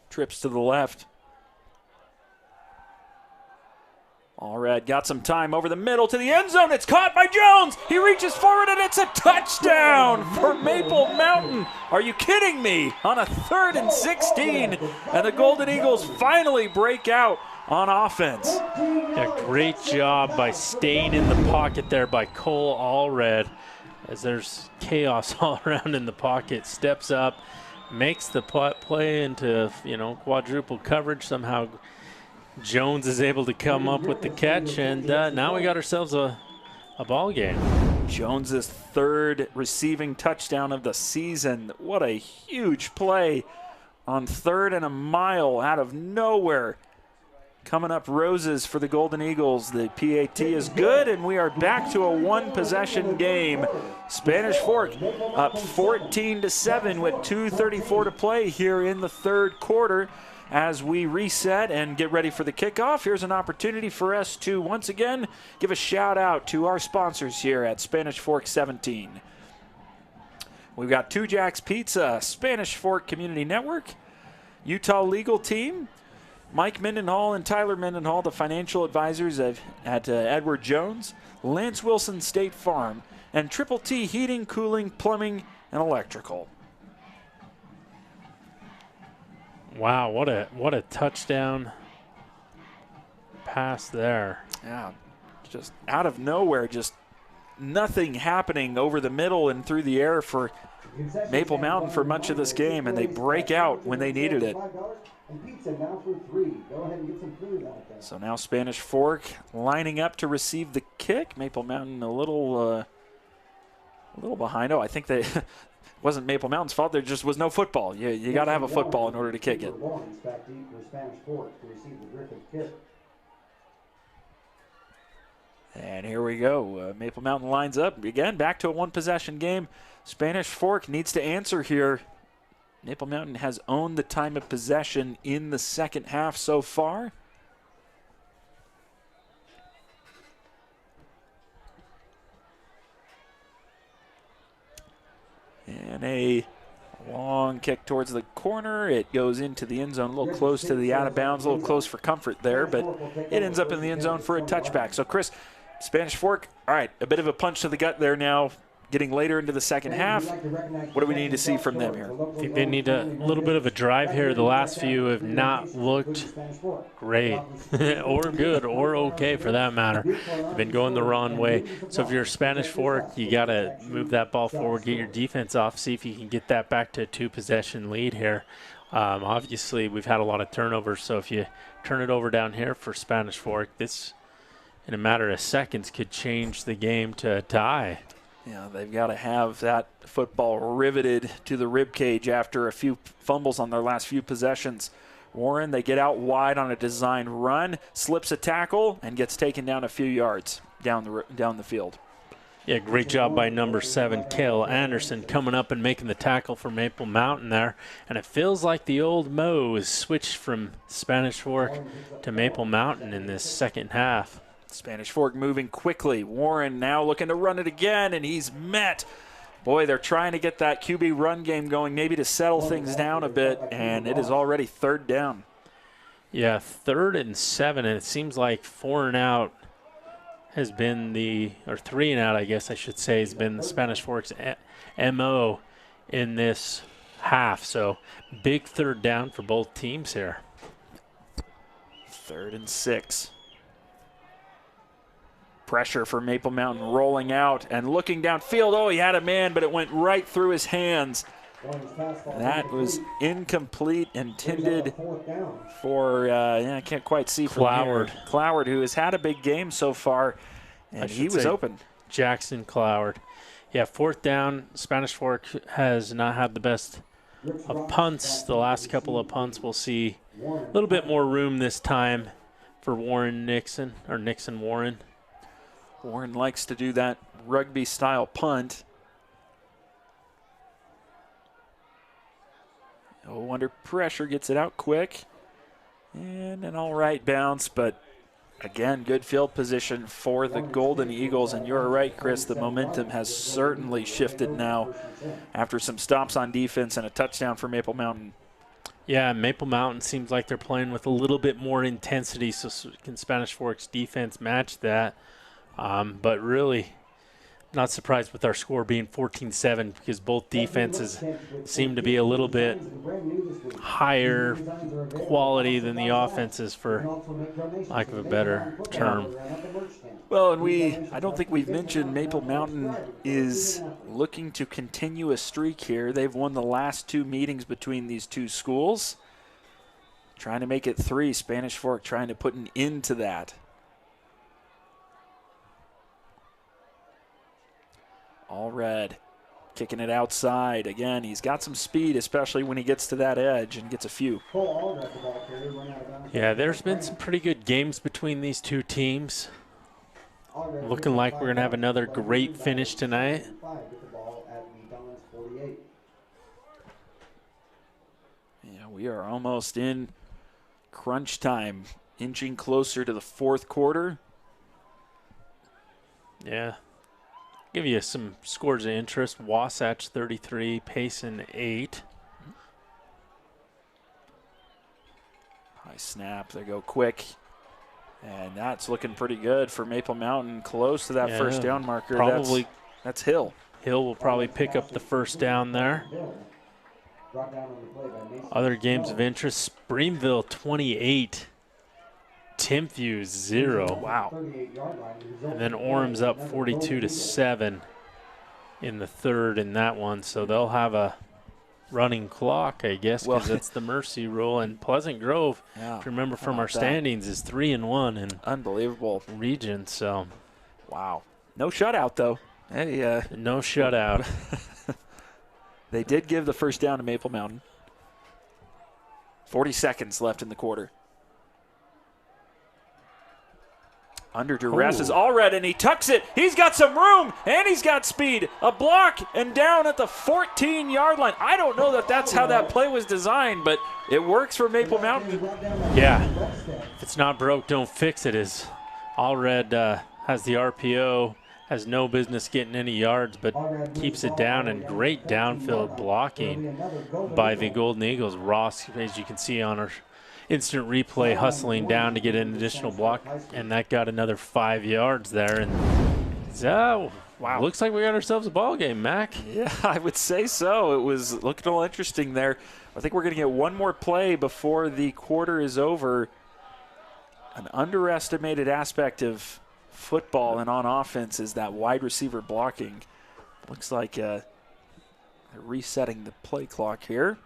Trips to the left. Allred got some time over the middle to the end zone. It's caught by Jones. He reaches forward, and it's a touchdown for Maple Mountain. Are you kidding me? On a 3rd and 16, and the Golden Eagles finally break out on offense. Yeah, great job by staying in the pocket there by Cole Allred, as there's chaos all around in the pocket. Steps up, makes the play into quadruple coverage somehow. Jones is able to come up with the catch, and now we got ourselves a ball game. Jones's 3rd receiving touchdown of the season. What a huge play on 3rd and a mile out of nowhere. Coming up roses for the Golden Eagles. The PAT is good, and we are back to a 1-possession game. Spanish Fork up 14-7 with 2:34 to play here in the third quarter. As we reset and get ready for the kickoff, here's an opportunity for us to once again give a shout out to our sponsors here at Spanish Fork 17. We've got Two Jacks Pizza, Spanish Fork Community Network, Utah Legal Team, Mike Mendenhall and Tyler Mendenhall, the financial advisors at Edward Jones, Lance Wilson State Farm, and Triple T Heating, Cooling, Plumbing, and Electrical. Wow, what a touchdown pass there. Yeah, just out of nowhere, just nothing happening over the middle and through the air for Maple Mountain for much of this game, and they break out when they needed it. So now Spanish Fork lining up to receive the kick. Maple Mountain a little behind. Oh, I think they wasn't Maple Mountain's fault. There just was no football. You got to have a football in order to kick it. And here we go. Maple Mountain lines up again. Back to a 1-possession game. Spanish Fork needs to answer here. Maple Mountain has owned the time of possession in the second half so far. And a long kick towards the corner. It goes into the end zone, a little close to the out of bounds, a little close for comfort there, but it ends up in the end zone for a touchback. So, Chris, Spanish Fork, all right, a bit of a punch to the gut there now. Getting later into the second half, what do we need to see from them here? I think they need a little bit of a drive here. The last few have not looked great or good or okay for that matter. They've been going the wrong way. So if you're Spanish Fork, you got to move that ball forward, get your defense off, see if you can get that back to a 2-possession lead here. Obviously, we've had a lot of turnovers, so if you turn it over down here for Spanish Fork, this, in a matter of seconds, could change the game to a tie. Yeah, they've got to have that football riveted to the rib cage after a few fumbles on their last few possessions. Warren, they get out wide on a designed run, slips a tackle, and gets taken down a few yards down the field. Yeah, great job by number 7, Cale Anderson, coming up and making the tackle for Maple Mountain there. And it feels like the old Mo is switched from Spanish Fork to Maple Mountain in this second half. Spanish Fork moving quickly. Warren now looking to run it again, and he's met. Boy, they're trying to get that QB run game going, maybe to settle things down a bit, and it is already third down. Yeah, 3rd and 7, and it seems like 4 and out has been or 3 and out, I guess I should say, has been the Spanish Fork's MO in this half. So big third down for both teams here. 3rd and 6. Pressure for Maple Mountain rolling out and looking downfield. Oh, he had a man, but it went right through his hands. That was incomplete, intended for, I can't quite see from here. Cloward, who has had a big game so far, and he was open. Jackson Cloward. Yeah, 4th down. Spanish Fork has not had the best of punts. The last couple of punts, we'll see a little bit more room this time for Nixon Warren. Warren likes to do that rugby-style punt. Oh, under pressure, gets it out quick. And an all right bounce, but again, good field position for the Golden Eagles. And you're right, Chris, the momentum has certainly shifted now after some stops on defense and a touchdown for Maple Mountain. Yeah, Maple Mountain seems like they're playing with a little bit more intensity, so can Spanish Fork's defense match that? But really not surprised with our score being 14-7 because both defenses seem to be a little bit higher quality than the offenses, for lack of a better term. Well, and I don't think we've mentioned Maple Mountain is looking to continue a streak here. They've won the last 2 meetings between these two schools. Trying to make it 3. Spanish Fork trying to put an end to that. All red, kicking it outside. Again, he's got some speed, especially when he gets to that edge and gets a few. Yeah, there's been some pretty good games between these two teams. Looking like we're going to have another great finish tonight. Yeah, we are almost in crunch time, inching closer to the 4th quarter. Yeah. Give you some scores of interest. Wasatch 33, Payson 8. High snap. They go quick. And that's looking pretty good for Maple Mountain. Close to that first down marker. Probably. That's Hill. Hill will probably pick up the first down there. Other games of interest. Springville 28. Timpview 0. Wow. And then Orem's up 42-7 in the 3rd in that one. So they'll have a running clock, I guess, because that's the mercy rule. And Pleasant Grove, if you remember from our standings, is 3-1 in unbelievable region. So, wow. No shutout, though. Hey, no shutout. They did give the first down to Maple Mountain. 40 seconds left in the quarter. Under duress is Allred, and he tucks it. He's got some room, and he's got speed. A block, and down at the 14-yard line. I don't know that that's how that play was designed, but it works for Maple Mountain. Yeah, if it's not broke, don't fix it. As Allred has the RPO, has no business getting any yards, but keeps it down, and great downfield blocking by the Golden Eagles. Ross, as you can see on our instant replay, hustling down to get an additional block, and that got another 5 yards there. And so, wow, looks like we got ourselves a ball game, Mac. Yeah, I would say so. It was looking a little interesting there. I think we're going to get one more play before the quarter is over. An underestimated aspect of football and on offense is that wide receiver blocking. Looks like they're resetting the play clock here.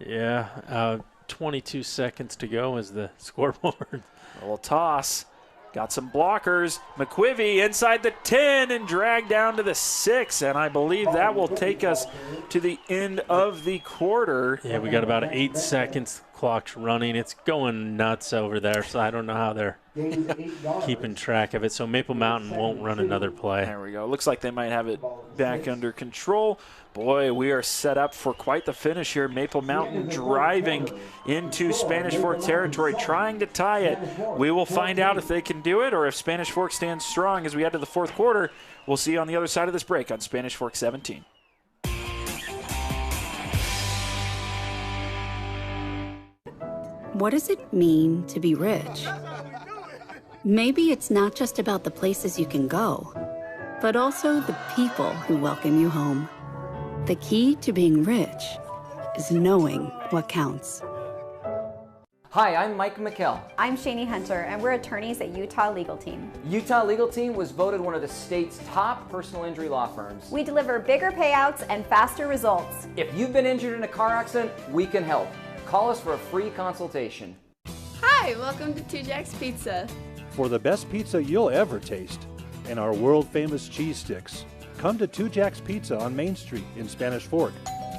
Yeah, 22 seconds to go is the scoreboard. A little toss. Got some blockers. McQuivy inside the 10 and dragged down to the 6, and I believe that will take us to the end of the quarter. Yeah, we got about 8 seconds. Clock's running. It's going nuts over there, so I don't know how they're keeping track of it. So Maple Mountain won't run another play. There we go. Looks like they might have it back under control. Boy, we are set up for quite the finish here. Maple Mountain driving into Spanish Fork territory, trying to tie it. We will find out if they can do it or if Spanish Fork stands strong as we head to the fourth quarter. We'll see you on the other side of this break on Spanish Fork 17. What does it mean to be rich? Maybe it's not just about the places you can go, but also the people who welcome you home. The key to being rich is knowing what counts. Hi, I'm Mike McKell. I'm Shani Hunter, and we're attorneys at Utah Legal Team. Utah Legal Team was voted one of the state's top personal injury law firms. We deliver bigger payouts and faster results. If you've been injured in a car accident, we can help. Call us for a free consultation. Hi, welcome to Two Jacks Pizza. For the best pizza you'll ever taste and our world-famous cheese sticks, come to Two Jacks Pizza on Main Street in Spanish Fork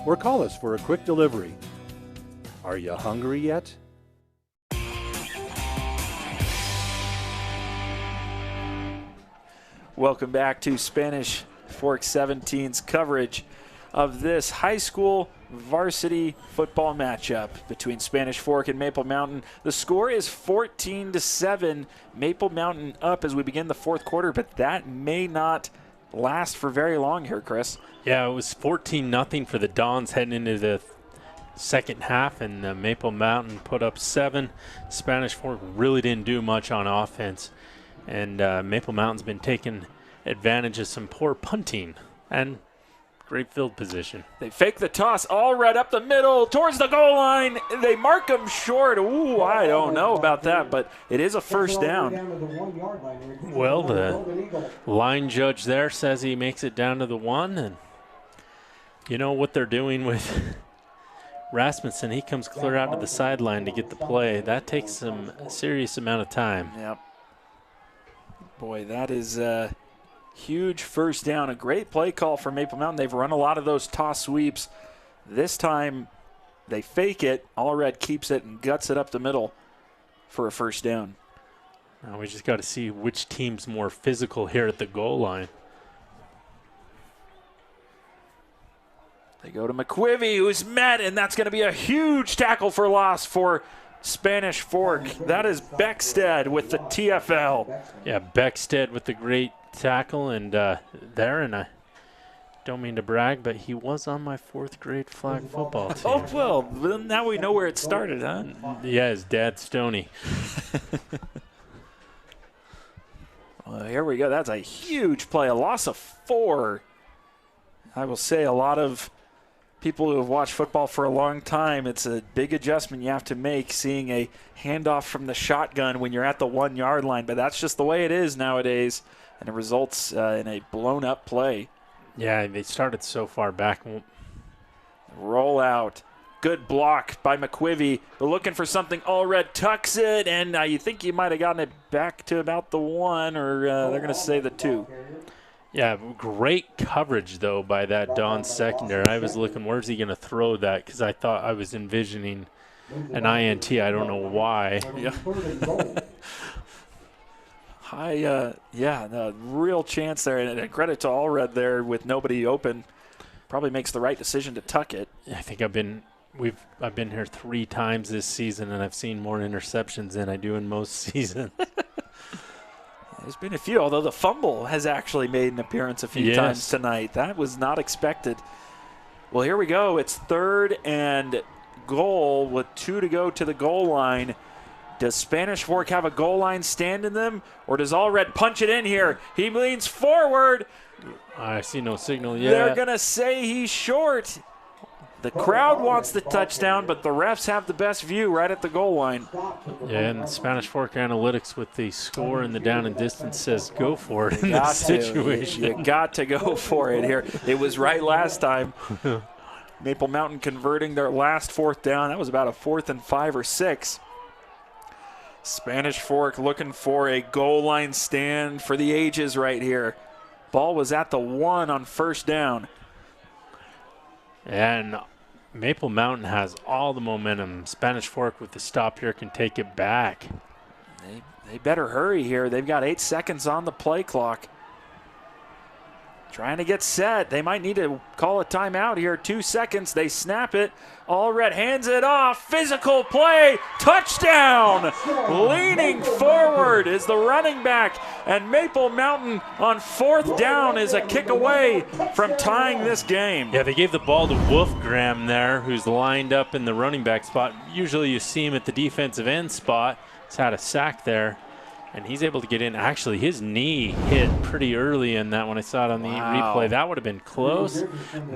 or call us for a quick delivery. Are you hungry yet? Welcome back to Spanish Fork 17's coverage of this high school varsity football matchup between Spanish Fork and Maple Mountain. The score is 14-7. Maple Mountain up as we begin the fourth quarter, but that may not last for very long here, Chris. Yeah, it was 14-0 for the Dons heading into the second half, and Maple Mountain put up 7. Spanish Fork really didn't do much on offense, and Maple Mountain's been taking advantage of some poor punting and great field position. They fake the toss, all right up the middle, towards the goal line. They mark them short. Ooh, I don't know about that, but it is a first down. Well, the line judge there says he makes it down to the 1, and you know what they're doing with Rasmussen. He comes clear out to the sideline to get the play. That takes some serious amount of time. Yep. Boy, that is huge first down. A great play call for Maple Mountain. They've run a lot of those toss sweeps. This time they fake it. Allred keeps it and guts it up the middle for a first down. Now we just got to see which team's more physical here at the goal line. They go to McQuivy, who's met, and that's going to be a huge tackle for loss for Spanish Fork. That is Beckstead with the TFL. Yeah, Beckstead with the great tackle, and I don't mean to brag, but he was on my 4th grade flag football team. Oh, well, now we know where it started, huh? Yeah, his dad, Stoney. Well, here we go. That's a huge play, a loss of 4. I will say a lot of people who have watched football for a long time, it's a big adjustment you have to make seeing a handoff from the shotgun when you're at the 1-yard line, but that's just the way it is nowadays, and it results in a blown-up play. Yeah, they started so far back. Roll out. Good block by McQuivy, but looking for something. Allred tucks it, and you think you might have gotten it back to about the 1, or they're going to say the 2. Yeah, great coverage, though, by that Don secondary. I was looking, where's he going to throw that? Because I thought I was envisioning an INT. I don't know why. Yeah. The real chance there, and credit to Allred there with nobody open. Probably makes the right decision to tuck it. I think I've been here 3 times this season, and I've seen more interceptions than I do in most seasons. There's been a few, although the fumble has actually made an appearance a few times tonight. That was not expected. Well, here we go. It's 3rd and goal with 2 to go to the goal line. Does Spanish Fork have a goal line stand in them, or does Allred punch it in here? He leans forward. I see no signal yet. They're going to say he's short. The crowd wants the touchdown, but the refs have the best view right at the goal line. Yeah, and the Spanish Fork Analytics with the score and the down and distance says go for it in this situation. You got to go for it here. It was right last time. Maple Mountain converting their last 4th down. That was about a 4th and 5 or 6. Spanish Fork looking for a goal line stand for the ages right here. Ball was at the 1 on 1st down. And Maple Mountain has all the momentum. Spanish Fork with the stop here can take it back. They better hurry here. They've got 8 seconds on the play clock. Trying to get set. They might need to call a timeout here. 2 seconds. They snap it. Allred hands it off. Physical play. Touchdown. Leaning forward is the running back. And Maple Mountain on 4th down is a kick away from tying this game. Yeah, they gave the ball to Wolfgram there, who's lined up in the running back spot. Usually you see him at the defensive end spot. He's had a sack there. And he's able to get in. Actually, his knee hit pretty early in that when I saw it on the replay. That would have been close,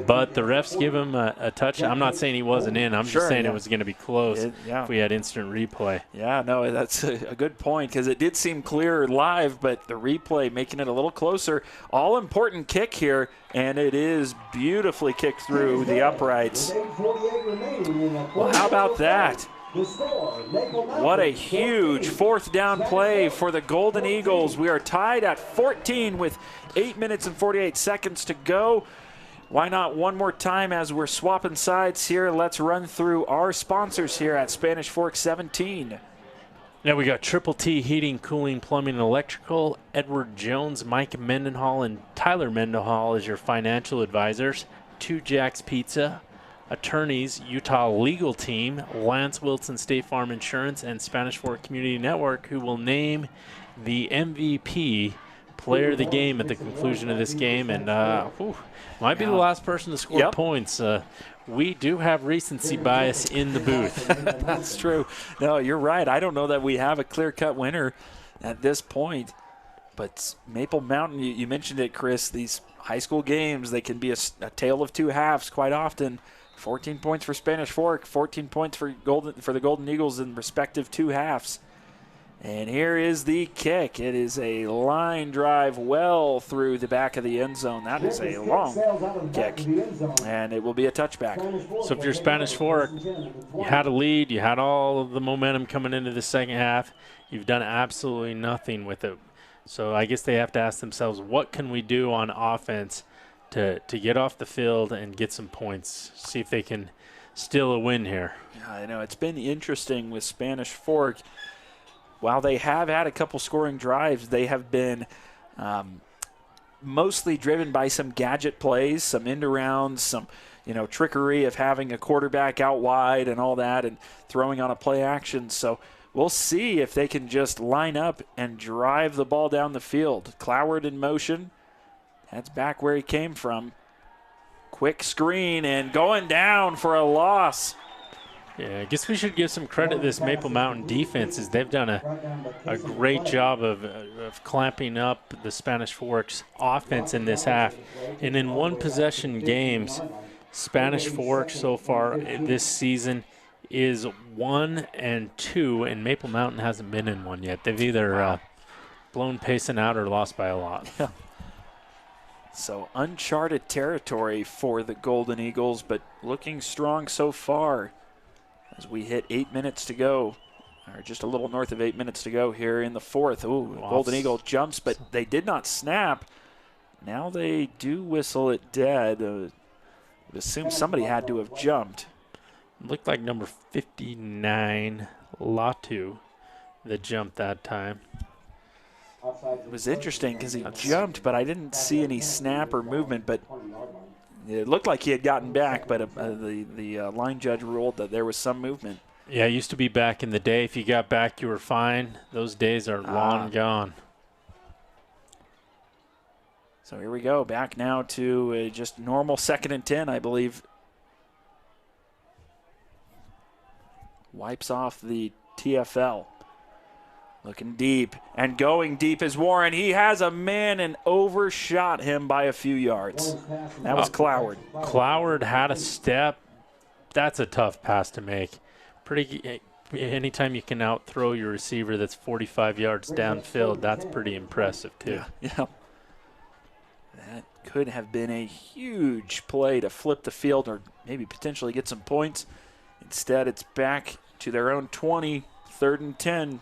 but the refs give him a touch. I'm not saying he wasn't in. I'm just saying it was going to be close if we had instant replay. Yeah, no, that's a good point because it did seem clear live, but the replay making it a little closer. All-important kick here, and it is beautifully kicked through the uprights. Well, how about that? What a huge 4th down play for the Golden Eagles. We are tied at 14 with 8 minutes and 48 seconds to go. Why not one more time as we're swapping sides here? Let's run through our sponsors here at Spanish Fork 17. Now we got Triple T Heating, Cooling, Plumbing, and Electrical. Edward Jones, Mike Mendenhall, and Tyler Mendenhall as your financial advisors. 2 Jacks Pizza. Attorneys, Utah Legal Team, Lance Wilson State Farm Insurance, and Spanish Fork Community Network, who will name the MVP player of the game at the conclusion of this game. And might be the last person to score points. We do have recency bias in the booth. That's true. No, you're right. I don't know that we have a clear-cut winner at this point. But Maple Mountain, you mentioned it, Chris, these high school games, they can be a tale of 2 halves quite often. 14 points for Spanish Fork, 14 points for the Golden Eagles in respective 2 halves. And here is the kick. It is a line drive well through the back of the end zone. That is a long kick, and it will be a touchback. So if you're Spanish Fork, you had a lead, you had all of the momentum coming into the second half. You've done absolutely nothing with it. So I guess they have to ask themselves, what can we do on offense to get off the field and get some points, see if they can steal a win here. Yeah, I know. It's been interesting with Spanish Fork. While they have had a couple scoring drives, they have been mostly driven by some gadget plays, some end-arounds, some trickery of having a quarterback out wide and all that and throwing on a play action. So we'll see if they can just line up and drive the ball down the field. Cloward in motion. That's back where he came from. Quick screen and going down for a loss. Yeah, I guess we should give some credit to this Maple Mountain defense, as they've done a great job of clamping up the Spanish Fork's offense in this half. And in one-possession games, Spanish Fork so far this season is 1-2, and Maple Mountain hasn't been in one yet. They've either blown Payson out or lost by a lot. Yeah. So uncharted territory for the Golden Eagles, but looking strong so far as we hit 8 minutes to go, or just a little north of 8 minutes to go here in the 4th. Ooh, Golden Eagle jumps, but they did not snap. Now they do whistle it dead. I would assume somebody had to have jumped. Looked like number 59, Latu, that jumped that time. It was interesting because he jumped, but I didn't see any snap or movement, but it looked like he had gotten back, but the line judge ruled that there was some movement. Yeah, it used to be back in the day. If you got back, you were fine. Those days are long gone. So here we go, back now to just normal 2nd and 10, I believe. Wipes off the TFL. Looking deep, and going deep is Warren. He has a man and overshot him by a few yards. That was Cloward. Cloward had a step. That's a tough pass to make. Anytime you can out-throw your receiver that's 45 yards downfield, that's pretty impressive too. Yeah. That could have been a huge play to flip the field or maybe potentially get some points. Instead, it's back to their own 20, 3rd and 10.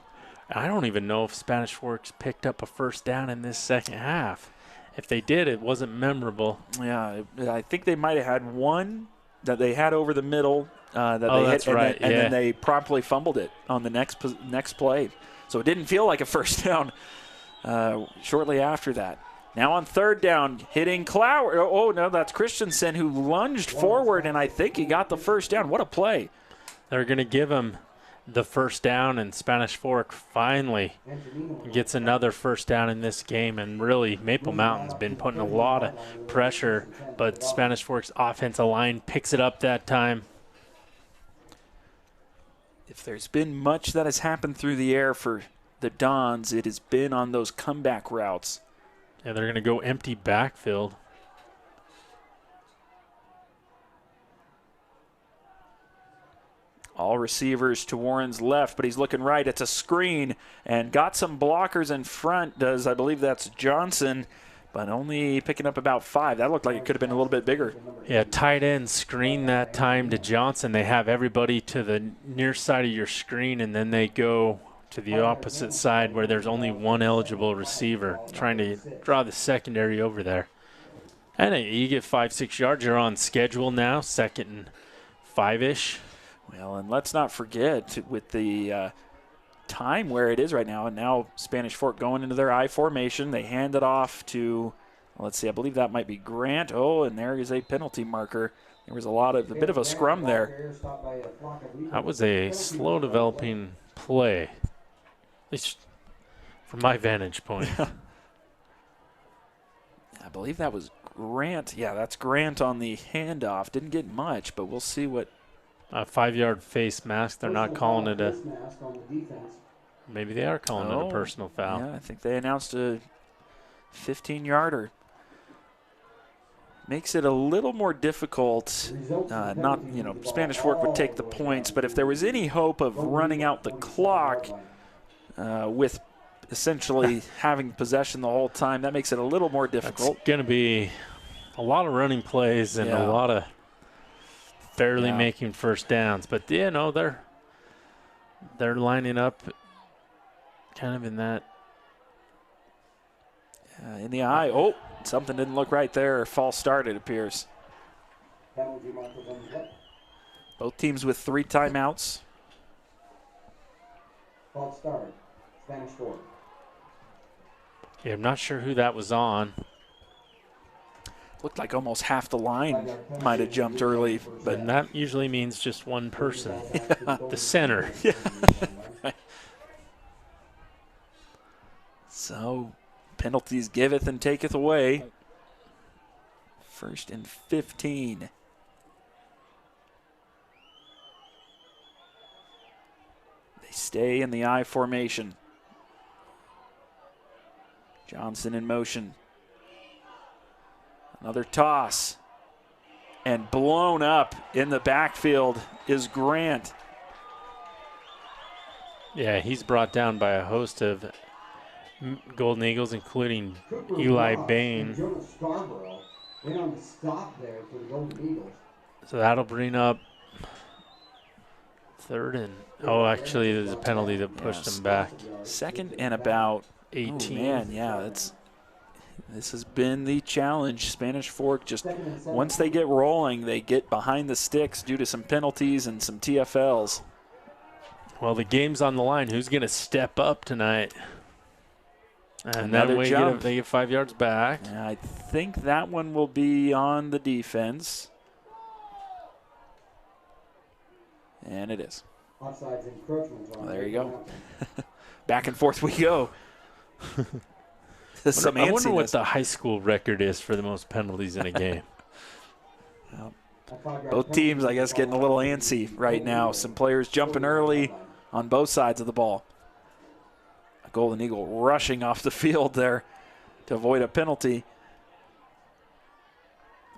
I don't even know if Spanish Forks picked up a first down in this second half. If they did, it wasn't memorable. Yeah, I think they might have had one that they had over the middle that they that's hit, right. and then they promptly fumbled it on the next play. So it didn't feel like a first down shortly after that. Now on 3rd down, hitting Cloward. Oh, no, that's Christensen who lunged forward, and I think he got the first down. What a play. They're going to give him the first down, and Spanish Fork finally gets another first down in this game. And really, Maple Mountain's been putting a lot of pressure, but Spanish Fork's offensive line picks it up that time. If there's been much that has happened through the air for the Dons, it has been on those comeback routes. Yeah, they're going to go empty backfield. All receivers to Warren's left, but he's looking right. It's a screen and got some blockers in front. I believe that's Johnson, but only picking up about 5. That looked like it could have been a little bit bigger. Yeah, tight end screen that time to Johnson. They have everybody to the near side of your screen, and then they go to the opposite side where there's only one eligible receiver, trying to draw the secondary over there. And you get 5-6 yards. You're on schedule now, 2nd and 5-ish. Well, and let's not forget with the time where it is right now, and now Spanish Fork going into their I formation, they hand it off to, let's see, I believe that might be Grant. Oh, and there is a penalty marker. There was a bit of a scrum there. That was a slow developing play, at least from my vantage point. I believe that was Grant. Yeah, that's Grant on the handoff. Didn't get much, but we'll see what. A 5-yard face mask. They're not calling it a. Maybe they are calling it a personal foul. Yeah, I think they announced a 15-yarder. Makes it a little more difficult. Spanish Fork would take the points, but if there was any hope of running out the clock with essentially having possession the whole time, that makes it a little more difficult. It's going to be a lot of running plays and a lot of barely making first downs, but they're lining up kind of in that in the eye. Oh, something didn't look right there. False start, it appears. Both teams with 3 timeouts. False start, Spanish Fork. Yeah, I'm not sure who that was on. Looked like almost half the line might have jumped early, but and that usually means just one person, the center. Yeah. So, penalties giveth and taketh away. 1st and 15. They stay in the I formation. Johnson in motion. Another toss. And blown up in the backfield is Grant. Yeah, he's brought down by a host of Golden Eagles, including Eli Bain. So that'll bring up 3rd and... Oh, actually, there's a penalty that pushed him back. 2nd and about 18. Oh, man, yeah, This has been the challenge. Spanish Fork, just once they get rolling, they get behind the sticks due to some penalties and some TFLs. Well, the game's on the line. Who's going to step up tonight? And Another then jump. they get 5 yards back. Yeah, I think that one will be on the defense. And it is. Well, there you go. Back and forth we go. I wonder what the high school record is for the most penalties in a game. Well, both teams, I guess, getting a little antsy right now. Some players jumping early on both sides of the ball. A Golden Eagle rushing off the field there to avoid a penalty.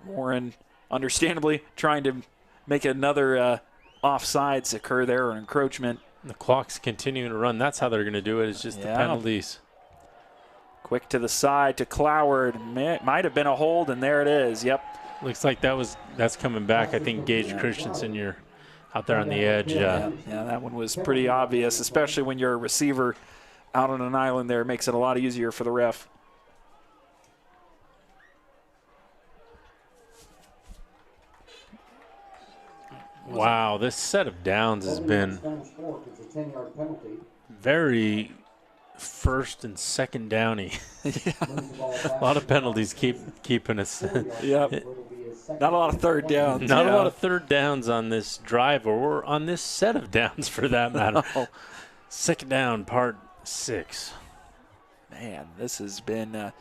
Warren, understandably, trying to make another offsides occur there, or encroachment. The clock's continuing to run. That's how they're going to do it. It's just the penalties. Quick to the side to Cloward. Might have been a hold, and there it is. Yep. Looks like that's coming back. I think Gage Christensen, you're out there on the edge. Yeah, that one was pretty obvious, especially when you're a receiver out on an island there. It makes it a lot easier for the ref. Wow, this set of downs has been very first and second downy. A lot of penalties keeping us. Yep. Not a lot of third downs. Not a lot of third downs on this drive, or on this set of downs for that matter. No. Second down, part 6. Man, this has been,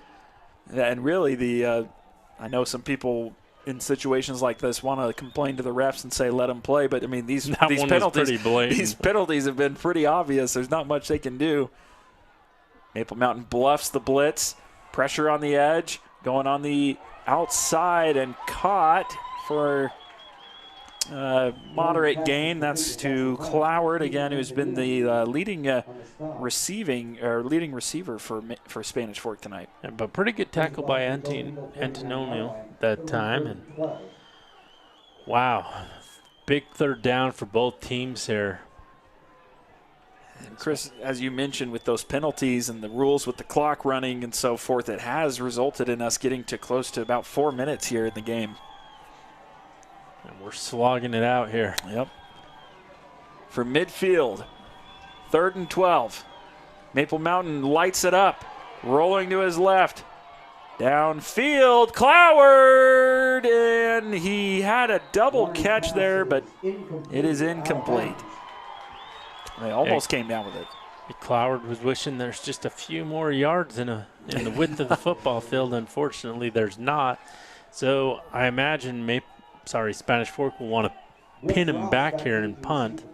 and really I know some people in situations like this want to complain to the refs and say let them play, but I mean these penalties have been pretty obvious. There's not much they can do. Maple Mountain bluffs the blitz, pressure on the edge, going on the outside and caught for moderate gain. That's to Cloward again, who's been the leading receiver for Spanish Fork tonight. Yeah, but pretty good tackle by Antonio that time. And wow, big third down for both teams here. And Chris, as you mentioned, with those penalties and the rules with the clock running and so forth, it has resulted in us getting to close to about 4 minutes here in the game. And we're slogging it out here. Yep. For midfield, 3rd and 12. Maple Mountain lights it up, rolling to his left. Downfield, Cloward, and he had a double catch there, but it is incomplete. They almost came down with it. Cloward was wishing there's just a few more yards in the width of the football field. Unfortunately, there's not. So I imagine Spanish Fork will want to pin him back here and punt.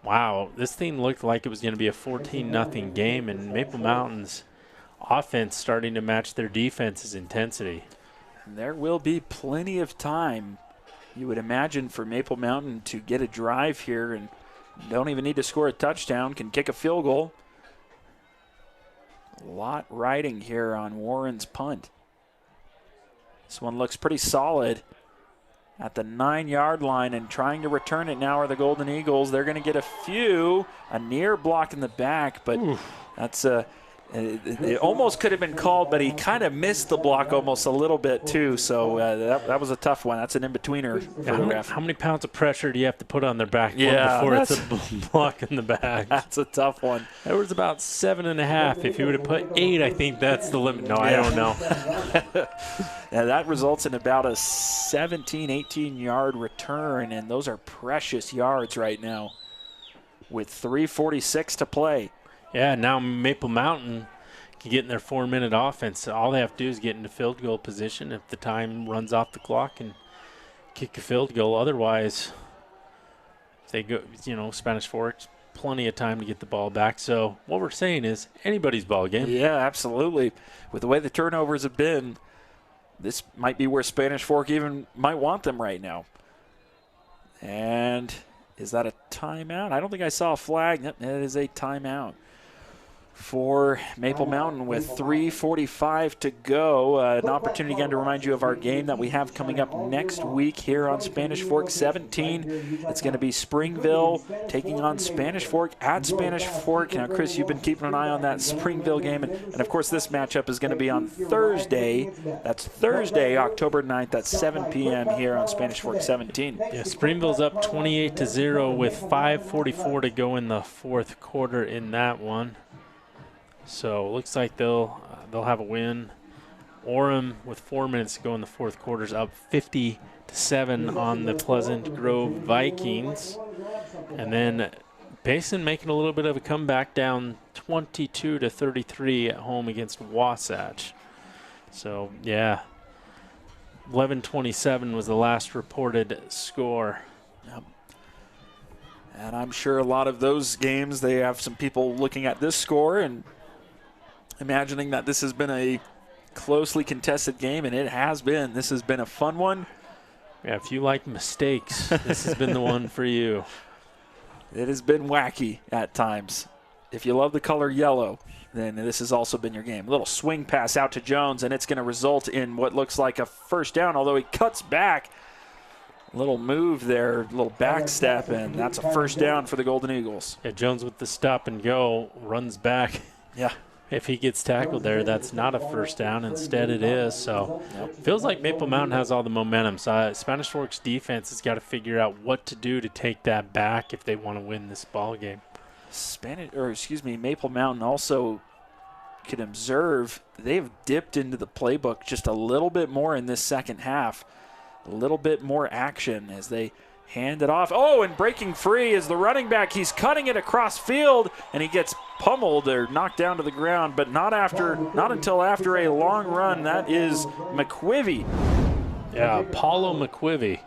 Wow, this thing looked like it was going to be a 14-0 game, and Maple Mountain's offense starting to match their defense's intensity. And there will be plenty of time, you would imagine, for Maple Mountain to get a drive here, and don't even need to score a touchdown, can kick a field goal. A lot riding here on Warren's punt. This one looks pretty solid at the 9-yard line, and trying to return it now are the Golden Eagles. They're going to get a near block in the back, but that's it almost could have been called, but he kind of missed the block almost a little bit too. So that was a tough one. That's an in-betweener for the ref. How many pounds of pressure do you have to put on their back before it's a block in the back? That's a tough one. There was about 7.5. If you would have put 8, I think that's the limit. No, I don't know. That results in about a 17, 18-yard return, and those are precious yards right now with 3:46 to play. Yeah, now Maple Mountain can get in their 4-minute offense. All they have to do is get into field goal position if the time runs off the clock and kick a field goal. Otherwise, if they go, Spanish Fork, plenty of time to get the ball back. So what we're saying is anybody's ball game. Yeah, absolutely. With the way the turnovers have been, this might be where Spanish Fork even might want them right now. And is that a timeout? I don't think I saw a flag. Yep, it is a timeout. for Maple Mountain with 3:45 to go. An opportunity again to remind you of our game that we have coming up next week here on Spanish Fork 17. It's going to be Springville taking on Spanish Fork at Spanish Fork. Now, Chris, you've been keeping an eye on that Springville game, and of course this matchup is going to be on Thursday. That's Thursday, October 9th at 7 p.m. here on Spanish Fork 17. Yeah, Springville's up 28-0 with 5:44 to go in the fourth quarter in that one. So it looks like they'll have a win. Orem with 4 minutes to go in the fourth quarter is up 50-7 on the Pleasant Grove Vikings. And then Payson making a little bit of a comeback, down 22-33 at home against Wasatch. So yeah, 11-27 was the last reported score. Yep. And I'm sure a lot of those games, they have some people looking at this score and imagining that this has been a closely contested game, and it has been. This has been a fun one. Yeah, if you like mistakes, this has been the one for you. It has been wacky at times. If you love the color yellow, then this has also been your game. A little swing pass out to Jones, and it's going to result in what looks like a first down, although he cuts back. A little move there, a little back step, and that's a first down for the Golden Eagles. Yeah, Jones with the stop and go, runs back. Yeah. If he gets tackled there, that's not a first down. Instead, it is. So feels like Maple Mountain has all the momentum. So Spanish Fork's defense has got to figure out what to do to take that back if they want to win this ball game. Maple Mountain also can observe they've dipped into the playbook just a little bit more in this second half. A little bit more action as they hand it off. Oh, and breaking free is the running back. He's cutting it across field, and he gets pummeled or knocked down to the ground, but not until after a long run. That is McQuivy. Yeah, Paulo McQuivy.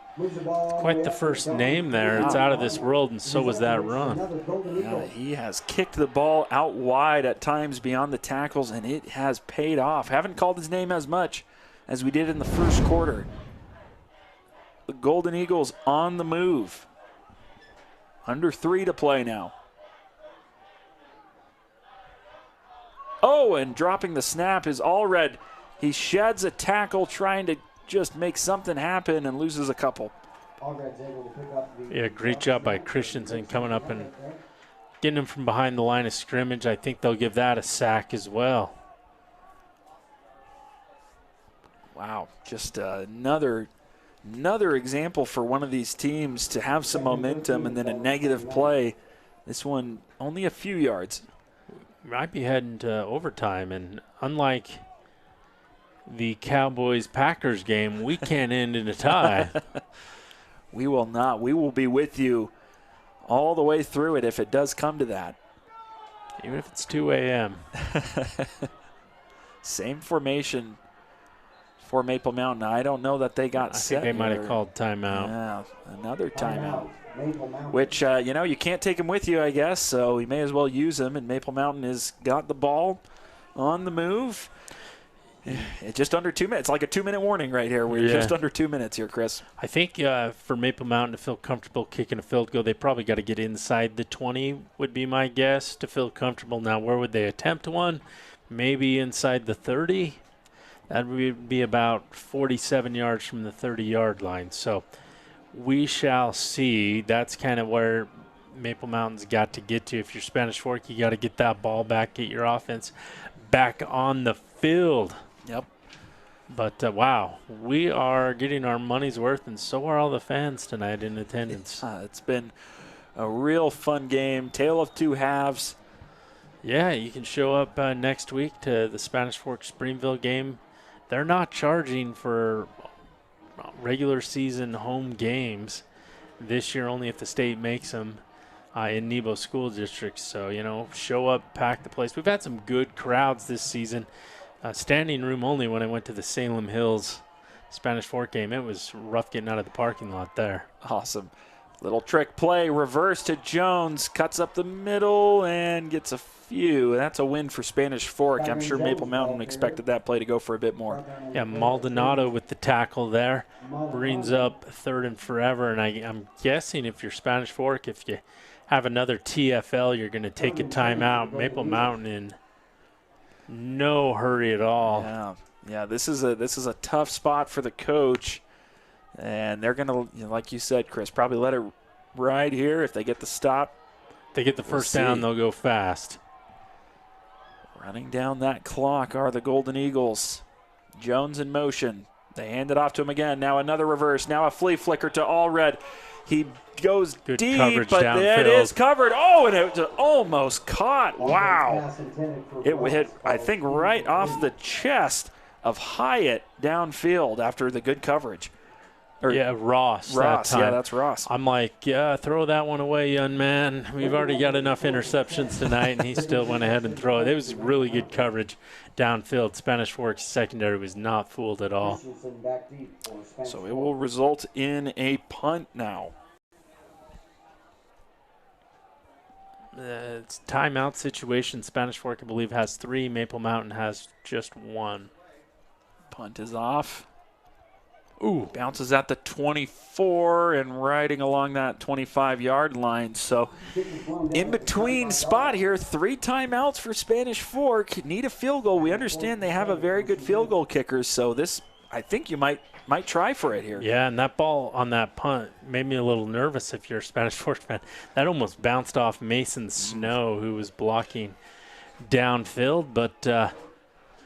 Quite the first name there. It's out of this world, and so was that run. Yeah, he has kicked the ball out wide at times beyond the tackles, and it has paid off. Haven't called his name as much as we did in the first quarter. The Golden Eagles on the move. Under 3 to play now. Oh, and dropping the snap is Allred. He sheds a tackle trying to just make something happen and loses a couple. Yeah, great job by Christensen coming up and getting him from behind the line of scrimmage. I think they'll give that a sack as well. Wow, just another example for one of these teams to have some momentum and then a negative play. This one only a few yards. Might be heading to overtime, and unlike the Cowboys-Packers game, we can't end in a tie. We will not. We will be with you all the way through it if it does come to that. Even if it's 2 a.m. Same formation for Maple Mountain. I don't know that they got set. I think they might have called timeout. Yeah, another timeout. Which, you can't take him with you, I guess, so we may as well use him. And Maple Mountain has got the ball on the move. It's just under 2 minutes. It's like a 2-minute warning right here. We're just under 2 minutes here, Chris. I think for Maple Mountain to feel comfortable kicking a field goal, they probably got to get inside the 20 would be my guess to feel comfortable. Now, where would they attempt one? Maybe inside the 30. That would be about 47 yards from the 30-yard line. So we shall see. That's kind of where Maple Mountain's got to get to. If you're Spanish Fork, you got to get that ball back, get your offense back on the field. Yep. But, wow, we are getting our money's worth, and so are all the fans tonight in attendance. It's been a real fun game, tale of two halves. Yeah, you can show up next week to the Spanish Fork Springville game. They're not charging for regular season home games this year, only if the state makes them in Nebo School District. So, show up, pack the place. We've had some good crowds this season. Standing room only when I went to the Salem Hills Spanish Fork game. It was rough getting out of the parking lot there. Awesome. Little trick play, reverse to Jones, cuts up the middle and gets a few. That's a win for Spanish Fork. I'm sure Maple Mountain expected that play to go for a bit more. Yeah, Maldonado with the tackle there. Brings up 3rd and forever. And I'm guessing if you're Spanish Fork, if you have another TFL, you're going to take a timeout. Maple Mountain in no hurry at all. Yeah. This is a tough spot for the coach, and they're going to, like you said, Chris, probably let it ride here. If they get the stop, if they get the first down, they'll go fast. Running down that clock are the Golden Eagles. Jones in motion. They hand it off to him again. Now another reverse. Now a flea flicker to Allred. He goes Good deep, coverage but downfield. it is covered. Oh, and it was almost caught. Wow. It hit, I think, right off the chest of Hyatt downfield after the good coverage. Ross. Ross, yeah, that's Ross. I'm like, yeah, throw that one away, young man. We've already got enough interceptions tonight, and he still went ahead and threw it. It was really good coverage downfield. Spanish Fork secondary was not fooled at all. So it will result in a punt now. It's timeout situation. Spanish Fork, I believe, has 3. Maple Mountain has just 1. Punt is off. Ooh, bounces at the 24 and riding along that 25-yard line. So in between spot here, 3 timeouts for Spanish Fork. Need a field goal. We understand they have a very good field goal kicker, so this, I think you might try for it here. Yeah, and that ball on that punt made me a little nervous if you're a Spanish Fork fan. That almost bounced off Mason Snow, who was blocking downfield, but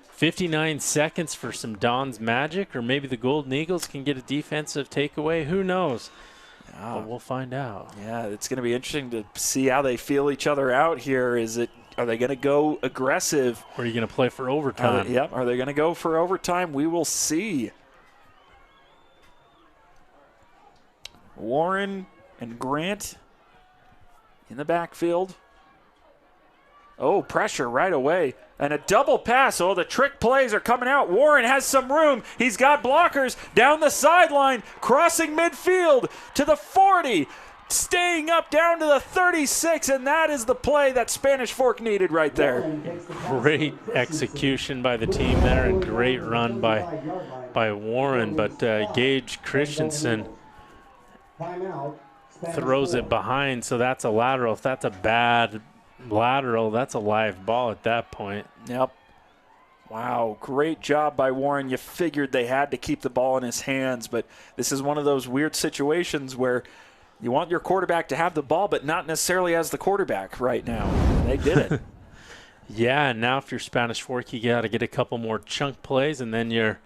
59 seconds for some Don's magic, or maybe the Golden Eagles can get a defensive takeaway. Who knows? But we'll find out. Yeah, it's going to be interesting to see how they feel each other out here. Are they going to go aggressive? Or are you going to play for overtime? Are they going to go for overtime? We will see. Warren and Grant in the backfield. Oh, pressure right away. And a double pass. Oh, the trick plays are coming out. Warren has some room. He's got blockers down the sideline, crossing midfield to the 40, staying up down to the 36, and that is the play that Spanish Fork needed right there. Great execution by the team there, and great run by Warren. But Gage Christensen throws it behind, so that's a lateral. If that's a bad lateral, that's a live ball at that point. Yep. Wow, great job by Warren. You figured they had to keep the ball in his hands, but this is one of those weird situations where you want your quarterback to have the ball, but not necessarily as the quarterback right now. And they did it. Yeah, and now if you're Spanish Fork, you got to get a couple more chunk plays, and then you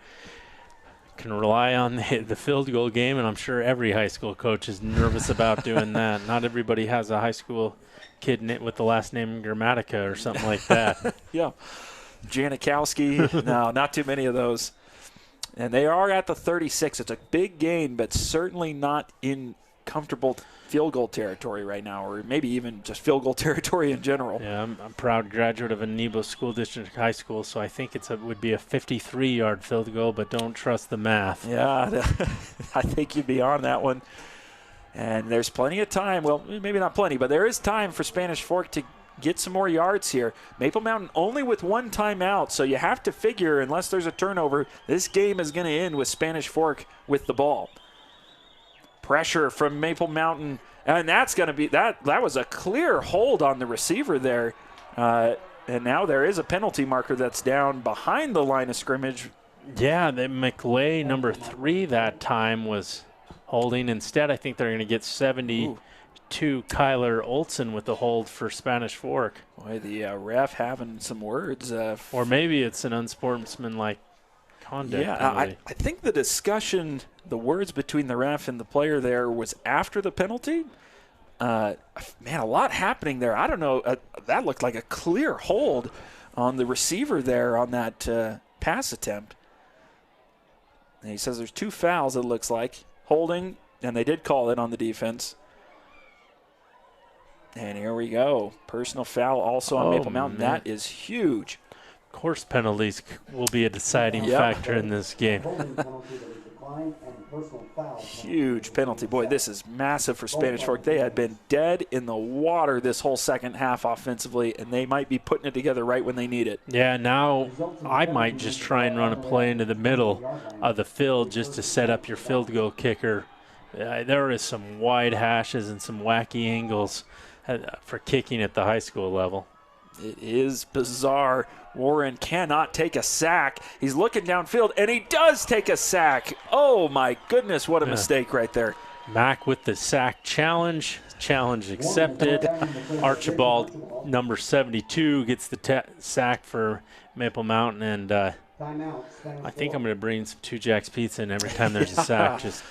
can rely on the field goal game, and I'm sure every high school coach is nervous about doing that. Not everybody has a high school kid with the last name Gramatica or something like that. Yeah. Janikowski. No, not too many of those. And they are at the 36. It's a big gain, but certainly not in comfortable field goal territory right now, or maybe even just field goal territory in general. Yeah, I'm a proud graduate of a Nebo School District High School, so I think it would be a 53-yard field goal, but don't trust the math. Yeah, I think you'd be on that one. And there's plenty of time. Well, maybe not plenty, but there is time for Spanish Fork to get some more yards here. Maple Mountain only with 1 timeout, so you have to figure, unless there's a turnover, this game is going to end with Spanish Fork with the ball. Pressure from Maple Mountain, and that's going to be that was a clear hold on the receiver there. And now there is a penalty marker that's down behind the line of scrimmage. Yeah, the McLay, number 3 that time, was holding. Instead, I think they're going to get 72 Kyler Olson with the hold for Spanish Fork. Boy, the ref having some words. Or maybe it's an unsportsmanlike conduct. Yeah, I think the discussion, the words between the ref and the player there was after the penalty. Man, a lot happening there. I don't know. That looked like a clear hold on the receiver there on that pass attempt. And he says there's 2 fouls, it looks like. Holding, and they did call it on the defense. And here we go. Personal foul also on Maple Mountain. Man. That is huge. Course penalties will be a deciding factor in this game. Huge penalty. Boy, this is massive for Spanish Fork. They had been dead in the water this whole second half offensively, and they might be putting it together right when they need it. Yeah, now I might just try and run a play into the middle of the field just to set up your field goal kicker. There is some wide hashes and some wacky angles for kicking at the high school level. It is bizarre. Warren cannot take a sack. He's looking downfield, and he does take a sack. Oh, my goodness, what a mistake right there. Mack with the sack challenge. Challenge accepted. Archibald, number 72, gets the sack for Maple Mountain, and I think I'm going to bring some Two Jacks pizza in every time there's a sack. Just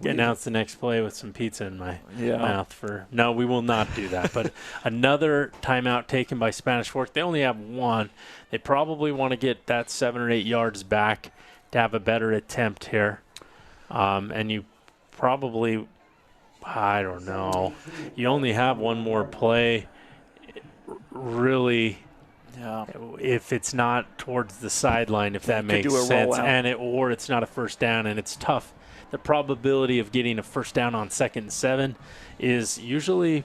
announce the next play with some pizza in my mouth. No, we will not do that. But another timeout taken by Spanish Fork. They only have one. They probably want to get that 7 or 8 yards back to have a better attempt here. And you probably, I don't know, you only have one more play. Really, if it's not towards the sideline, if that makes sense, or it's not a first down, and it's tough. The probability of getting a first down on 2nd and 7 is usually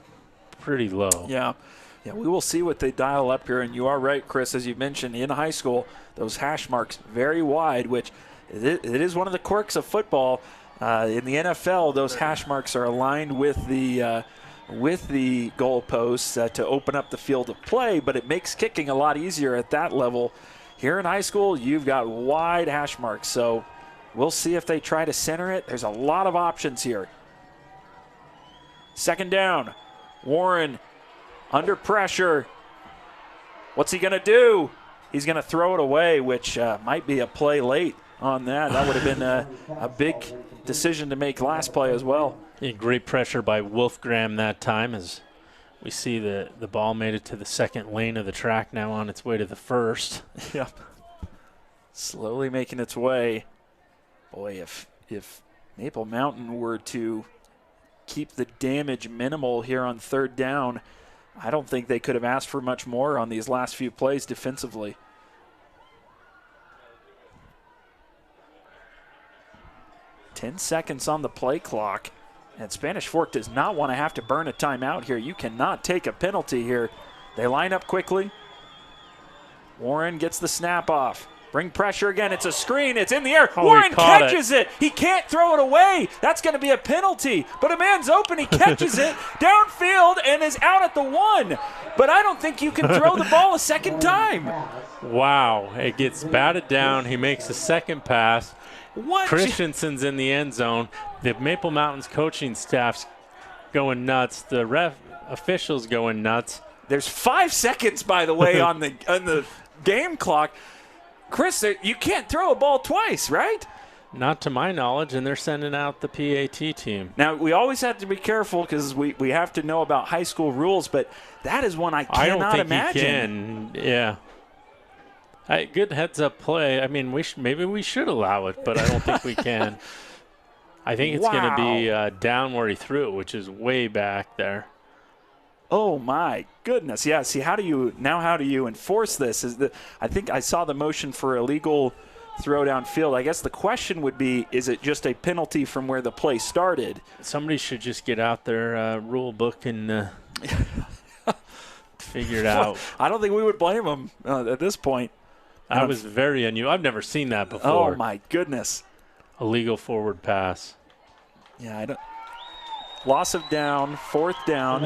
pretty low. Yeah, we will see what they dial up here. And you are right, Chris, as you mentioned, in high school, those hash marks very wide, which it is one of the quirks of football. In the NFL, those hash marks are aligned with the goalposts to open up the field of play, but it makes kicking a lot easier at that level. Here in high school, you've got wide hash marks, so we'll see if they try to center it. There's a lot of options here. 2nd down. Warren under pressure. What's he going to do? He's going to throw it away, which might be a play late on that. That would have been a big decision to make last play as well. Yeah, great pressure by Wolfgram that time, as we see the ball made it to the 2nd lane of the track, now on its way to the 1st. Yep. Slowly making its way. Boy, if Maple Mountain were to keep the damage minimal here on 3rd down, I don't think they could have asked for much more on these last few plays defensively. Ten seconds on the play clock, and Spanish Fork does not want to have to burn a timeout here. You cannot take a penalty here. They line up quickly. Warren gets the snap off. Bring pressure again. It's a screen. It's in the air. Warren catches it. He can't throw it away. That's going to be a penalty. But a man's open. He catches it downfield and is out at the 1. But I don't think you can throw the ball a second time. Wow. It gets batted down. He makes a second pass. What? Christensen's in the end zone. The Maple Mountains coaching staff's going nuts. The ref officials going nuts. There's 5 seconds, by the way, on the game clock. Chris, you can't throw a ball twice, right? Not to my knowledge, and they're sending out the PAT team. Now, we always have to be careful because we have to know about high school rules, but that is one I cannot imagine. You can. Yeah. Good heads-up play. I mean, maybe we should allow it, but I don't think we can. I think it's going to be down where he threw it, which is way back there. Oh, my goodness. Yeah, see, how do you enforce this? I think I saw the motion for illegal throw downfield. I guess the question would be, is it just a penalty from where the play started? Somebody should just get out their rule book and figure it out. I don't think we would blame them at this point. That was very unusual. I've never seen that before. Oh, my goodness. Illegal forward pass. Yeah, I don't. Loss of down, 4th down.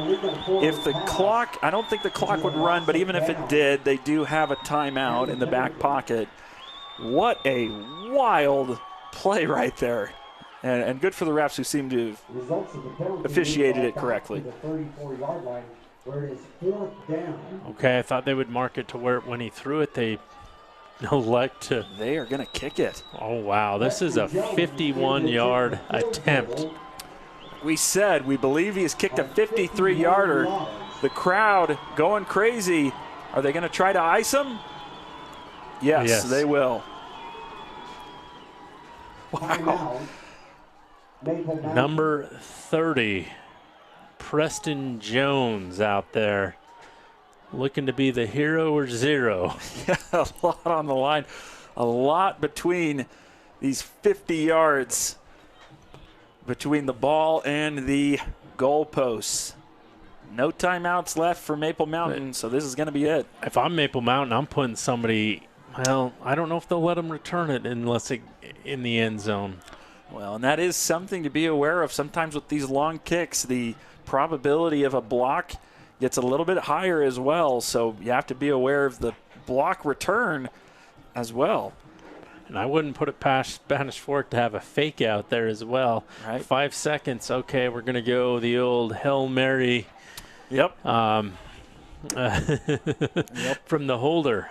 If the clock, I don't think the clock would run, but even if it did, they do have a timeout in the back pocket. What a wild play right there. And good for the refs who seem to have officiated it correctly. Okay, I thought they would mark it to where when he threw it, they elect to. They are going to kick it. Oh, wow. This is a 51-yard attempt. We said we believe he has kicked a 53-yarder. The crowd going crazy. Are they going to try to ice him? Yes, they will. Wow. Number 30, Preston Jones out there, looking to be the hero or zero. Yeah, a lot on the line. A lot between these 50 yards between the ball and the goalposts. No timeouts left for Maple Mountain, so this is going to be it. If I'm Maple Mountain, I'm putting somebody, well, I don't know if they'll let them return it unless it in the end zone. Well, and that is something to be aware of. Sometimes with these long kicks, the probability of a block gets a little bit higher as well, so you have to be aware of the block return as well. And I wouldn't put it past Spanish Fork to have a fake out there as well. Right. 5 seconds. Okay, we're going to go the old Hail Mary. Yep. Yep. From the holder.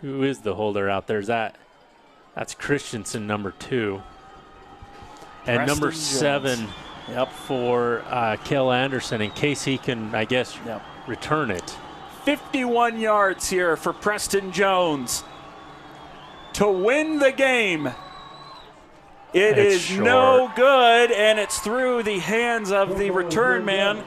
Who is the holder out there? That's Christensen, number 2. And Preston number Jones. 7 for Kel Anderson, in case he can, I guess, return it. 51 yards here for Preston Jones to win the game. It is short. no good, and it's through the hands of the return man.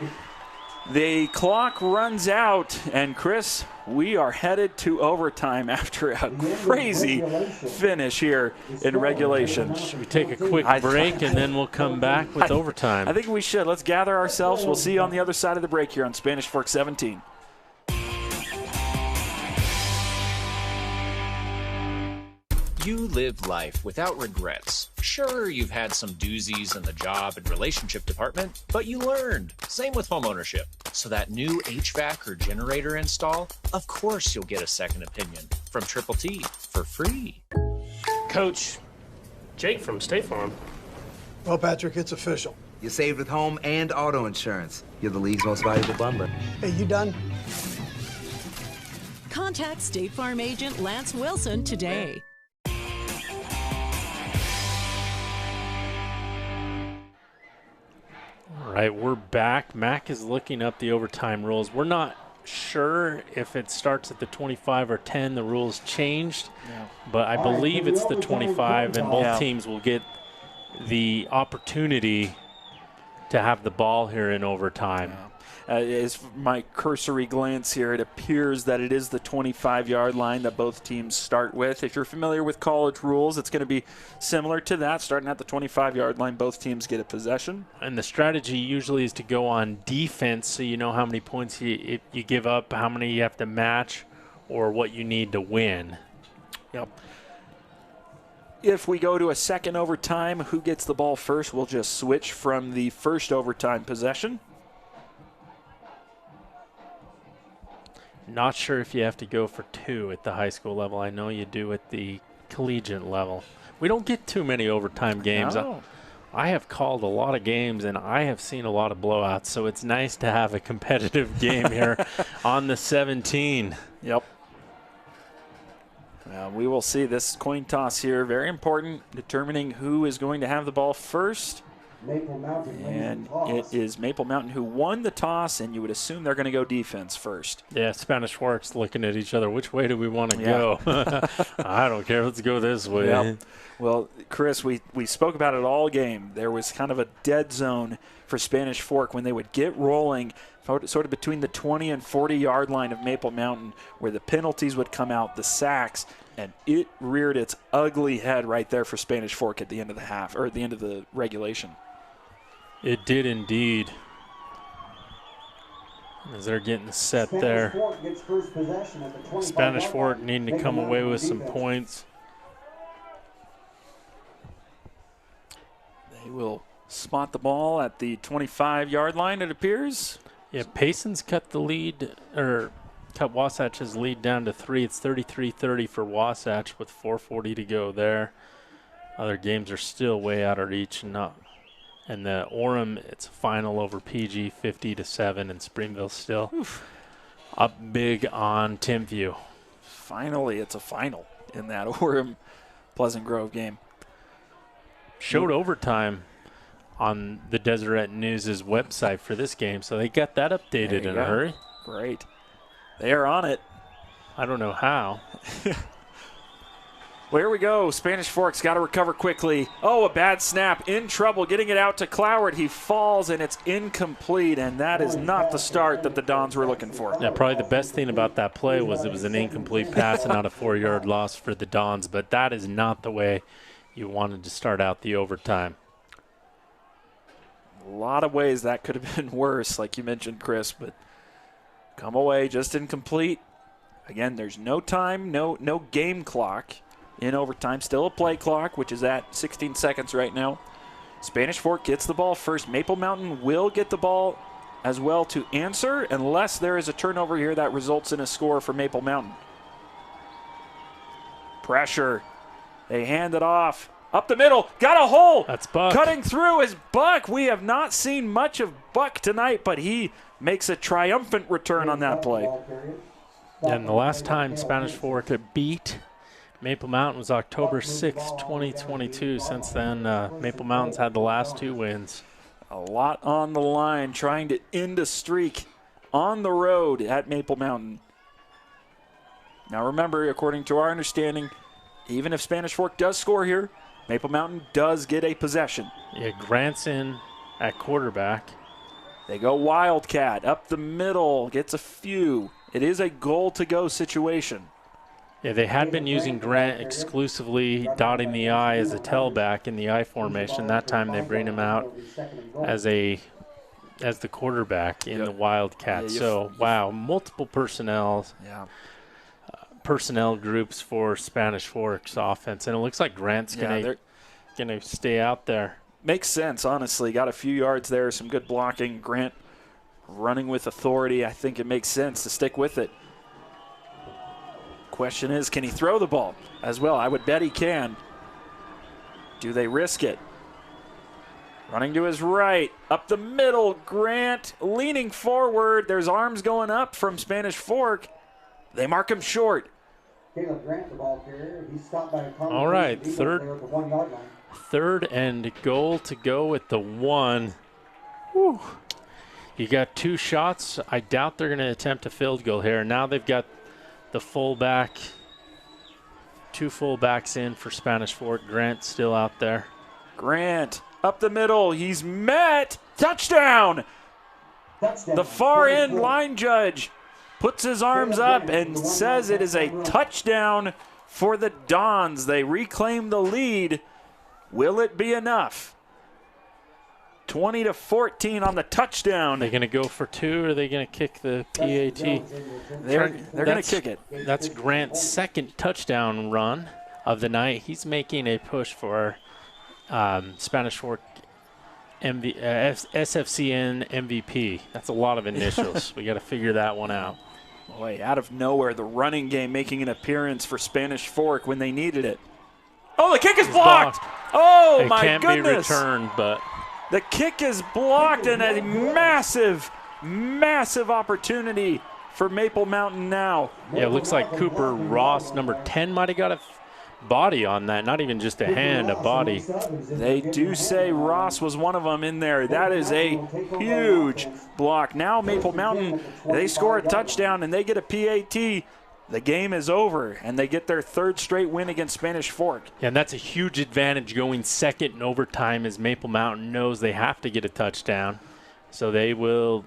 The clock runs out, and Chris, we are headed to overtime after a crazy finish here in regulation. Should we take a quick break, and then we'll come back with overtime? I think we should. Let's gather ourselves. We'll see you on the other side of the break here on Spanish Fork 17. You live life without regrets. Sure, you've had some doozies in the job and relationship department, but you learned. Same with homeownership. So that new HVAC or generator install, of course you'll get a second opinion from Triple T for free. Coach, Jake from State Farm. Well, Patrick, it's official. You saved with home and auto insurance. You're the league's most valuable bundler. Hey, you done? Contact State Farm agent Lance Wilson today. All right, we're back. Mac is looking up the overtime rules. We're not sure if it starts at the 25 or 10. The rules changed, but I believe it's the 25, and both teams will get the opportunity to have the ball here in overtime. As my cursory glance here, it appears that it is the 25-yard line that both teams start with. If you're familiar with college rules, it's going to be similar to that. Starting at the 25-yard line, both teams get a possession. And the strategy usually is to go on defense, so you know how many points you give up, how many you have to match, or what you need to win. Yep. If we go to a second overtime, who gets the ball first? We'll just switch from the first overtime possession. Not sure if you have to go for 2 at the high school level. I know you do at the collegiate level. We don't get too many overtime games. No. I have called a lot of games, and I have seen a lot of blowouts, so it's nice to have a competitive game here on the 17. Yep. We will see this coin toss here. Very important, determining who is going to have the ball first. Maple Mountain and it is Maple Mountain who won the toss, and you would assume they're going to go defense first. Yeah, Spanish Fork's looking at each other. Which way do we want to go? I don't care. Let's go this way. Yep. Well, Chris, we spoke about it all game. There was kind of a dead zone for Spanish Fork when they would get rolling sort of between the 20 and 40-yard line of Maple Mountain, where the penalties would come out, the sacks, and it reared its ugly head right there for Spanish Fork at the end of the half, or at the end of the regulation. It did indeed. As they're getting set there. Spanish Fork needing to come away with some points. They will spot the ball at the 25-yard line, it appears. Yeah, Payson's cut the lead, or cut Wasatch's lead down to 3. It's 33-30 for Wasatch with 4:40 to go there. Other games are still way out of reach. And the Orem, it's a final over PG 50-7, and Springville still up big on Timpview. Finally, it's a final in that Orem Pleasant Grove game. Showed overtime on the Deseret News' website for this game, so they got that updated in a hurry. Great. They are on it. I don't know how. Well, here we go. Spanish Fork's got to recover quickly. Oh, a bad snap. In trouble. Getting it out to Cloward. He falls, and it's incomplete, and that is not the start that the Dons were looking for. Yeah, probably the best thing about that play was it was an incomplete pass and not a 4-yard loss for the Dons, but that is not the way you wanted to start out the overtime. A lot of ways that could have been worse, like you mentioned, Chris, but come away just incomplete. Again, there's no time, no game clock in overtime. Still a play clock, which is at 16 seconds right now. Spanish Fork gets the ball first. Maple Mountain will get the ball as well to answer unless there is a turnover here that results in a score for Maple Mountain. Pressure. They hand it off. Up the middle. Got a hole. That's Buck. Cutting through is Buck. We have not seen much of Buck tonight, but he makes a triumphant return on that play. And the last time Spanish Fork beat Maple Mountain was October 6, 2022. Since then, Maple Mountain's had the last 2 wins. A lot on the line, trying to end a streak on the road at Maple Mountain. Now remember, according to our understanding, even if Spanish Fork does score here, Maple Mountain does get a possession. Yeah, Grant's in at quarterback. They go Wildcat up the middle, gets a few. It is a goal-to-go situation. Yeah, they had been using Grant exclusively dotting the I as a tailback in the I formation. That time they bring him out as the quarterback in the Wildcat. So, wow, multiple personnel. Yeah. Personnel groups for Spanish Fork's offense, and it looks like Grant's gonna stay out there. Makes sense, honestly. Got a few yards there, some good blocking. Grant running with authority. I think it makes sense to stick with it. Question is, can he throw the ball as well? I would bet he can. Do they risk it? Running to his right, up the middle, Grant leaning forward. There's arms going up from Spanish Fork. They mark him short. Caleb Grant, the ball carrier. He's stopped by a all right, third and goal to go at the 1. Whew. You got 2 shots. I doubt they're going to attempt a field goal here. Now they've got the fullback, 2 fullbacks in for Spanish Fork. Grant still out there. Grant up the middle. He's met. Touchdown. The far end line judge puts his arms up and says it is a touchdown for the Dons. They reclaim the lead. Will it be enough? 20-14 on the touchdown. Are they going to go for 2 or are they going to kick the PAT? They're going to kick it. That's Grant's second touchdown run of the night. He's making a push for Spanish Fork SFCN MVP. That's a lot of initials. We got to figure that one out. Boy, out of nowhere, the running game making an appearance for Spanish Fork when they needed it. Oh, the kick is blocked. Oh, my goodness. It can't be returned, but the kick is blocked, and a massive, massive opportunity for Maple Mountain now. Yeah, it looks like Cooper Ross, number 10, might have got a body on that. Not even just a hand, a body. They do say Ross was one of them in there. That is a huge block. Now Maple Mountain, they score a touchdown and they get a PAT. The game is over, and they get their 3rd straight win against Spanish Fork. Yeah, and that's a huge advantage going second in overtime, as Maple Mountain knows they have to get a touchdown. So they will,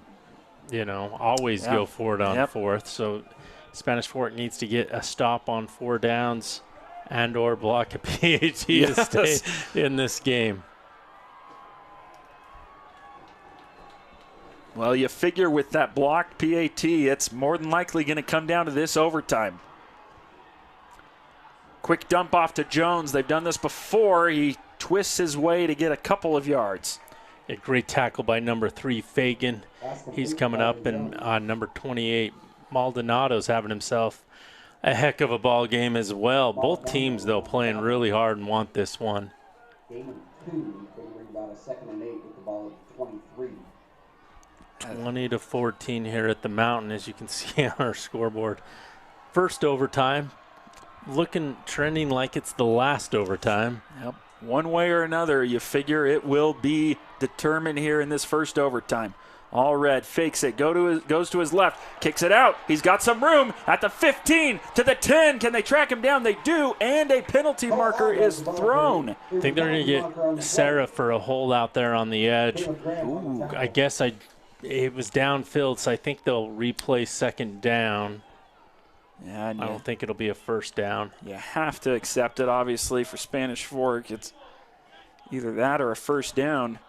always go for it on 4th. So Spanish Fork needs to get a stop on 4 downs and or block a PAT to stay in this game. Well, you figure with that blocked PAT, it's more than likely going to come down to this overtime. Quick dump off to Jones. They've done this before. He twists his way to get a couple of yards. A great tackle by number 3, Fagan. He's coming up, and number 28, Maldonado's having himself a heck of a ball game as well. Both teams, though, playing really hard and want this one. Game 2, favoring about a 2nd and 8 with the ball at 23. 20-14 here at the Mountain, as you can see on our scoreboard. First overtime, trending like it's the last overtime. Yep. One way or another, you figure it will be determined here in this first overtime. All red, fakes it, goes to his left, kicks it out. He's got some room at the 15 to the 10. Can they track him down? They do, and a penalty marker is thrown. I think they're going to get Sarah for a hold out there on the edge. Ooh, I guess it was downfield, so I think they'll replay 2nd down. Yeah, I don't think it'll be a 1st down. You have to accept it, obviously, for Spanish Fork. It's either that or a 1st down.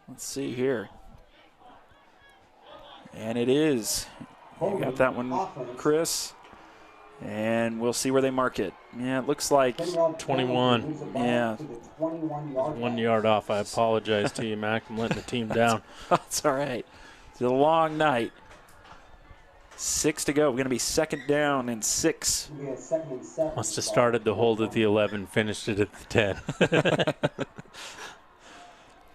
Let's see here. And it is. You got that one, Chris. And we'll see where they mark it. Yeah, it looks like 21. Yeah. 1 yard off. I apologize to you, Mac. I'm letting the team down. That's all right. It's a long night. 6 to go. We're going to be second down and 6. Must have started the hold at the 11, finished it at the 10.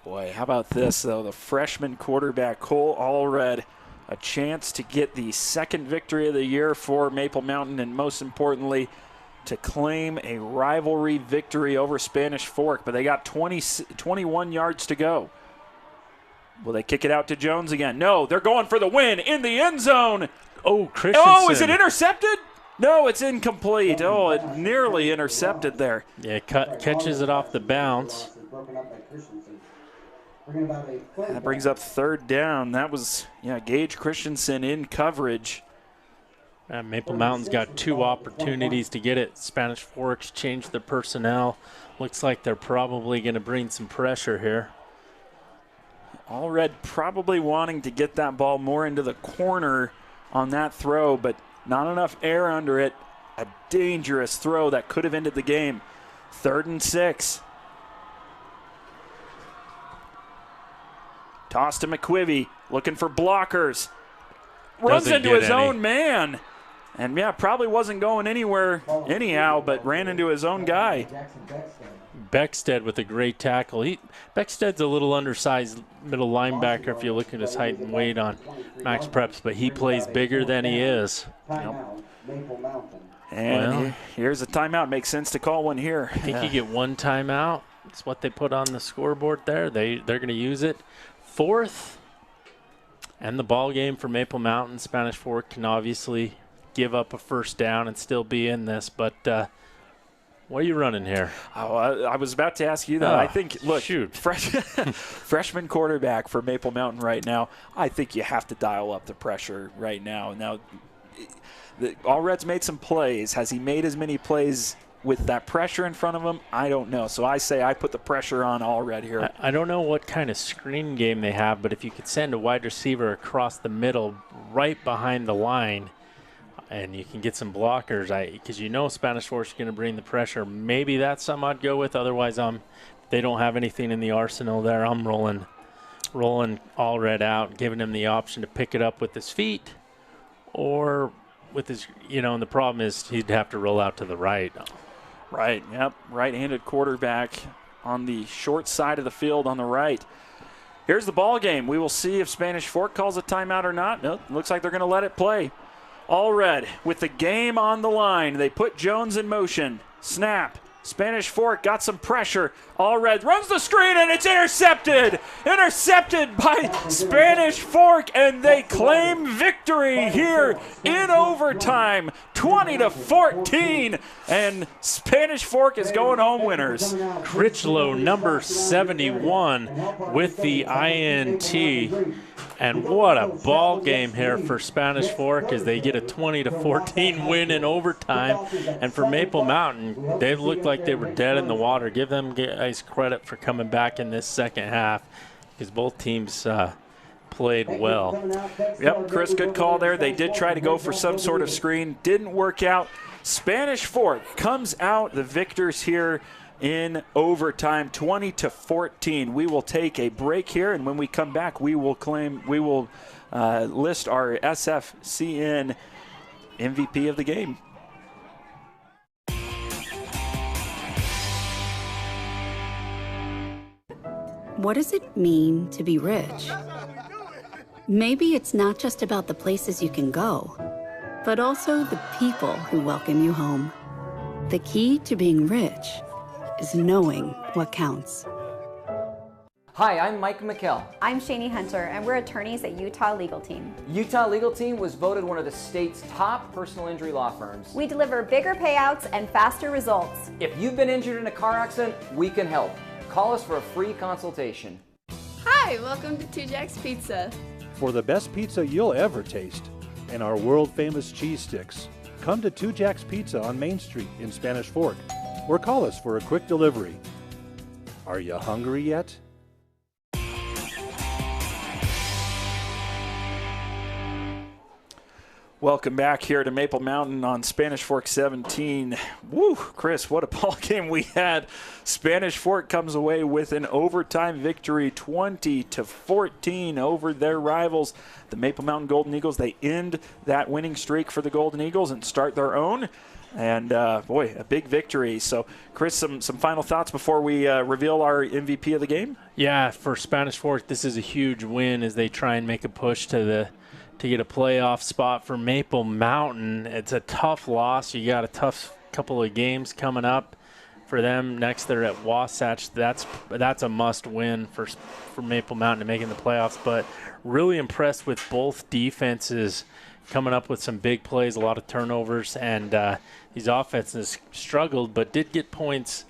Boy, how about this, though? The freshman quarterback, Cole Allred, a chance to get the second victory of the year for Maple Mountain, and most importantly, to claim a rivalry victory over Spanish Fork. But they got 21 yards to go. Will they kick it out to Jones again? No, they're going for the win in the end zone. Oh, Christensen. Oh, is it intercepted? No, it's incomplete. Oh, it nearly intercepted there. Yeah, catches it off the bounce. That brings up third down. That was, Gage Christensen in coverage. Maple Mountain's got 2 opportunities to get it. Spanish Forks changed their personnel. Looks like they're probably going to bring some pressure here. Allred probably wanting to get that ball more into the corner on that throw, but not enough air under it. A dangerous throw that could have ended the game. 3rd and 6. Toss to McQuivy, looking for blockers. Runs into his own man. And, probably wasn't going anywhere anyhow, but ran into his own guy. Beckstead with a great tackle. Beckstead's a little undersized middle linebacker if you look at his height and weight on Max Preps, but he plays bigger than he is. And here's a timeout. Makes sense to call one here. I think you get 1 timeout. It's what they put on the scoreboard there. They're going to use it. 4th, and the ball game for Maple Mountain. Spanish Fork can obviously give up a first down and still be in this, but what are you running here? Oh, I was about to ask you that. I think, look, freshman quarterback for Maple Mountain right now, I think you have to dial up the pressure right now. Now, Allred's made some plays. Has he made as many plays with that pressure in front of him? I don't know. So I say I put the pressure on Allred here. I don't know what kind of screen game they have, but if you could send a wide receiver across the middle right behind the line, and you can get some blockers, because Spanish Force is going to bring the pressure. Maybe that's something I'd go with. Otherwise, they don't have anything in the arsenal there. I'm rolling Allred out, giving him the option to pick it up with his feet, or with his, and the problem is he'd have to roll out to the right. Right, yep, right-handed quarterback on the short side of the field on the right. Here's the ball game. We will see if Spanish Fork calls a timeout or not. Nope, looks like they're going to let it play. Allred with the game on the line. They put Jones in motion. Snap. Spanish Fork got some pressure. Allred runs the screen, and it's intercepted. Intercepted by Spanish Fork, and they claim victory here in overtime, 20-14. And Spanish Fork is going home winners. Critchlow, number 71, with the INT. And what a ball game here for Spanish Fork as they get a 20-14 win in overtime. And for Maple Mountain, they looked like they were dead in the water. Give them guys credit for coming back in this second half because both teams played well. Yep, Chris, good call there. They did try to go for some sort of screen. Didn't work out. Spanish Fork comes out the victors here in overtime, 20-14. We will take a break here, and when we come back, we will list our SFCN MVP of the game. What does it mean to be rich? Maybe it's not just about the places you can go, but also the people who welcome you home. The key to being rich is knowing what counts. Hi, I'm Mike McKell. I'm Shani Hunter, and we're attorneys at Utah Legal Team. Utah Legal Team was voted one of the state's top personal injury law firms. We deliver bigger payouts and faster results. If you've been injured in a car accident, we can help. Call us for a free consultation. Hi, welcome to Two Jacks Pizza. For the best pizza you'll ever taste and our world-famous cheese sticks, come to Two Jacks Pizza on Main Street in Spanish Fork, or call us for a quick delivery. Are you hungry yet? Welcome back here to Maple Mountain on Spanish Fork 17. Woo, Chris, what a ball game we had. Spanish Fork comes away with an overtime victory, 20-14 over their rivals, the Maple Mountain Golden Eagles. They end that winning streak for the Golden Eagles and start their own. And, boy, a big victory. So, Chris, some final thoughts before we reveal our MVP of the game? Yeah, for Spanish Fork, this is a huge win as they try and make a push to get a playoff spot. For Maple Mountain, it's a tough loss. You got a tough couple of games coming up for them. Next, they're at Wasatch. That's a must-win for Maple Mountain to making the playoffs. But really impressed with both defenses coming up with some big plays, a lot of turnovers, and these offenses struggled but did get points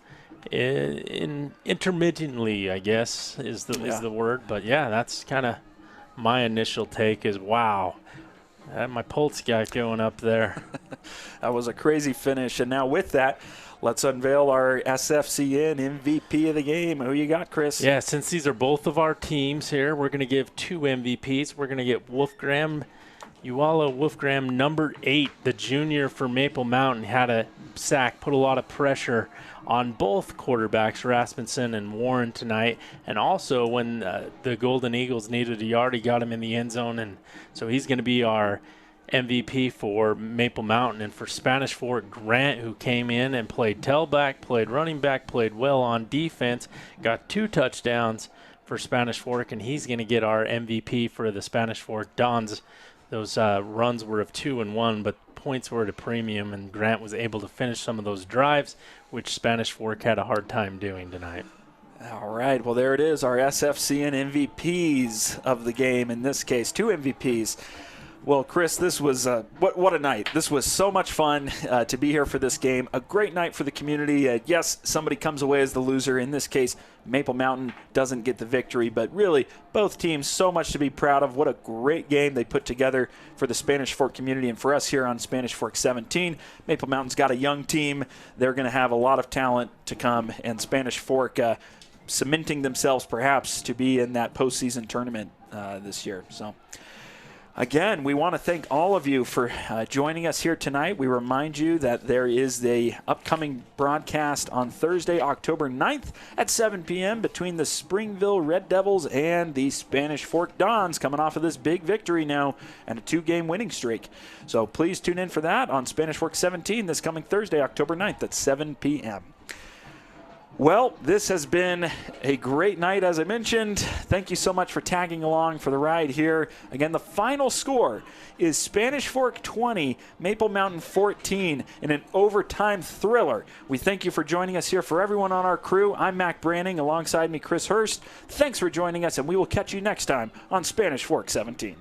intermittently, I guess is the word. But, yeah, that's kind of my initial take is, wow, my pulse got going up there. That was a crazy finish. And now with that, let's unveil our SFCN MVP of the game. Who you got, Chris? Yeah, since these are both of our teams here, we're going to give 2 MVPs. We're going to get Uwalla Wolfgram, number 8, the junior for Maple Mountain, had a sack, put a lot of pressure on both quarterbacks, Rasmussen and Warren, tonight. And also when the Golden Eagles needed a yard, he got him in the end zone. And so he's going to be our MVP for Maple Mountain. And for Spanish Fork, Grant, who came in and played tailback, played running back, played well on defense, got 2 touchdowns for Spanish Fork, and he's going to get our MVP for the Spanish Fork Dons. Those runs were of 2 and 1, but points were at a premium, and Grant was able to finish some of those drives, which Spanish Fork had a hard time doing tonight. All right, well, there it is, our SFCN MVPs of the game. In this case, 2 MVPs. Well, Chris, this was what a night. This was so much fun to be here for this game. A great night for the community. Yes, somebody comes away as the loser. In this case, Maple Mountain doesn't get the victory, but really both teams so much to be proud of. What a great game they put together for the Spanish Fork community and for us here on Spanish Fork 17. Maple Mountain's got a young team. They're going to have a lot of talent to come, and Spanish Fork cementing themselves perhaps to be in that postseason tournament this year. So, again, we want to thank all of you for joining us here tonight. We remind you that there is the upcoming broadcast on Thursday, October 9th at 7 p.m. between the Springville Red Devils and the Spanish Fork Dons, coming off of this big victory now and a 2-game winning streak. So please tune in for that on Spanish Fork 17 this coming Thursday, October 9th at 7 p.m. Well, this has been a great night, as I mentioned. Thank you so much for tagging along for the ride here. Again, the final score is Spanish Fork 20, Maple Mountain 14 in an overtime thriller. We thank you for joining us here. For everyone on our crew, I'm Mac Branning. Alongside me, Chris Hurst. Thanks for joining us, and we will catch you next time on Spanish Fork 17.